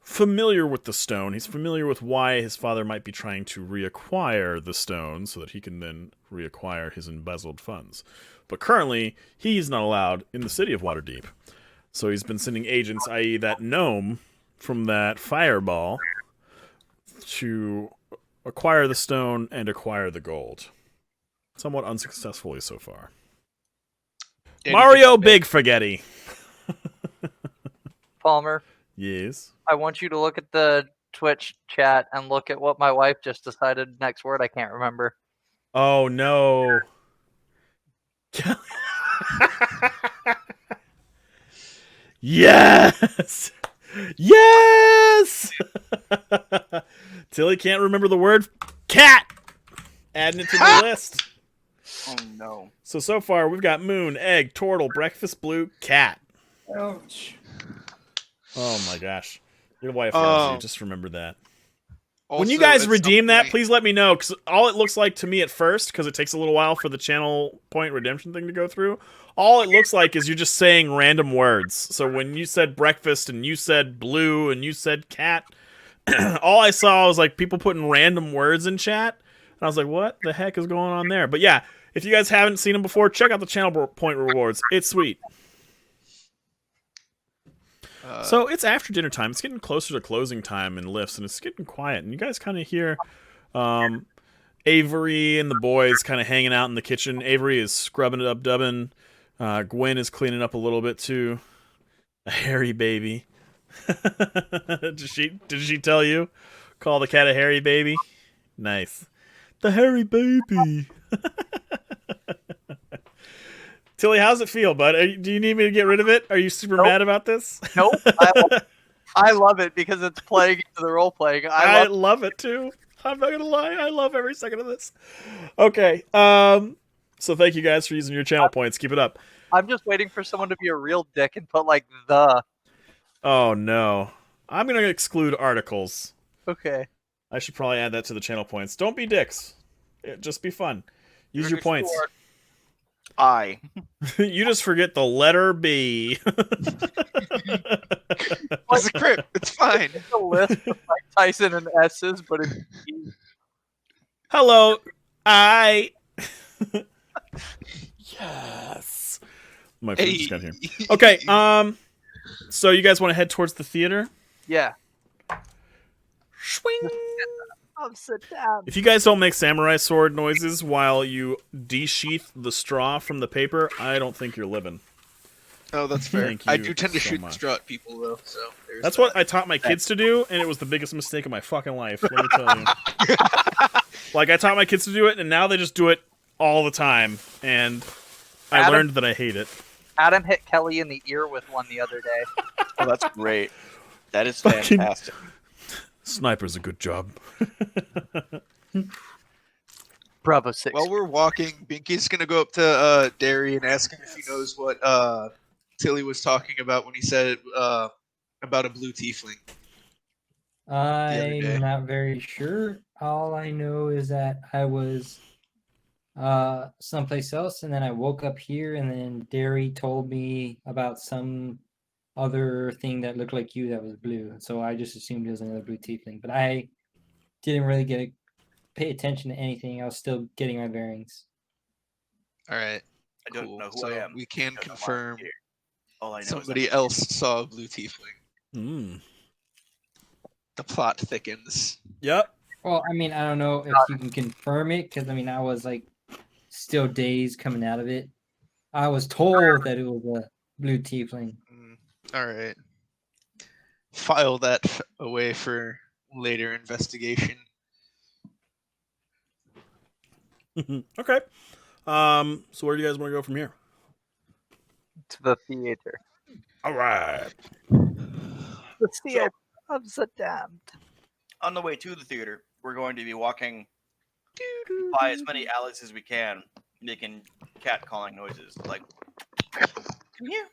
familiar with the stone. He's familiar with why his father might be trying to reacquire the stone so that he can then reacquire his embezzled funds. But currently, he's not allowed in the City of Waterdeep. So he's been sending agents, i.e. that gnome from that fireball, to acquire the stone and acquire the gold. Somewhat unsuccessfully so far. Mario Big Forgetty. Palmer, Yes. I want you to look at the Twitch chat and look at what my wife just decided next word I can't remember. Oh no. Yes! Yes! Tilly can't remember the word cat! Adding it to the list. Oh no. So far, we've got moon, egg, turtle, breakfast blue, cat. Ouch. Oh my gosh. Your wife loves you. Oh. Just remember that. Also, When you guys at some redeem that, point- please let me know, because all it looks like to me at first, because it takes a little while for the channel point redemption thing to go through, all it looks like is you're just saying random words. So when you said breakfast, and you said blue, and you said cat, all I saw was like people putting random words in chat, and I was like, what the heck is going on there? But yeah, if you guys haven't seen them before, check out the channel point rewards. It's sweet. So it's after dinner time. It's getting closer to closing time in lifts, and it's getting quiet. And you guys kind of hear Avery and the boys kind of hanging out in the kitchen. Avery is scrubbing it up, dubbing. Gwen is cleaning up a little bit too. A hairy baby. Did she tell you? Call the cat a hairy baby? Nice. The hairy baby. Tilly, how's it feel, bud? Do you need me to get rid of it? Are you super mad about this? Nope. I love it because it's playing into the role playing. I love it too. I'm not gonna lie. I love every second of this. Okay. So thank you guys for using your channel points. Keep it up. I'm just waiting for someone to be a real dick and put like the. Oh no. I'm gonna exclude articles. Okay. I should probably add that to the channel points. Don't be dicks. Just be fun. Use your points. I. You just forget the letter B. It's a crypt. It's fine. It's a list of like Tyson and S's, but it's Hello, I. Yes. My food just got here. Okay. So you guys want to head towards the theater? yeah. Swing. I'm sit down. If you guys don't make samurai sword noises while you desheath the straw from the paper, I don't think you're living. Oh, that's fair. Thank I you do tend to so shoot much. straw at people though, so there's That's that. what I taught my kids to do, and it was the biggest mistake of my fucking life. Let me tell you. Like I taught my kids to do it, and now they just do it all the time, and I Adam- learned that I hate it. Adam hit Kelly in the ear with one the other day. Oh, that's great. That is Fucking- fantastic. Sniper's a good job. Bravo 6. While we're walking, Binky's gonna go up to Derry and ask him if he knows what Tilly was talking about when he said about a blue tiefling. day. I'm not very sure. All I know is that I was someplace else, and then I woke up here, and then Derry told me about some other thing that looked like you that was blue. So I just assumed it was another blue tiefling, but I didn't really pay attention to anything. I was still getting my bearings. All right. I don't Cool. know who So I am. we can Don't know why I'm confirm here. All I know somebody is I'm else saw a blue tiefling. Mm. The plot thickens. Yep. Well, I mean, I don't know if you can confirm it because I mean, I was like still dazed coming out of it. I was told that it was a blue tiefling. All right. File that away for later investigation. Okay. So where do you guys want to go from here? To the theater. All right. The theater of the damned. on the way to the theater. We're going to be walking by as many alleys as we can, making cat calling noises like, "Come here."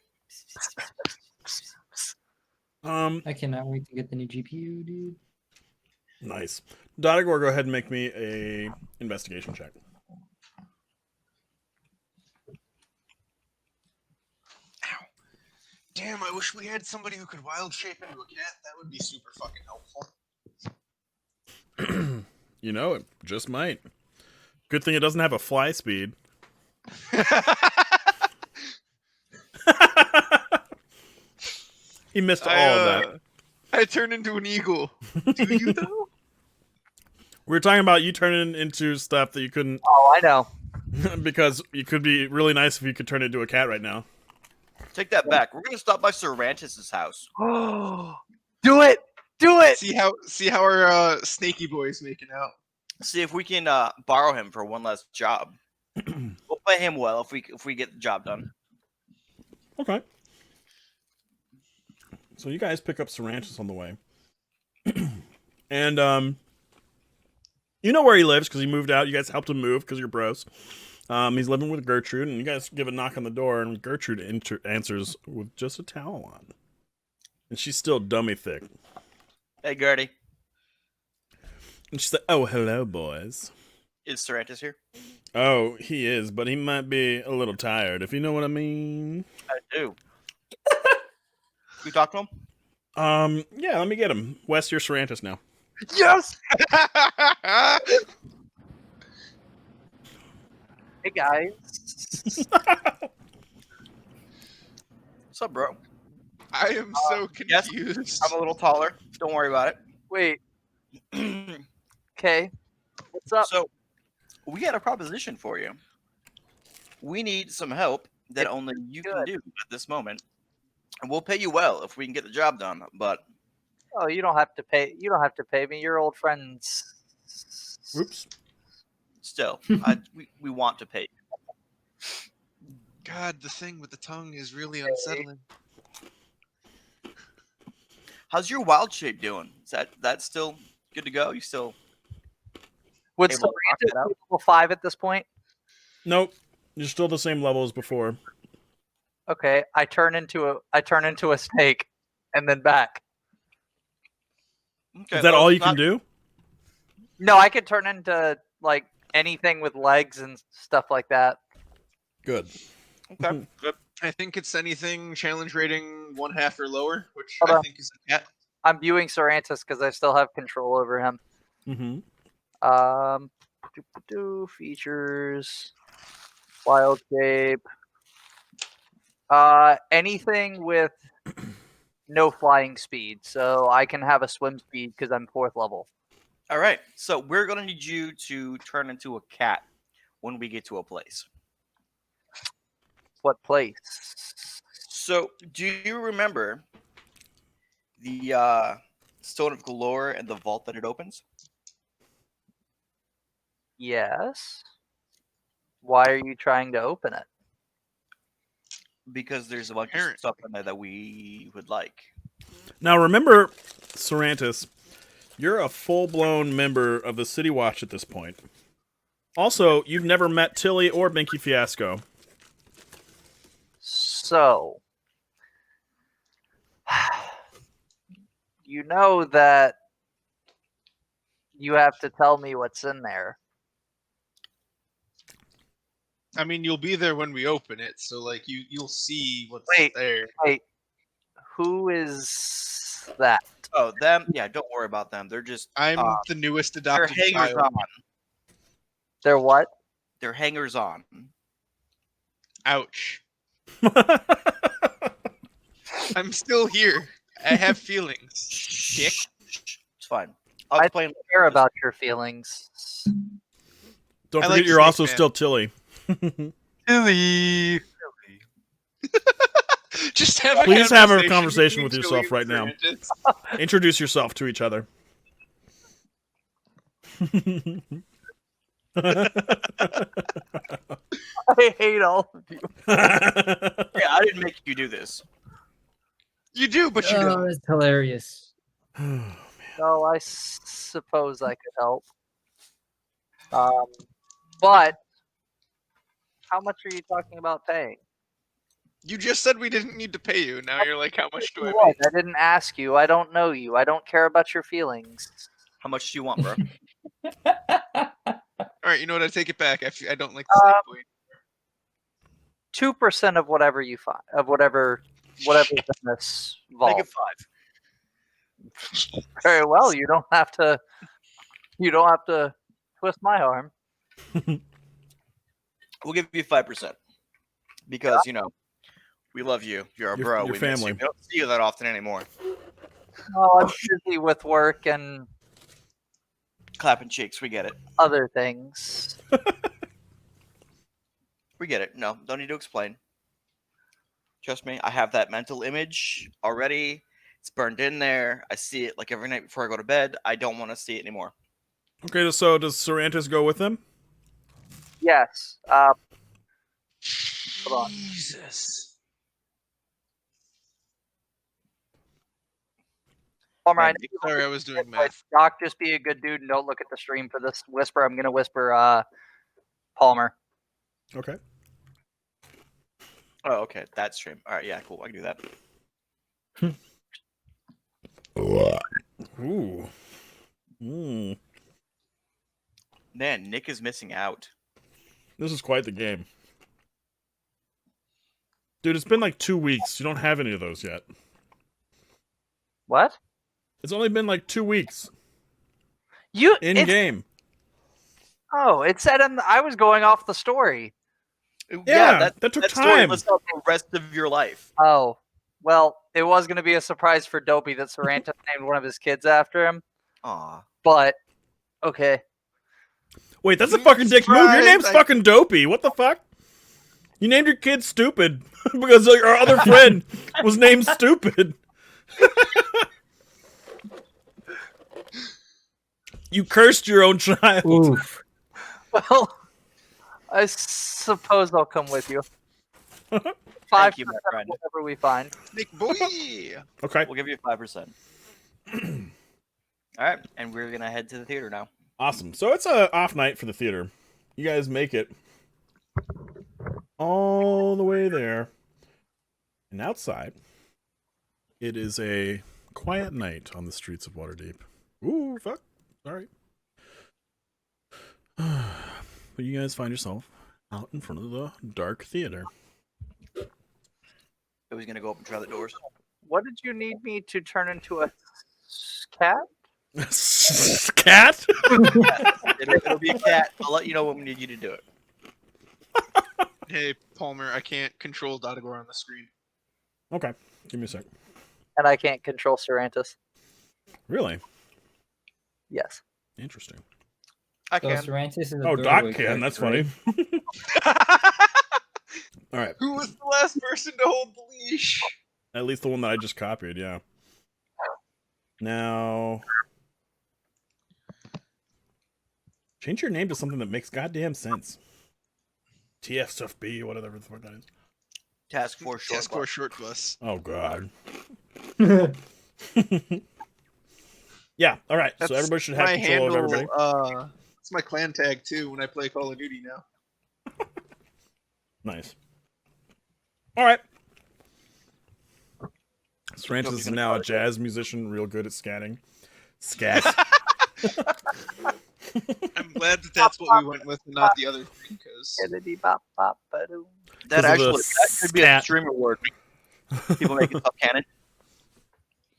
I cannot wait to get the new GPU, dude. Nice. Dotagor, go ahead and make me a investigation check. Damn, I wish we had somebody who could wild shape into a cat. That would be super fucking helpful. You know, it just might. Good thing it doesn't have a fly speed. He missed all of that. I turned into an eagle. Do you though? We were talking about you turning into stuff that you couldn't, Oh, I know. because it could be really nice if you could turn it into a cat right now. Take that back. We're going to stop by Cervantes' house. Do it! Do it! See how our snaky boy's making out. See if we can borrow him for one last job. We'll pay him well if we get the job done. Okay. So you guys pick up Cervantes on the way. And you know where he lives because he moved out. You guys helped him move because you're bros. He's living with Gertrude, and you guys give a knock on the door, and Gertrude answers with just a towel on. And she's still dummy thick. Hey, Gertie. And she said, "Oh, hello, boys." Is Cervantes here? Oh, he is, but he might be a little tired, if you know what I mean. I do. We talk to him? Yeah, let me get him. Wes, you're Cervantes now. Yes! Hey, guys. What's up, bro? I am so yes, confused. I'm a little taller. Don't worry about Wait, it. okay. What's up? So, we got a proposition for you. We need some help that only you can do at this moment. And we'll pay you well if we can get the job done, but Oh, you don't have to pay. You don't have to pay me. You're old friends. Oops. still, we want to pay you. God, the thing with the tongue is really unsettling. How's your wild shape doing? Is that still good to go? You still Would able to rock Cervantes it out? be level 5 at this point? Nope. You're still the same level as before. Okay, I turn into a snake, and then back. Okay, Is that well, all it's you can not- do? No, I could turn into like anything with legs and stuff like that. Good. Okay, good. I think it's anything challenge rating 1/2 or lower, which Hold I on. think is a cat. I'm viewing Cervantes because I still have control over him. Mm-hmm. Features, wild shape. Anything with no flying speed, so I can have a swim speed because I'm 4th level. All right, so we're gonna need you to turn into a cat when we get to a place. What place? So, do you remember the Stone of Galore and the vault that it opens? Yes. Why are you trying to open it? Because there's a bunch Apparently. of stuff in there that we would like. Now remember, Cervantes, you're a full-blown member of the City Watch at this point. Also, you've never met Tilly or Binky Fiasco. So, you know that you have to tell me what's in there. I mean, you'll be there when we open it, so like you'll see what's Wait. there. Wait, Who is that? Oh, them? Yeah, don't worry about them. They're just I'm the newest they're adopted hangers child. on. They're what? They're hangers on. Ouch. I'm still here. I have feelings. Dick. It's fine. I'll I explain. care about your feelings. Don't I forget like you're Snake also Man. still Tilly. Tilly. Just have a Please have a conversation conversation with between yourself Tilly right now. and Cervantes. Introduce yourself to each other. I hate all of you. Yeah, I didn't make you do this. You do, but you Oh, don't. that's hilarious. No, I suppose I could help. But how much are you talking about paying? You just said we didn't need to pay you. Now you're like, how much do I What? pay? I didn't ask you. I don't know you. I don't care about your feelings. How much do you want, bro? All right, you know what? I take it back. I don't like the snake boy. 2% of whatever you find, of whatever's in this vault. Make it 5. Very well. You don't have to twist my arm. We'll give you 5% because you know we love you. You're our bro. Your We miss family. you. We don't see you that often anymore. Oh, I'm busy with work and Clapping cheeks. We get it. other things. We get it. No, don't need to explain. Trust me, I have that mental image already. It's burned in there. I see it like every night before I go to bed. I don't want to see it anymore. Okay, so does Cervantes go with them? Yes. Hold on. Jesus. Palmer, I Man, know you Sorry, I look was at doing it, but math. Doc, just be a good dude and don't look at the stream for this whisper. I'm gonna whisper Palmer. Okay. Oh, okay. That stream. All right. Yeah, cool. I can do that. Ooh. Man, Nick is missing out. This is quite the game. Dude, it's been like 2 weeks. You don't have any of those yet. What? It's only been like 2 weeks. You In it's- game. Oh, it said I was going off the story. Yeah, that took story time. lists out the rest of your life. Oh, well, it was going to be a surprise for Dopey that Cervantes named one of his kids after him. Aw. But, okay. Wait, that's a fucking dick move. Your Surprise, name's I- fucking Dopey. What the fuck? You named your kid Stupid because like, our other friend was named Stupid. You cursed your own child. Oof. Well, I suppose I'll come with you. 5% Thank you, my friend. whatever we find. Snake boy. Okay, We'll give you 5%. All right, and we're gonna head to the theater now. awesome. So it's a off night for the theater. You guys make it all the way there. And outside, it is a quiet night on the streets of Waterdeep. Ooh, fuck. Sorry. But you guys find yourself out in front of the dark theater. So he's gonna go up and try the doors. What did you need me to turn into a cat? Cat? It'll be a cat. I'll let you know when we need you to do it. Hey, Palmer, I can't control Dotagor on the screen. Okay, give me a sec. And I can't control Cervantes. Really? Yes. Interesting. I So can. Cervantes is a Oh, throwaway Doc can. That's character, funny. right? All right. Who was the last person to hold the leash? At least the one that I just copied, yeah. Now, change your name to something that makes goddamn sense. TF stuff B, whatever the fuck that is. Task Force Short Task Force Short Bus. Oh god. Yeah. All right. So everybody should have my control of everybody. handle. It's my clan tag too when I play Call of Duty now. Nice. All right. Don't Francis be is gonna now call a it jazz musician, real good at scatting. Scat. I'm glad that that's what we went with and not the other thing, because That 'Cause of the actually that could be a scat. streamer word. People make it up canon.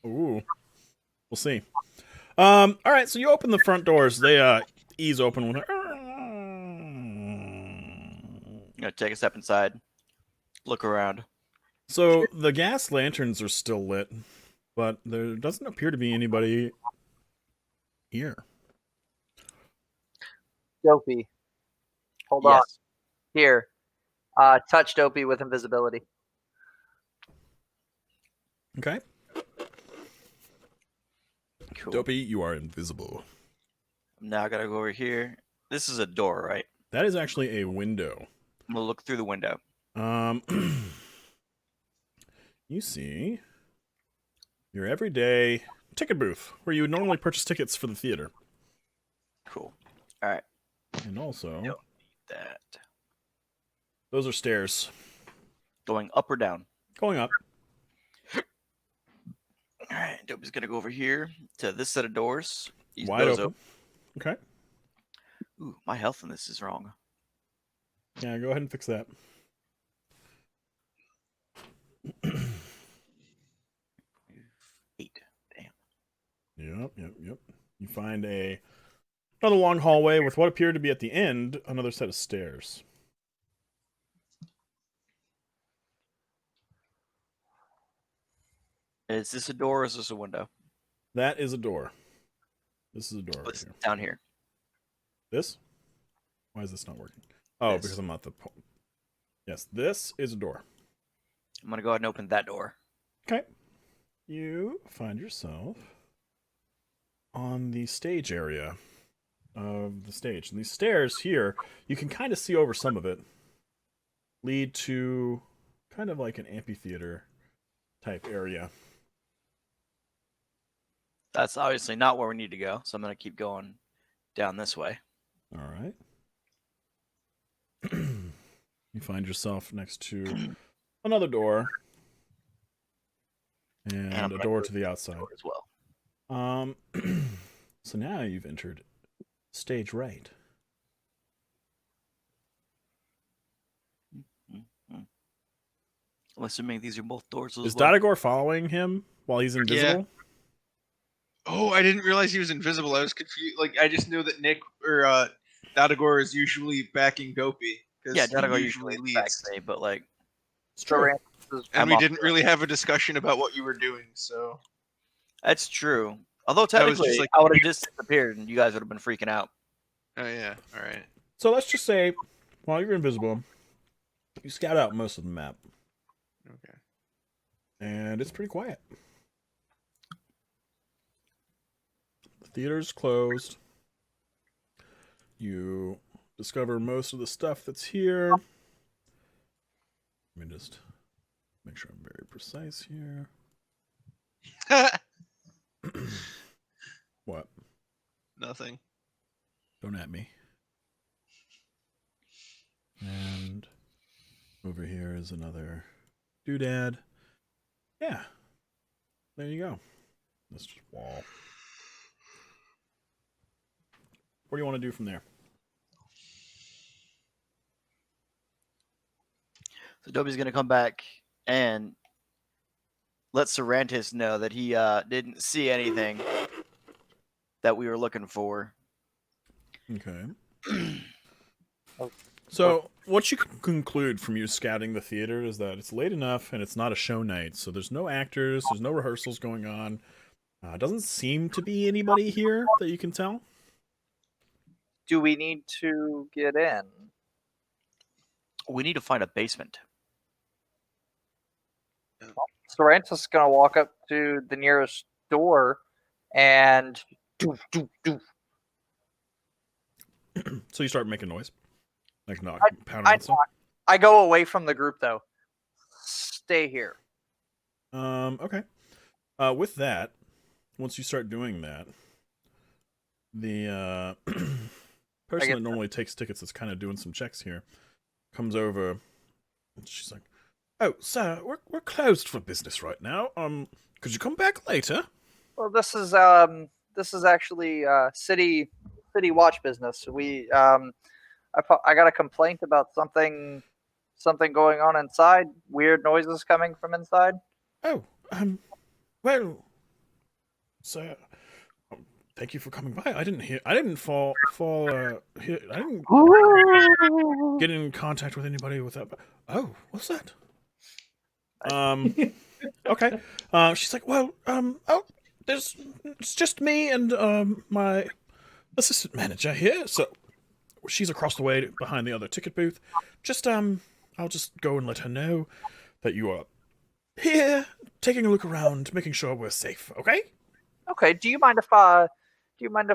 Ooh. We'll see. All right, so you open the front doors. They ease open with Take a step inside, look around. So the gas lanterns are still lit, but there doesn't appear to be anybody here. Dopey. Hold on. Yes. Here. Touch Dopey with invisibility. Okay. Cool. Dopey, you are invisible. Now I gotta go over here. This is a door, right? That is actually a window. I'm gonna look through the window. You see your everyday ticket booth where you would normally purchase tickets for the theater. Cool. All right. And also, Yep. That. those are stairs. Going up or down? Going up. All right. Dopey's gonna go over here to this set of doors. These Wide doors open. Okay. Ooh, my health in this is wrong. Yeah, go ahead and fix that. 8. Damn. Yep. You find another long hallway with what appeared to be at the end another set of stairs. Is this a door or is this a window? That is a door. This is a door right What's here. down here? This? Why is this not working? Oh, This. because I'm not the... Yes, this is a door. I'm gonna go ahead and open that door. Okay. You find yourself on the stage area of the stage. And these stairs here, you can kind of see over some of it, lead to kind of like an amphitheater type area. That's obviously not where we need to go, so I'm gonna keep going down this way. All right. You find yourself next to another door and I'm a gonna door go to the outside. Door as well. So now you've entered stage right. I'm assuming these are both doors as Is well. Dodagor following him while he's invisible? Oh, I didn't realize he was invisible. I was confused. Like, I just know that Nick or Dadagor is usually backing Dopey. Yeah, He Dadago usually usually back leads. me, but like, It's true. And we didn't really have a discussion about what you were doing, so. that's true. Although I was technically, just like- I would have just disappeared and you guys would have been freaking out. Oh, yeah. All right. So let's just say, while you're invisible, you scout out most of the map. Okay. And it's pretty quiet. The theater's closed. You discover most of the stuff that's here. Let me just make sure I'm very precise here. What? Nothing. Don't at me. And over here is another doodad. Yeah. There you go. This just wall. What do you want to do from there? So Dobby's gonna come back and let Cervantes know that he didn't see anything that we were looking for. Okay. So, what you can conclude from you scouting the theater is that it's late enough and it's not a show night, so there's no actors, there's no rehearsals going on. Doesn't seem to be anybody here that you can tell. Do we need to get in? We need to find a basement. Sorrento's is going to walk up to the nearest door and doof, doof, doof. So you start making noise, like not pounding I, on stuff. I go away from the group though. Stay here. Okay. With that, once you start doing that, the person that normally takes tickets that's kind of doing some checks here comes over. And she's like, "Oh, sir, we're closed for business right now. Could you come back later?" Well, this is actually city watch business. We I got a complaint about something going on inside. Weird noises coming from inside. Oh, well, sir. Thank you for coming by. I didn't fall here. I didn't get in contact with anybody with that. Oh, what's that? Okay. She's like, well, it's just me and my assistant manager here. So she's across the way behind the other ticket booth. I'll just go and let her know that you are here, taking a look around, making sure we're safe. Okay? Okay. Do you mind if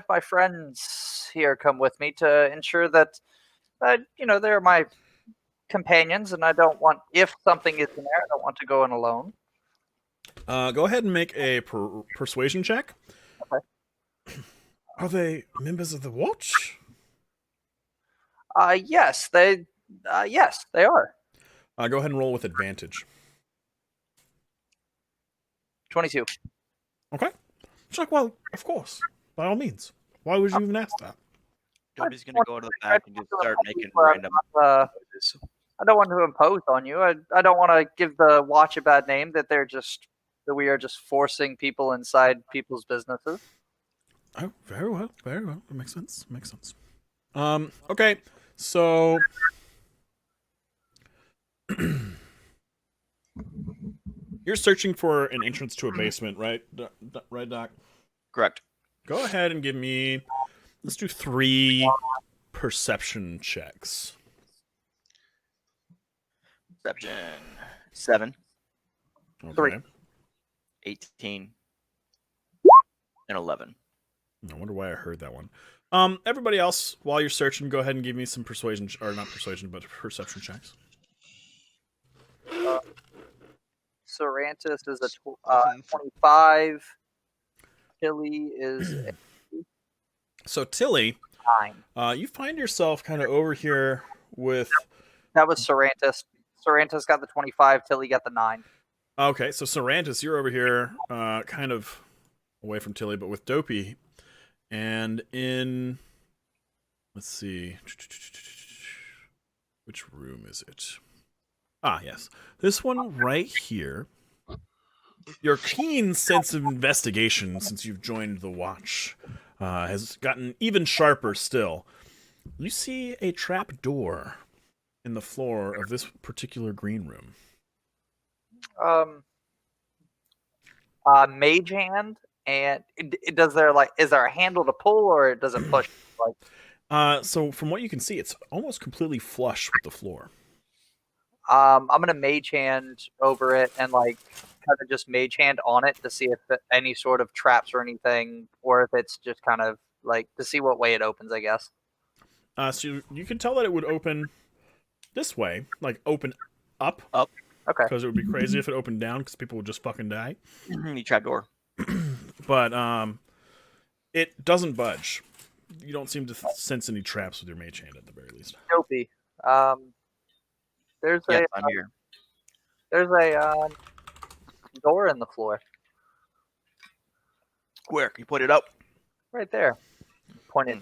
my friends here come with me to ensure that they're my companions, and I don't want, if something is in there, I don't want to go in alone. Go ahead and make a persuasion check. Okay. Are they members of the Watch? Yes, they are. Go ahead and roll with advantage. 22. Okay. She's like, well, of course, by all means. Why would you even ask that? Dobby's gonna go to the back and just start making Where I'm random not, noises. I don't want to impose on you. I don't want to give the Watch a bad name that we are just forcing people inside people's businesses. Oh, very well, very well. That makes sense. Makes sense. Okay, so you're searching for an entrance to a basement, right? Right, Doc? Correct. Go ahead and give me. Let's do 3 perception checks. Perception. 7, Okay. 3. 18, and 11. I wonder why I heard that one. Everybody else, while you're searching, go ahead and give me some persuasion, or not persuasion, but perception checks. Sarantis is a 25. Tilly is a So Tilly, 9. you find yourself kind of over here with. That was Sarantis. Sarantis got the 25. Tilly got the 9. Okay, so Sarantis, you're over here, kind of away from Tilly, but with Dopey, and in. Let's see. Which room is it? Ah, yes. This one right here. Your keen sense of investigation since you've joined the Watch has gotten even sharper still. You see a trap door in the floor of this particular green room. Mage hand, and is there a handle to pull, or does it push? So from what you can see, it's almost completely flush with the floor. I'm gonna mage hand over it and kind of just mage hand on it to see if any sort of traps or anything, or if it's just kind of to see what way it opens, I guess. So you can tell that it would open this way, open up. Up. Okay. Because it would be crazy if it opened down, because people would just fucking die. You trapdoor. But it doesn't budge. You don't seem to sense any traps with your mage hand at the very least. Dopey. There's Yes, I'm here. There's a door in the floor Where? Can you put it up? right there. Pointed.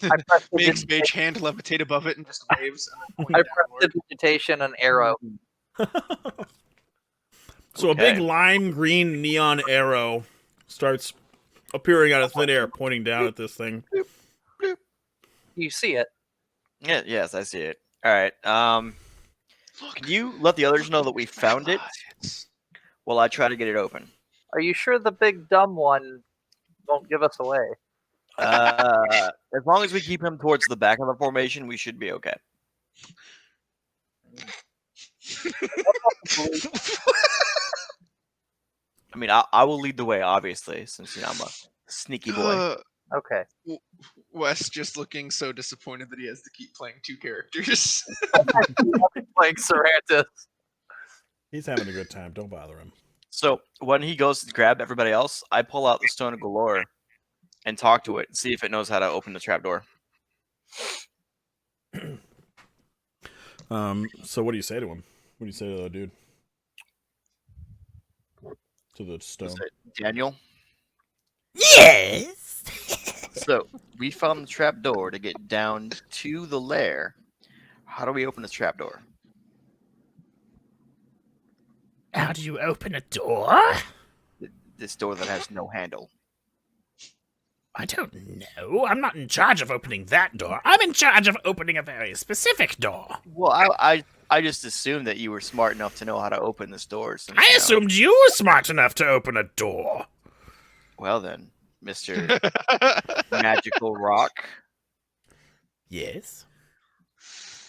I pressed Makes mage hand levitate above it and just waves. And then I point pressed the vegetation and arrow. So Okay. a big lime green neon arrow starts appearing out of thin air, pointing down at this thing. You see it? Yeah, yes, I see it. All right. Can you let the others know that we found it while I try to get it open? Are you sure the big dumb one won't give us away? As long as we keep him towards the back of the formation, we should be okay. I mean, I will lead the way, obviously, since I'm a sneaky boy. Okay. Wes just looking so disappointed that he has to keep playing 2 characters. Playing Sarantis. He's having a good time. Don't bother him. So when he goes to grab everybody else, I pull out the Stone of Galore and talk to it and see if it knows how to open the trapdoor. So what do you say to him? What do you say to the dude? To the stone. Daniel? Yes! So we found the trapdoor to get down to the lair. How do we open this trapdoor? How do you open a door? this door that has no handle? I don't know. I'm not in charge of opening that door. I'm in charge of opening a very specific door. Well, I just assumed that you were smart enough to know how to open this door. Since, I assumed you were smart enough to open a door. Well then, Mr. Magical Rock. Yes.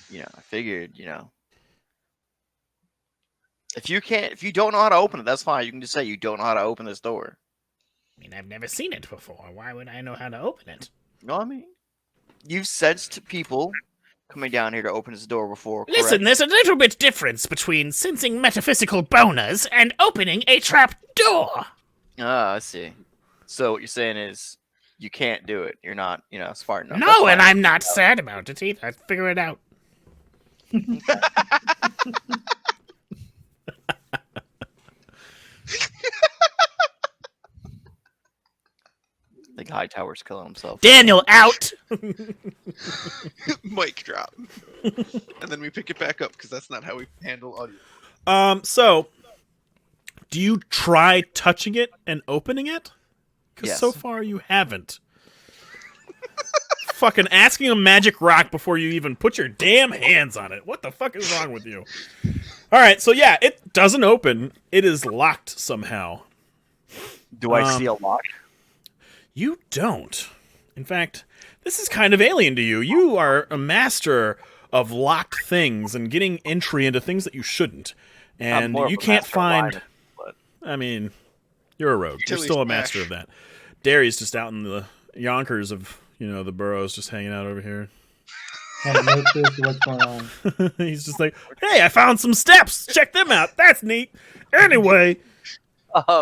I figured, if you don't know how to open it, that's fine. You can just say you don't know how to open this door. I mean, I've never seen it before. Why would I know how to open it? You know what I mean? You've sensed people coming down here to open this door before. Correct? Listen, there's a little bit difference between sensing metaphysical boners and opening a trap door. Ah, I see. So what you're saying is you can't do it. You're not, smart enough. No, and I'm not sad about it either. I'd figure it out. I think Hightower's killing himself. Daniel, out! Mic drop. And then we pick it back up because that's not how we handle audio. So, do you try touching it and opening it? Because Yes. so far you haven't. Fucking asking a magic rock before you even put your damn hands on it. What the fuck is wrong with you? Alright, so yeah, it doesn't open. It is locked somehow. Do I see a lock? You don't. In fact, this is kind of alien to you. You are a master of locked things and getting entry into things that you shouldn't. I'm And more of you a can't master of find... lying, but I mean, you're a rogue. You're Tilly still a Smash. master of that. Derry's just out in the Yonkers of, the burrows, just hanging out over here. I have no clue as to what's going on. He's just like, hey, I found some steps. Check them out. That's neat. Anyway.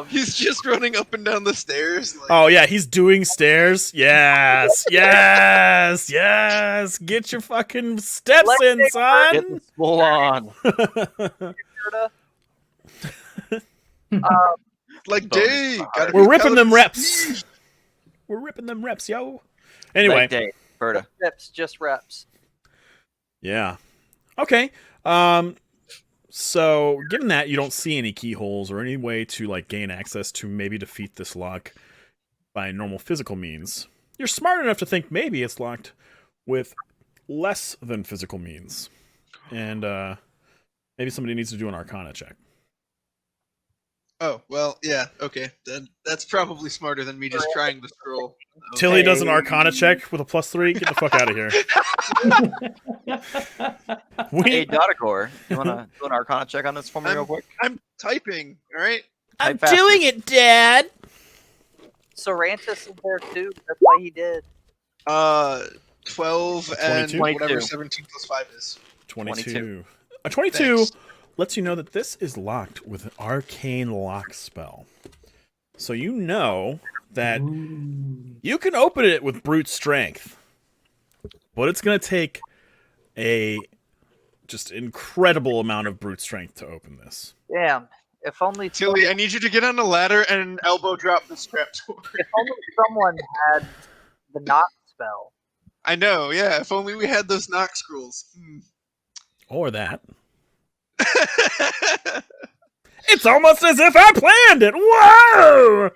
He's just running up and down the stairs. Like, Oh, yeah, he's doing stairs. Yes. Yes. Yes. Get your fucking steps in, get son. the full on. like Dave. gotta We're be ripping them Paladin's reps. speed. We're ripping them reps, yo. Anyway. Like Dave, Berta. Reps, just reps. Yeah. Okay. So given that you don't see any keyholes or any way to gain access to maybe defeat this lock by normal physical means, you're smart enough to think maybe it's locked with less than physical means. And maybe somebody needs to do an Arcana check. Oh, well, yeah, okay. Then that's probably smarter than me just trying to scroll. Tilly does an Arcana check with a +3. Get the fuck out of here. Hey, Dotagore, you wanna do an Arcana check on this for me real quick? I'm typing, alright? I'm faster. doing it, Dad! Sorantis is there too. That's why he did. 12 and 22? whatever 22. 17 plus 5 is. 22. A 22 Thanks. lets you know that this is locked with an arcane lock spell. So you know that you can open it with brute strength, but it's going to take a just incredible amount of brute strength to open this. Damn. If only Tilly, I need you to get on a ladder and elbow drop this trap door. if only someone had the knock spell. I know, yeah. If only we had those knock scrolls. Or that. It's almost as if I planned it. Whoa!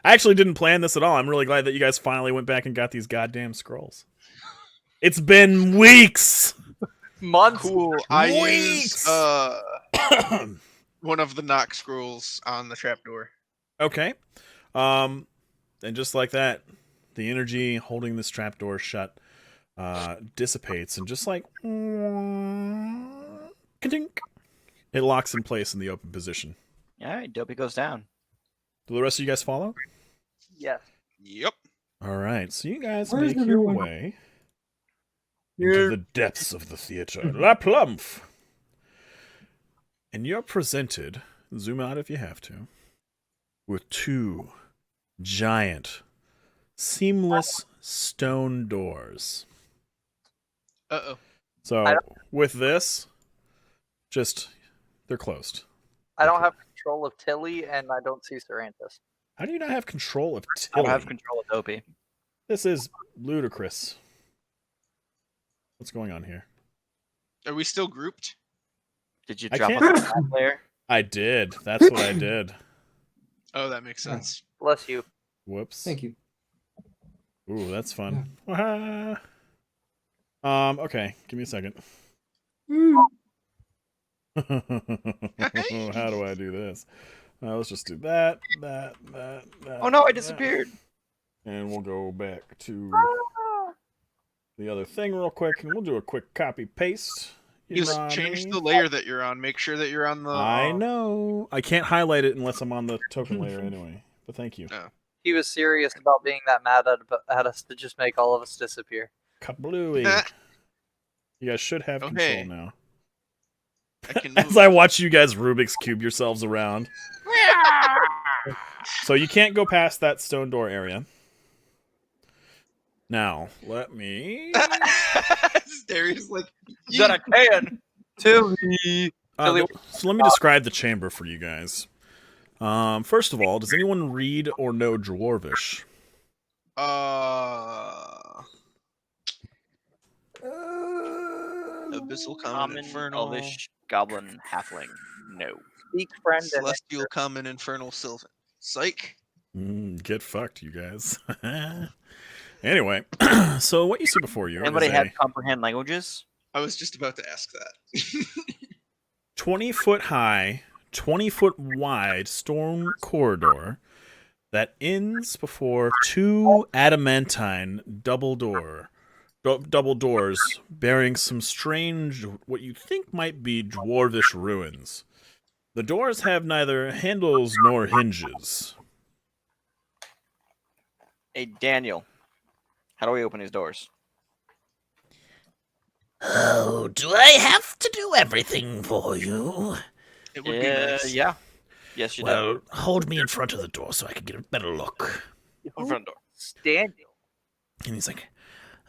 I actually didn't plan this at all. I'm really glad that you guys finally went back and got these goddamn scrolls. It's been weeks. Months. Cool. I Weeks. use one of the knock scrolls on the trapdoor. Okay. And just like that, the energy holding this trapdoor shut dissipates and just like ka-dink, it locks in place in the open position. Alright, Dopey goes down. Do the rest of you guys follow? Yes. Yep. All right, so you guys Where's make your everyone? way into the depths of the theater. La Plumph! And you're presented, zoom out if you have to, with two giant, seamless stone doors. Uh-oh. So, with this, they're closed. I don't have control of Tilly, and I don't see Sorantis. How do you not have control of I Tilly? don't have control of Dopey. This is ludicrous. What's going on here? Are we still grouped? Did you I drop can't- off the map layer? I did. That's what I did. Oh, that makes sense. Bless you. Whoops. Thank you. Ooh, that's fun. Okay, give me a second. How do I do this? Let's just do that. Oh no, I that. disappeared. And we'll go back to the other thing real quick, and we'll do a quick copy paste. You Just know what I change mean? the layer that you're on. Make sure that you're on the. I know. I can't highlight it unless I'm on the token layer anyway. But thank you. He was serious about being that mad at us to just make all of us disappear. Kablooey. You guys should have control Okay. now. I can As move. I watch you guys Rubik's Cube yourselves around. So you can't go past that stone door area. Now, let me... Darius like That I can. Tilly. So let me describe the chamber for you guys. First of all, does anyone read or know Dwarvish? Abyssal Common, Common, Infernal, Elvish, Goblin, Halfling. No. Speak friend and Celestial Common, Infernal, Sylvan. Psych. Get fucked, you guys. Anyway, so what you see before you Anybody is have a comprehend languages? I was just about to ask that. 20-foot high, 20-foot wide stone corridor that ends before two adamantine double doors bearing some strange, what you think might be dwarvish ruins. The doors have neither handles nor hinges. Hey, Daniel. How do we open these doors? Oh, do I have to do everything for you? It would be nice. Yeah. Yes, you Well, hold me in front of the door so I can get a better look. do. Front door. Daniel. And he's like,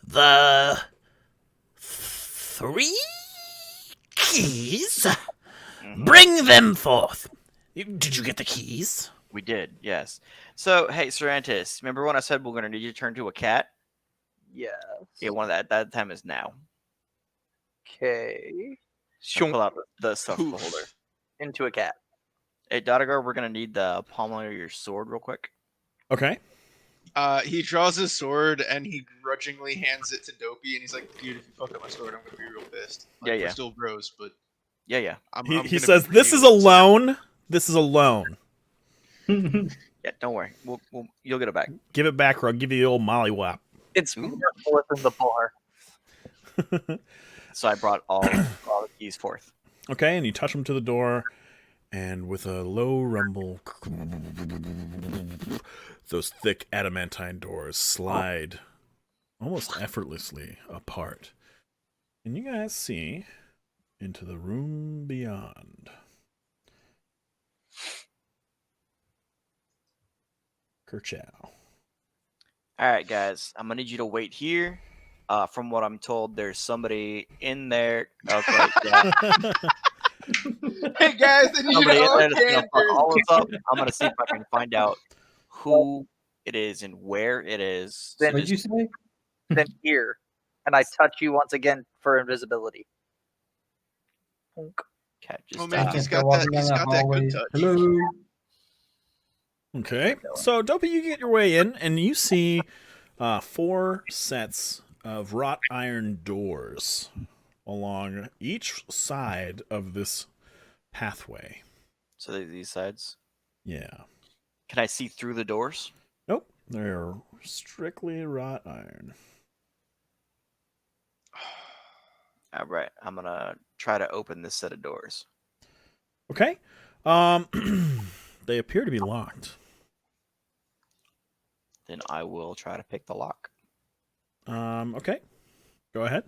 The 3 keys? Mhm. Bring them forth. Did you get the keys? We did, yes. So, hey, Serantis, remember when I said we're going to need you to turn to a cat? Yes. Yeah, one of that time is now. Okay. So pull out the stuff Oof. beholder. Into a cat. Hey, Dodagar, we're going to need the pommel of your sword real quick. okay. He draws his sword and he grudgingly hands it to Dopey, and he's like, "Dude, if you fuck up my sword, I'm gonna be real pissed." Like, Yeah. We're still bros, but Yeah. I'm He gonna says, be this is a real, so- loan. This is a loan. Yeah, don't worry. You'll get it back. Give it back or I'll give you the old mollywop. It's Ooh. forth in the bar. So I brought all the keys forth. Okay, and you touch him to the door, and with a low rumble, those thick adamantine doors slide almost effortlessly apart. And you guys see into the room beyond. Kerchow. All right, guys. I'm going to need you to wait here. From what I'm told, there's somebody in there. Okay, yeah. Hey guys, I need you Somebody to in all there that's gonna stand fuck first. all this up. I'm gonna see if I can find out who it is and where it is. Then What did you say? Then here. And I touch you once again for invisibility. Punk. Okay, just, Oh man, I he's can't got start walking that. He's down got that hallway. good touch. Hello. Okay, so Dopey, you get your way in, and you see 4 sets of wrought iron doors along each side of this pathway. so these sides. Yeah. Can I see through the doors? Nope, they're strictly wrought iron. All right, I'm gonna try to open this set of doors. Okay. They appear to be locked. Then I will try to pick the lock. Okay. Go ahead.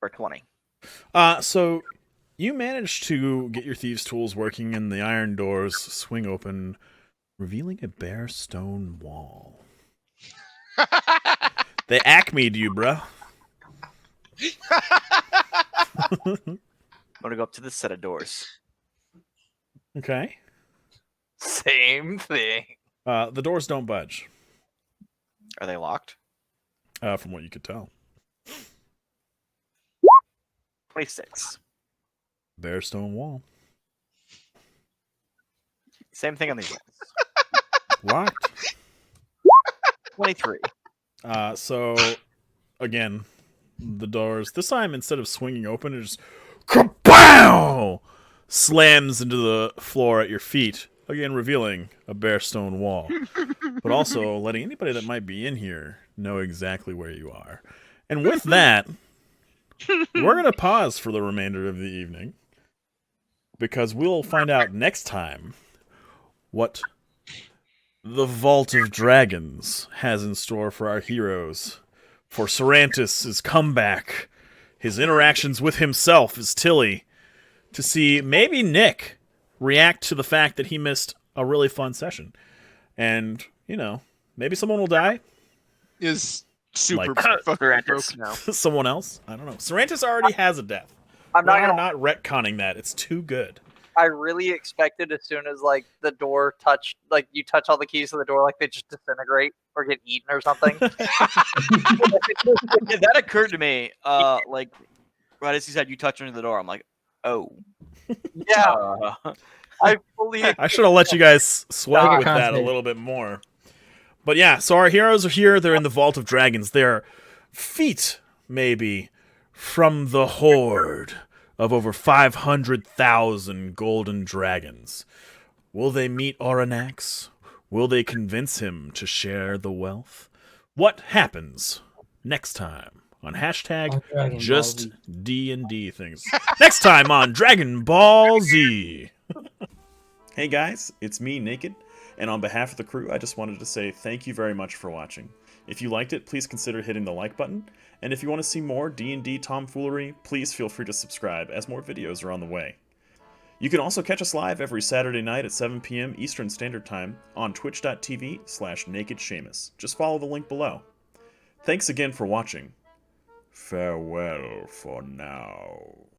For 20. So you managed to get your thieves' tools working, and the iron doors swing open, revealing a bare stone wall. They acme'd you, bro. I'm gonna go up to this set of doors. Okay. Same thing. The doors don't budge, Are they locked? from what you could tell. 26. Bare stone wall. Same thing on these rolls. Locked. 23. So, again, the doors, this time instead of swinging open, it just kapow! Slams into the floor at your feet, again revealing a bare stone wall. But also letting anybody that might be in here know exactly where you are. And with that, we're going to pause for the remainder of the evening. Because we'll find out next time what the Vault of Dragons has in store for our heroes. For Serantis' comeback, his interactions with himself as Tilly, to see maybe Nick react to the fact that he missed a really fun session. And, you know, maybe someone will die. Is super Like- fucking Serantis. broke now. Someone else? I don't know. Serantis already has a death. I'm not We're gonna. not retconning that. It's too good. I really expected as soon as like the door touched, like you touch all the keys to the door, like they just disintegrate or get eaten or something. Yeah, that occurred to me. Like, right as you said, you touched under the door. I'm like, oh. Yeah, I fully. I should have let you guys swell Make it with that a constant. little bit more. But yeah, so our heroes are here. They're in the Vault of Dragons. They're feet, maybe, from the horde of over 500,000 golden dragons. Will they meet Oranax? Will they convince him to share the wealth? What happens next time on hashtag On Dragon Ball just Z. D&D things? Next time on Dragon Ball Z. Hey guys, it's me, Naked, and on behalf of the crew, I just wanted to say thank you very much for watching. If you liked it, please consider hitting the like button, and if you want to see more D&D tomfoolery, please feel free to subscribe, as more videos are on the way. You can also catch us live every Saturday night at 7 p.m. Eastern Standard Time on twitch.tv/nakedshamus. Just follow the link below. Thanks again for watching. Farewell for now.